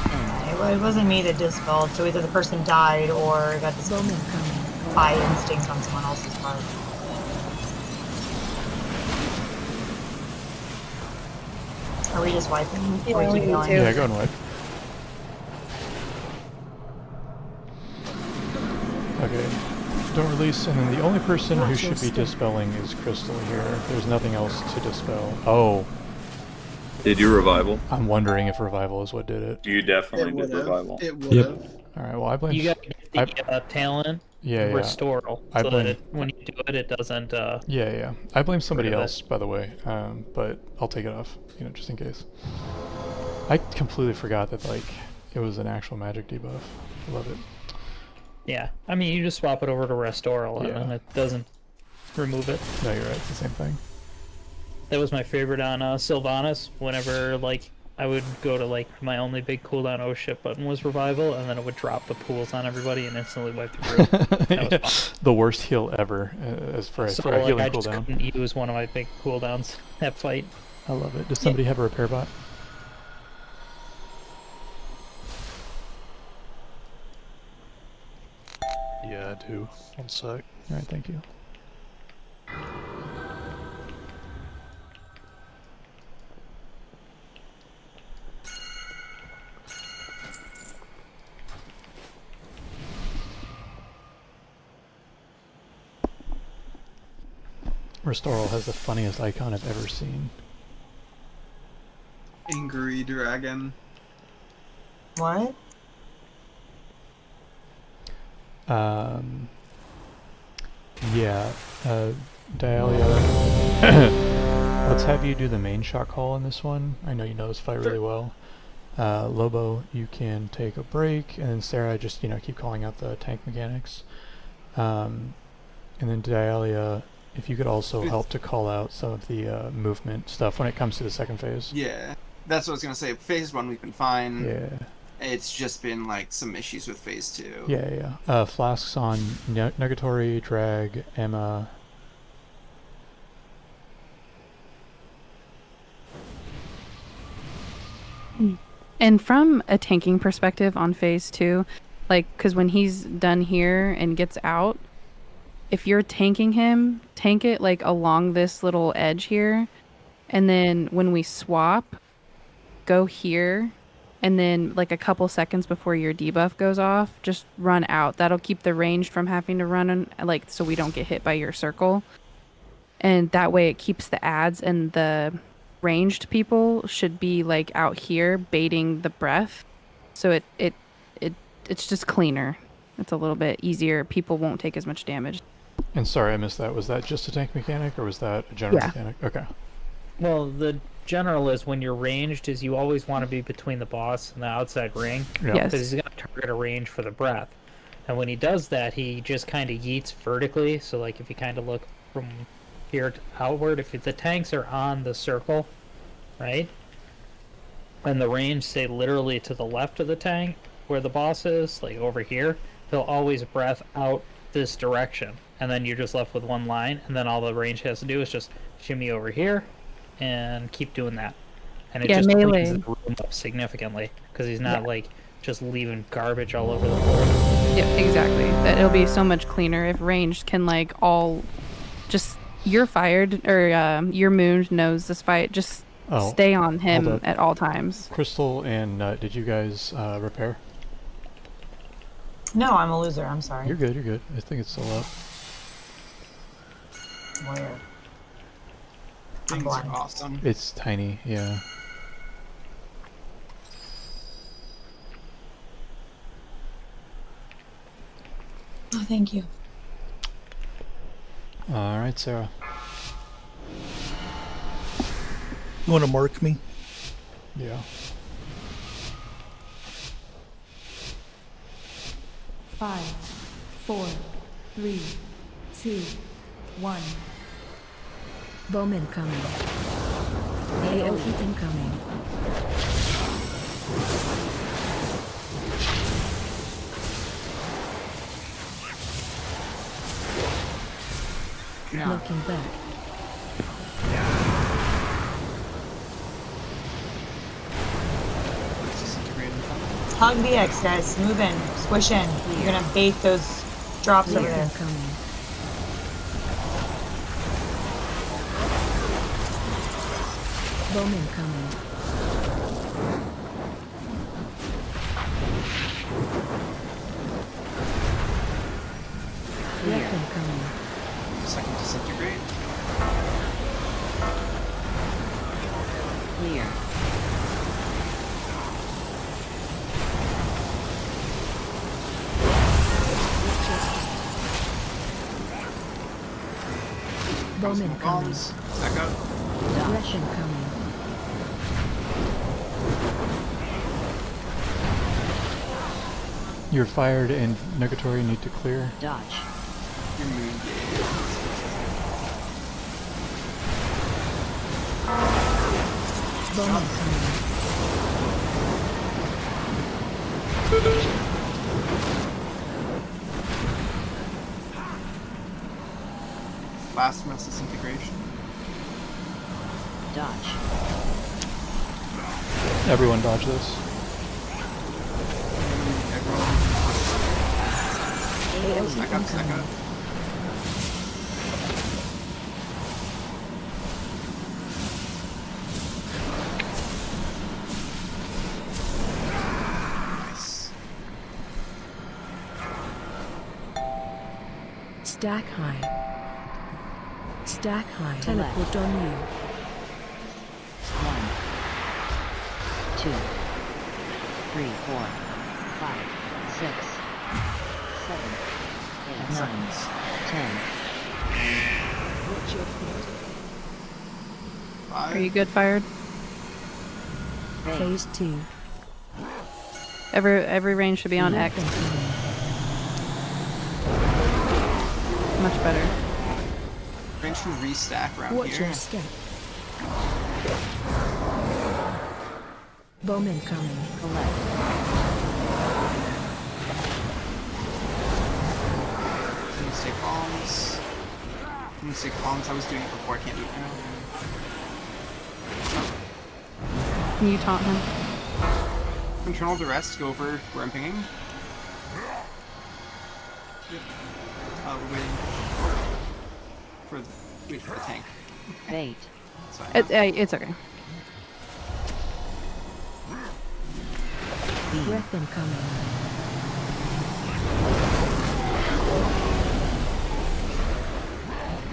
It wasn't me that dispelled, so either the person died or got dispelled by instinct on someone else's part. Are we just wiping? Or keep going? Yeah, go and wipe. Okay. Don't release, and then the only person who should be dispelling is Crystal here. There's nothing else to dispel. Oh. Did you revival? I'm wondering if revival is what did it. You definitely did revival. It would have. Alright, well I blame... You got the talent restore, I so blame... that when you do it, it doesn't... Yeah. I blame somebody else, by the way, but I'll take it off, just in case. I completely forgot that, it was an actual magic debuff. I love it. Yeah, I mean, you just swap it over to Restoral, and then it doesn't remove it. No, you're right, it's the same thing. That was my favorite on Sylvanas, whenever, I would go to, my only big cooldown oh shit button was Revival, and then it would drop the pools on everybody and instantly wipe the group. That was fun. The worst heal ever, as for a healing I just cooldown. couldn't use one of my big cooldowns that fight. I love it. Does somebody have a repair bot? Yeah, I do. One sec. Alright, thank you. Restoral has the funniest icon I've ever seen. Angry dragon. What? Yeah, Dahlia, let's have you do the main shot call on this one. I know you know this fight really well. Lobo, you can take a break, and then Sarah, just, keep calling out the tank mechanics. And then Dahlia, if you could also help to call out some of the movement stuff when it comes to the second phase. Yeah, that's what I was going to say. Phase 1 we've been fine. Yeah. It's just been some issues with phase 2. Yeah. Flasks on Negatory, Drag, Emma. And from a tanking perspective on phase 2, because when he's done here and gets out, if you're tanking him, tank it along this little edge here, and then when we swap, go here. And then, a couple seconds before your debuff goes off, just run out. That'll keep the ranged from having to run, so we don't get hit by your circle. And that way it keeps the ads, and the ranged people should be, out here baiting the breath. So it it's just cleaner. It's a little bit easier. People won't take as much damage. And sorry, I missed that. Was that just a tank mechanic, or was that a general mechanic? Okay. Well, the general is when you're ranged is you always want to be between the boss and the outside ring. Yeah. Yes. Because he's going to target a range for the breath. And when he does that, he just kind of yeets vertically. So, like, if you kind of look from here to outward, if the tanks are on the circle, right? And the range, say, literally to the left of the tank, where the boss is, like over here, he'll always breath out this direction. And then you're just left with one line, and then all the range has to do is just shimmy over here and keep doing that. And it just melee. cleans the room up significantly, because he's not, like, just leaving garbage all over the floor. Yep, exactly. That it'll be so much cleaner if ranged can, like, all just... You're fired, or your moon knows this fight. Just stay on him at all times. Crystal and Nut, did you guys repair? No, I'm a loser. I'm sorry. You're good, you're good. I think it's still up. Where? Things are awesome. It's tiny, yeah. Oh, thank you. Alright, Sarah. You want to mark me? Yeah. 5, 4, 3, 2, 1. Bowman coming. AOE incoming. Looking back. Hug the X, guys. Move in. Squish in. You're gonna bait those drops over there. Bowman coming. Weapon coming. Second disintegrate. Clear. Bowman coming. Back up. Weapon coming. You're fired and Negatory need to clear. Dodge. Your moon Bowman coming. Last mass disintegration. Dodge. Everyone dodge this. Back up, back up. Nice. Stack high. Stack high. Teleport on you. 1, 2, 3, 4, 5, 6, 7, 8, 9, 10. Are you good, fired? Phase 2. Every range should be on X. Much better. Range should restack around Watch here. your step. Bowman coming. Collect. Mistake bombs. Mistake bombs. I was doing it before. I can't do it now. Can you taunt him? Internal duress. Go over where I'm pinging. Yep. We're waiting for the, wait for the tank. Bait. It's okay. Weapon coming.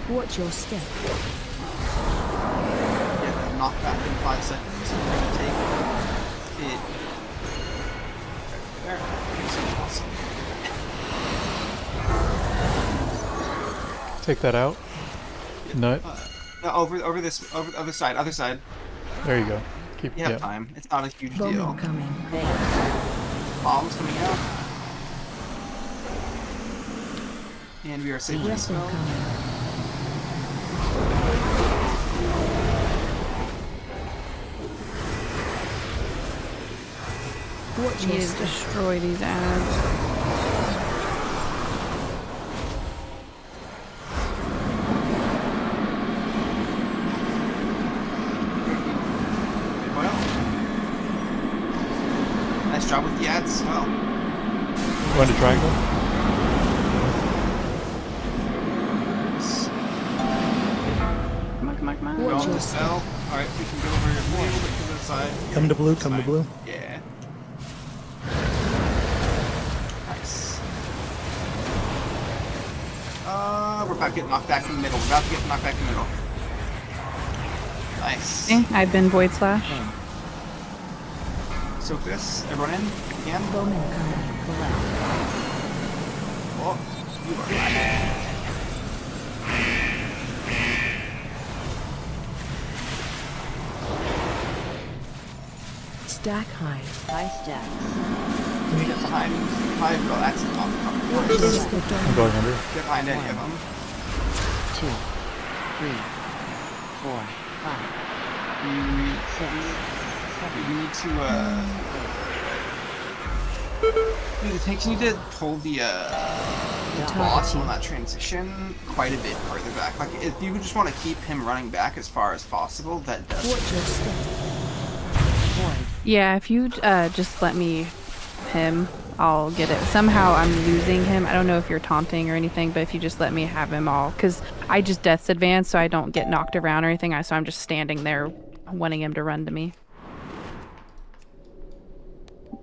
Watch your step. Yeah, that knockback in 5 seconds. We're gonna take it. There. Take that out. Nut. No, over other side, other side. There you go. Keep. You have Yeah. time. It's not a huge Bowman deal. coming. Bombs coming out. And we are safe to Weapon spell. coming. We need to destroy these ads. Nice job with the ads as well. Go into triangle. Come on. Go on to cell. Alright, we can go over here a little bit to the side. Come to blue, come to blue. Yeah. Nice. We're about to get knocked back in the middle. We're about to get knocked back in the middle. Nice. See, I've been Void Slash. Soak this. Everyone in? If you can. Bowman coming. Below. Oh, you are right. Stack high. High stacks. Get behind. Oh, that's a top. I'm going under. Get behind any of them. 2, 3, 4, 5, 6. You need to pull the boss on that transition quite a bit further back. Like, if you just want to keep him running back as far as possible, that does. Yeah, if you just let me him, I'll get it. Somehow I'm losing him. I don't know if you're taunting or anything, but if you just let me have him all, because I just death's advance, so I don't get knocked around or anything. So I'm just standing there wanting him to run to me.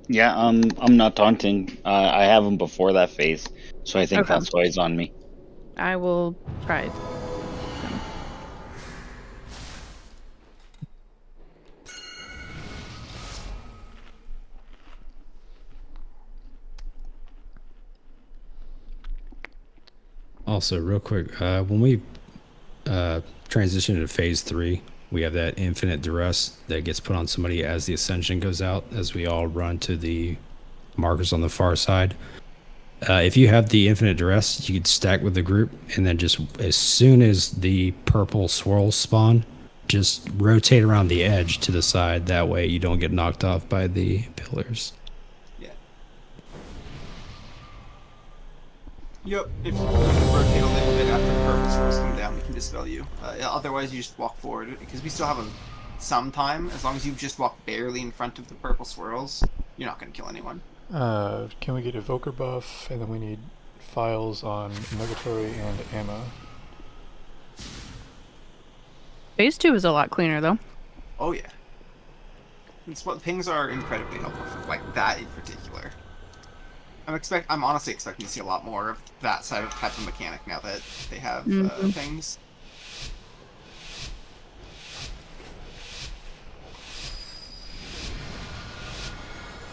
Yeah, I'm not taunting. I have him before that phase, so I think Okay. that's why he's on me. I will try it. Also, real quick, when we transition to phase 3, we have that infinite duress that gets put on somebody as the ascension goes out, as we all run to the markers on the far side. If you have the infinite duress, you could stack with the group, and then just as soon as the purple swirls spawn, just rotate around the edge to the side. That way you don't get knocked off by the pillars. Yep, if you rotate a little bit after the purple swirls come down, we can dispel you. Otherwise, you just walk forward, because we still have some time. As long as you just walk barely in front of the purple swirls, you're not going to kill anyone. Can we get Evoker buff? And then we need files on Negatory and Ammo. Phase 2 is a lot cleaner, though. Oh, yeah. Pings are incredibly helpful for, like, that in particular. I'm honestly expecting to see a lot more of that type of mechanic now that they have things.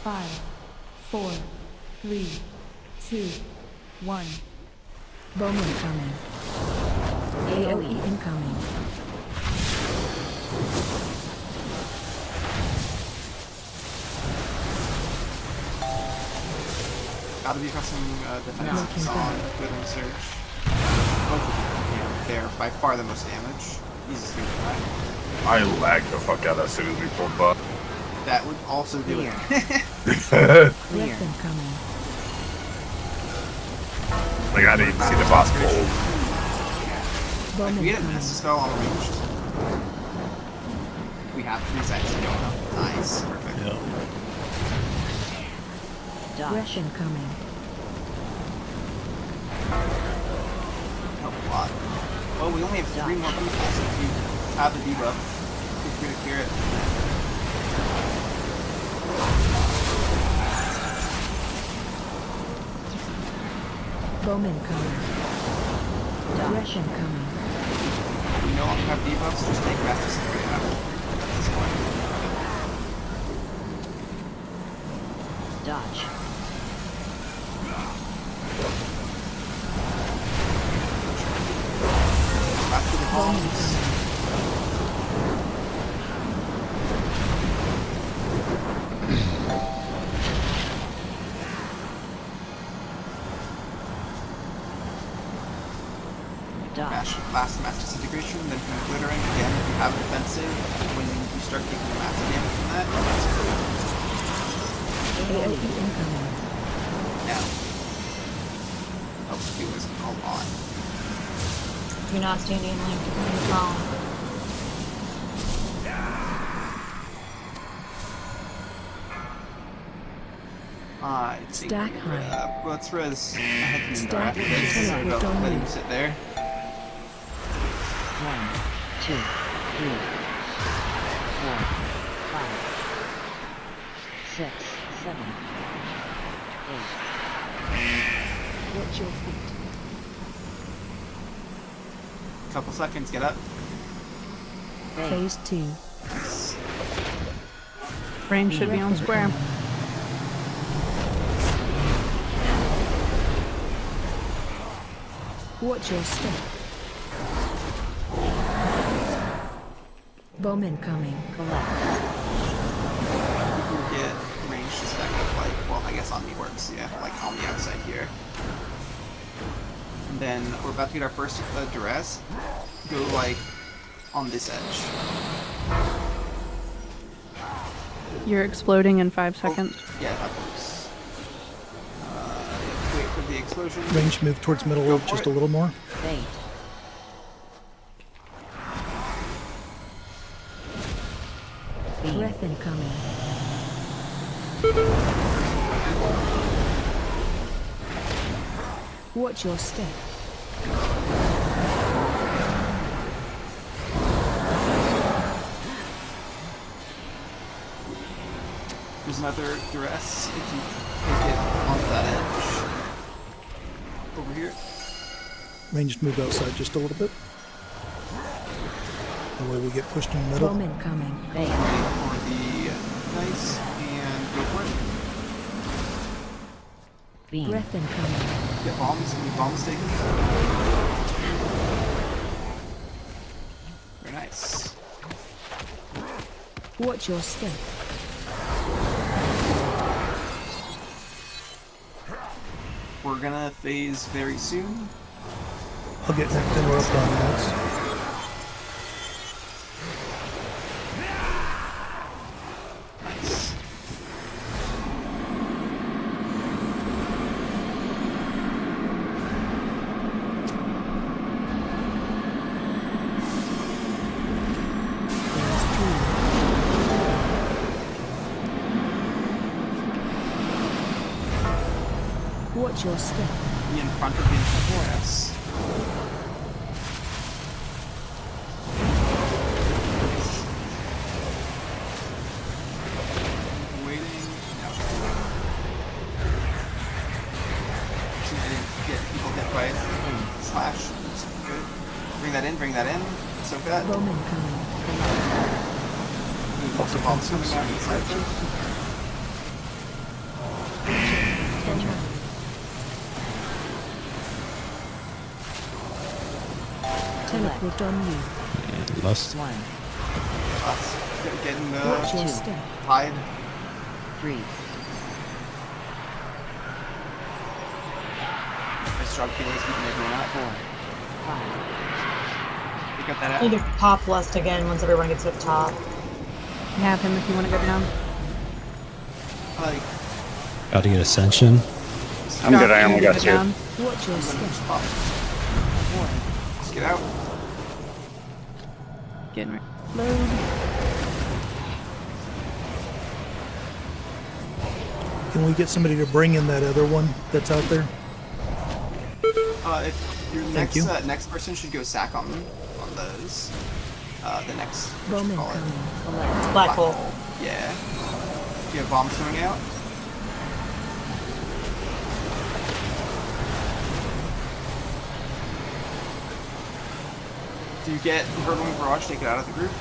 Five, 4, 3, 2, 1. Bowman coming. AOE incoming. Gotta be pressing defense on Withering Surge. Both of them, they're by far the most damage. Easiest thing to attack. I lagged the fuck out as soon as we pulled buff. That would also do it. Weapon coming. Like, I didn't even see the boss pull. Like, we get a Master Spell on ranged. We have 3 seconds to go up. Nice. Perfect. Weapon coming. Help a lot. Well, we only have 3 more people, so if you have the debuff, feel free to clear it. Bowman coming. Weapon coming. If you no longer have debuffs, just take Master Spell out at this point. Dodge. bombs. Last mass disintegration, then kind of glittering again. If you have defensive, when you start taking massive damage from that, yeah. Oh, it was a lot. Do not stand in line to the phone. Stack high. Let's res ahead to Stack high. Let him sit there. 1, 2, 3, 4, 5, 6, 7, 8. Watch your feet. Couple seconds, get up. Phase 2. Range should be on square. Watch your step. Bomb incoming. Collect. You can get range to stack up like, well, I guess on me works, yeah, like on the outside here. And then we're about to get our first duress. Go like on this edge. You're exploding in 5 seconds. Yeah, that works. Wait for the explosion. Range move towards middle just a little more. Wait. Breath incoming. Watch your step. There's another duress if you take it onto that edge. Over here. Ranged move outside just a little bit. That way we get pushed in the middle. Bomb incoming. Wait for the dice and go for it. Beam. Breath incoming. Get bombs. Can you bombs taken? Very nice. Watch your step. We're gonna phase very soon. I'll get next interrupt on that. Nice. Watch your step. Be in front of the duress. Waiting. No. See if I didn't get people hit by slash. That's good. Bring that in, bring that in. So good. Bomb incoming. Lots of bombs coming out inside them. Teleport on you. Lust. 1. Us. Getting Watch your step. tide. 3. Nice job, Kayla's keeping everyone up. 4. 5. We got that I need out. to pop lust again once everyone gets to the top. You have him if you want to go down. Like, About to get Ascension. I'm good. I only got Go 2. down. Watch your step. just pop. Just get out. Getting ready. Load. Can we get somebody to bring in that other one that's out there? If your Thank next you. Next person should go sack on those. The next Bomb call it? incoming. Collect. Black hole. Yeah. Do you have bombs coming out? Do you get Hurdling Barrage, take it out of the group?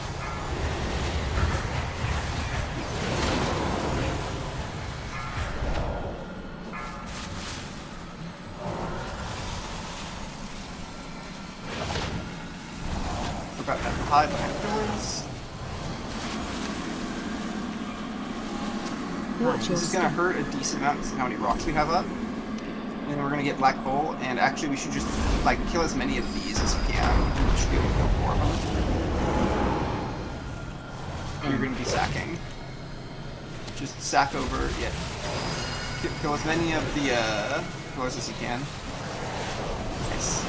about that hive afterwards. This is gonna hurt a decent amount because of how many rocks we have up. And then we're gonna get black hole, and actually we should just like kill as many of these as we can. We should be able to kill 4 of them. You're gonna be sacking. Just sack over, yeah. Kill as many of the pillars as you can. Nice.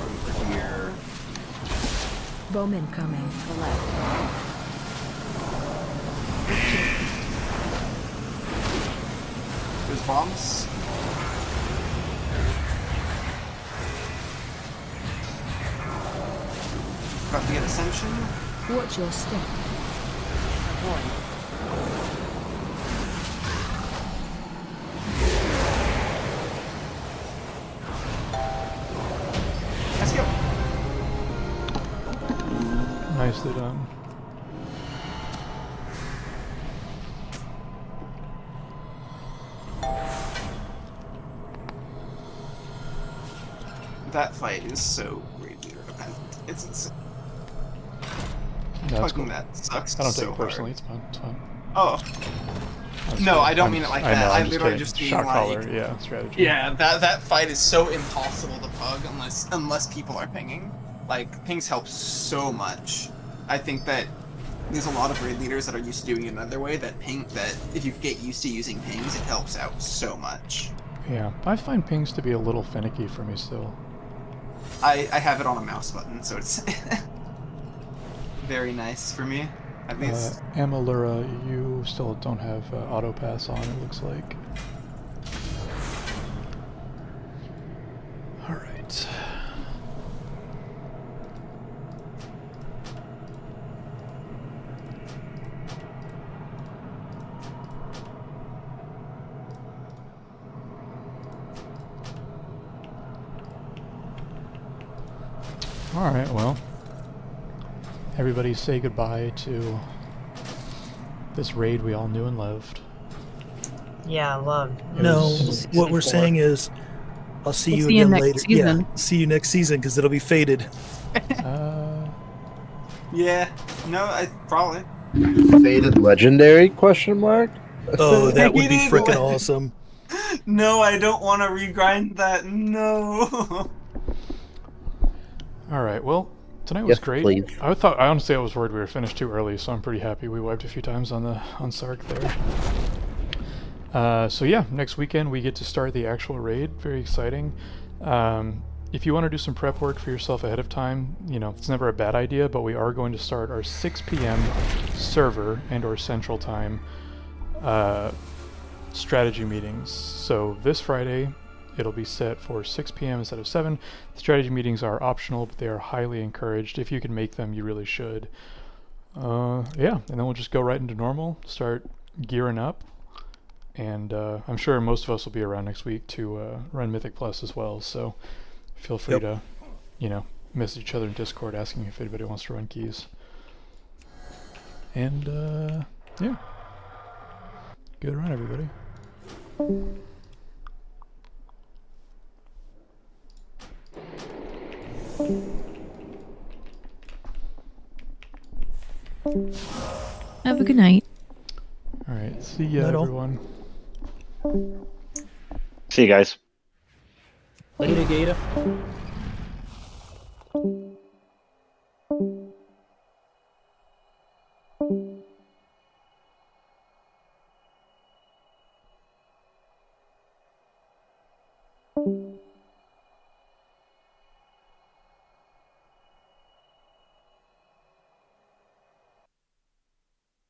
Over here. Bowman coming. Collect. There's bombs. About to get ascension. Watch your step. Let's go. Nicely done. That fight is so great leader dependent. It's insane. No, Fucking cool. that sucks. I don't so take it personally. hard. It's fine. It's fine. Oh. No, I don't mean it like that. Know, I I'm literally kidding. just mean Shot like caller, yeah, strategy. Yeah, that fight is so impossible to pug unless people are pinging. Like pings help so much. I think that there's a lot of raid leaders that are used to doing it another way. That if you get used to using pings, it helps out so much. Yeah, I find pings to be a little finicky for me still. I have it on a mouse button, so it's very nice for me, at least. Amalura, you still don't have auto pass on, it looks like. Alright. Alright, well, everybody say goodbye to this raid we all knew and loved. Yeah, loved. No, what we're saying is, I'll see you again later. Season. Yeah, see you next season because it'll be faded. Yeah, no, I probably. Faded legendary? Question mark. Oh, that would be freaking awesome. No, I don't want to regrind that. No. Alright, well, tonight was great. Please. I honestly I was worried we were finished too early, so I'm pretty happy we wiped a few times on Sark there. So yeah, next weekend we get to start the actual raid. Very exciting. If you want to do some prep work for yourself ahead of time, you know, it's never a bad idea, but we are going to start our 6 p.m. server and or central time strategy meetings. So this Friday, it'll be set for 6 p.m. instead of 7. The strategy meetings are optional, but they are highly encouraged. If you can make them, you really should. Yeah, and then we'll just go right into normal, start gearing up. And I'm sure most of us will be around next week to run Mythic Plus as well, so feel free to, you know, message each other in Discord asking if anybody wants to run keys. And, yeah. Good run, everybody. Have a good night. Alright, see ya, everyone. See you guys. Later, Gator.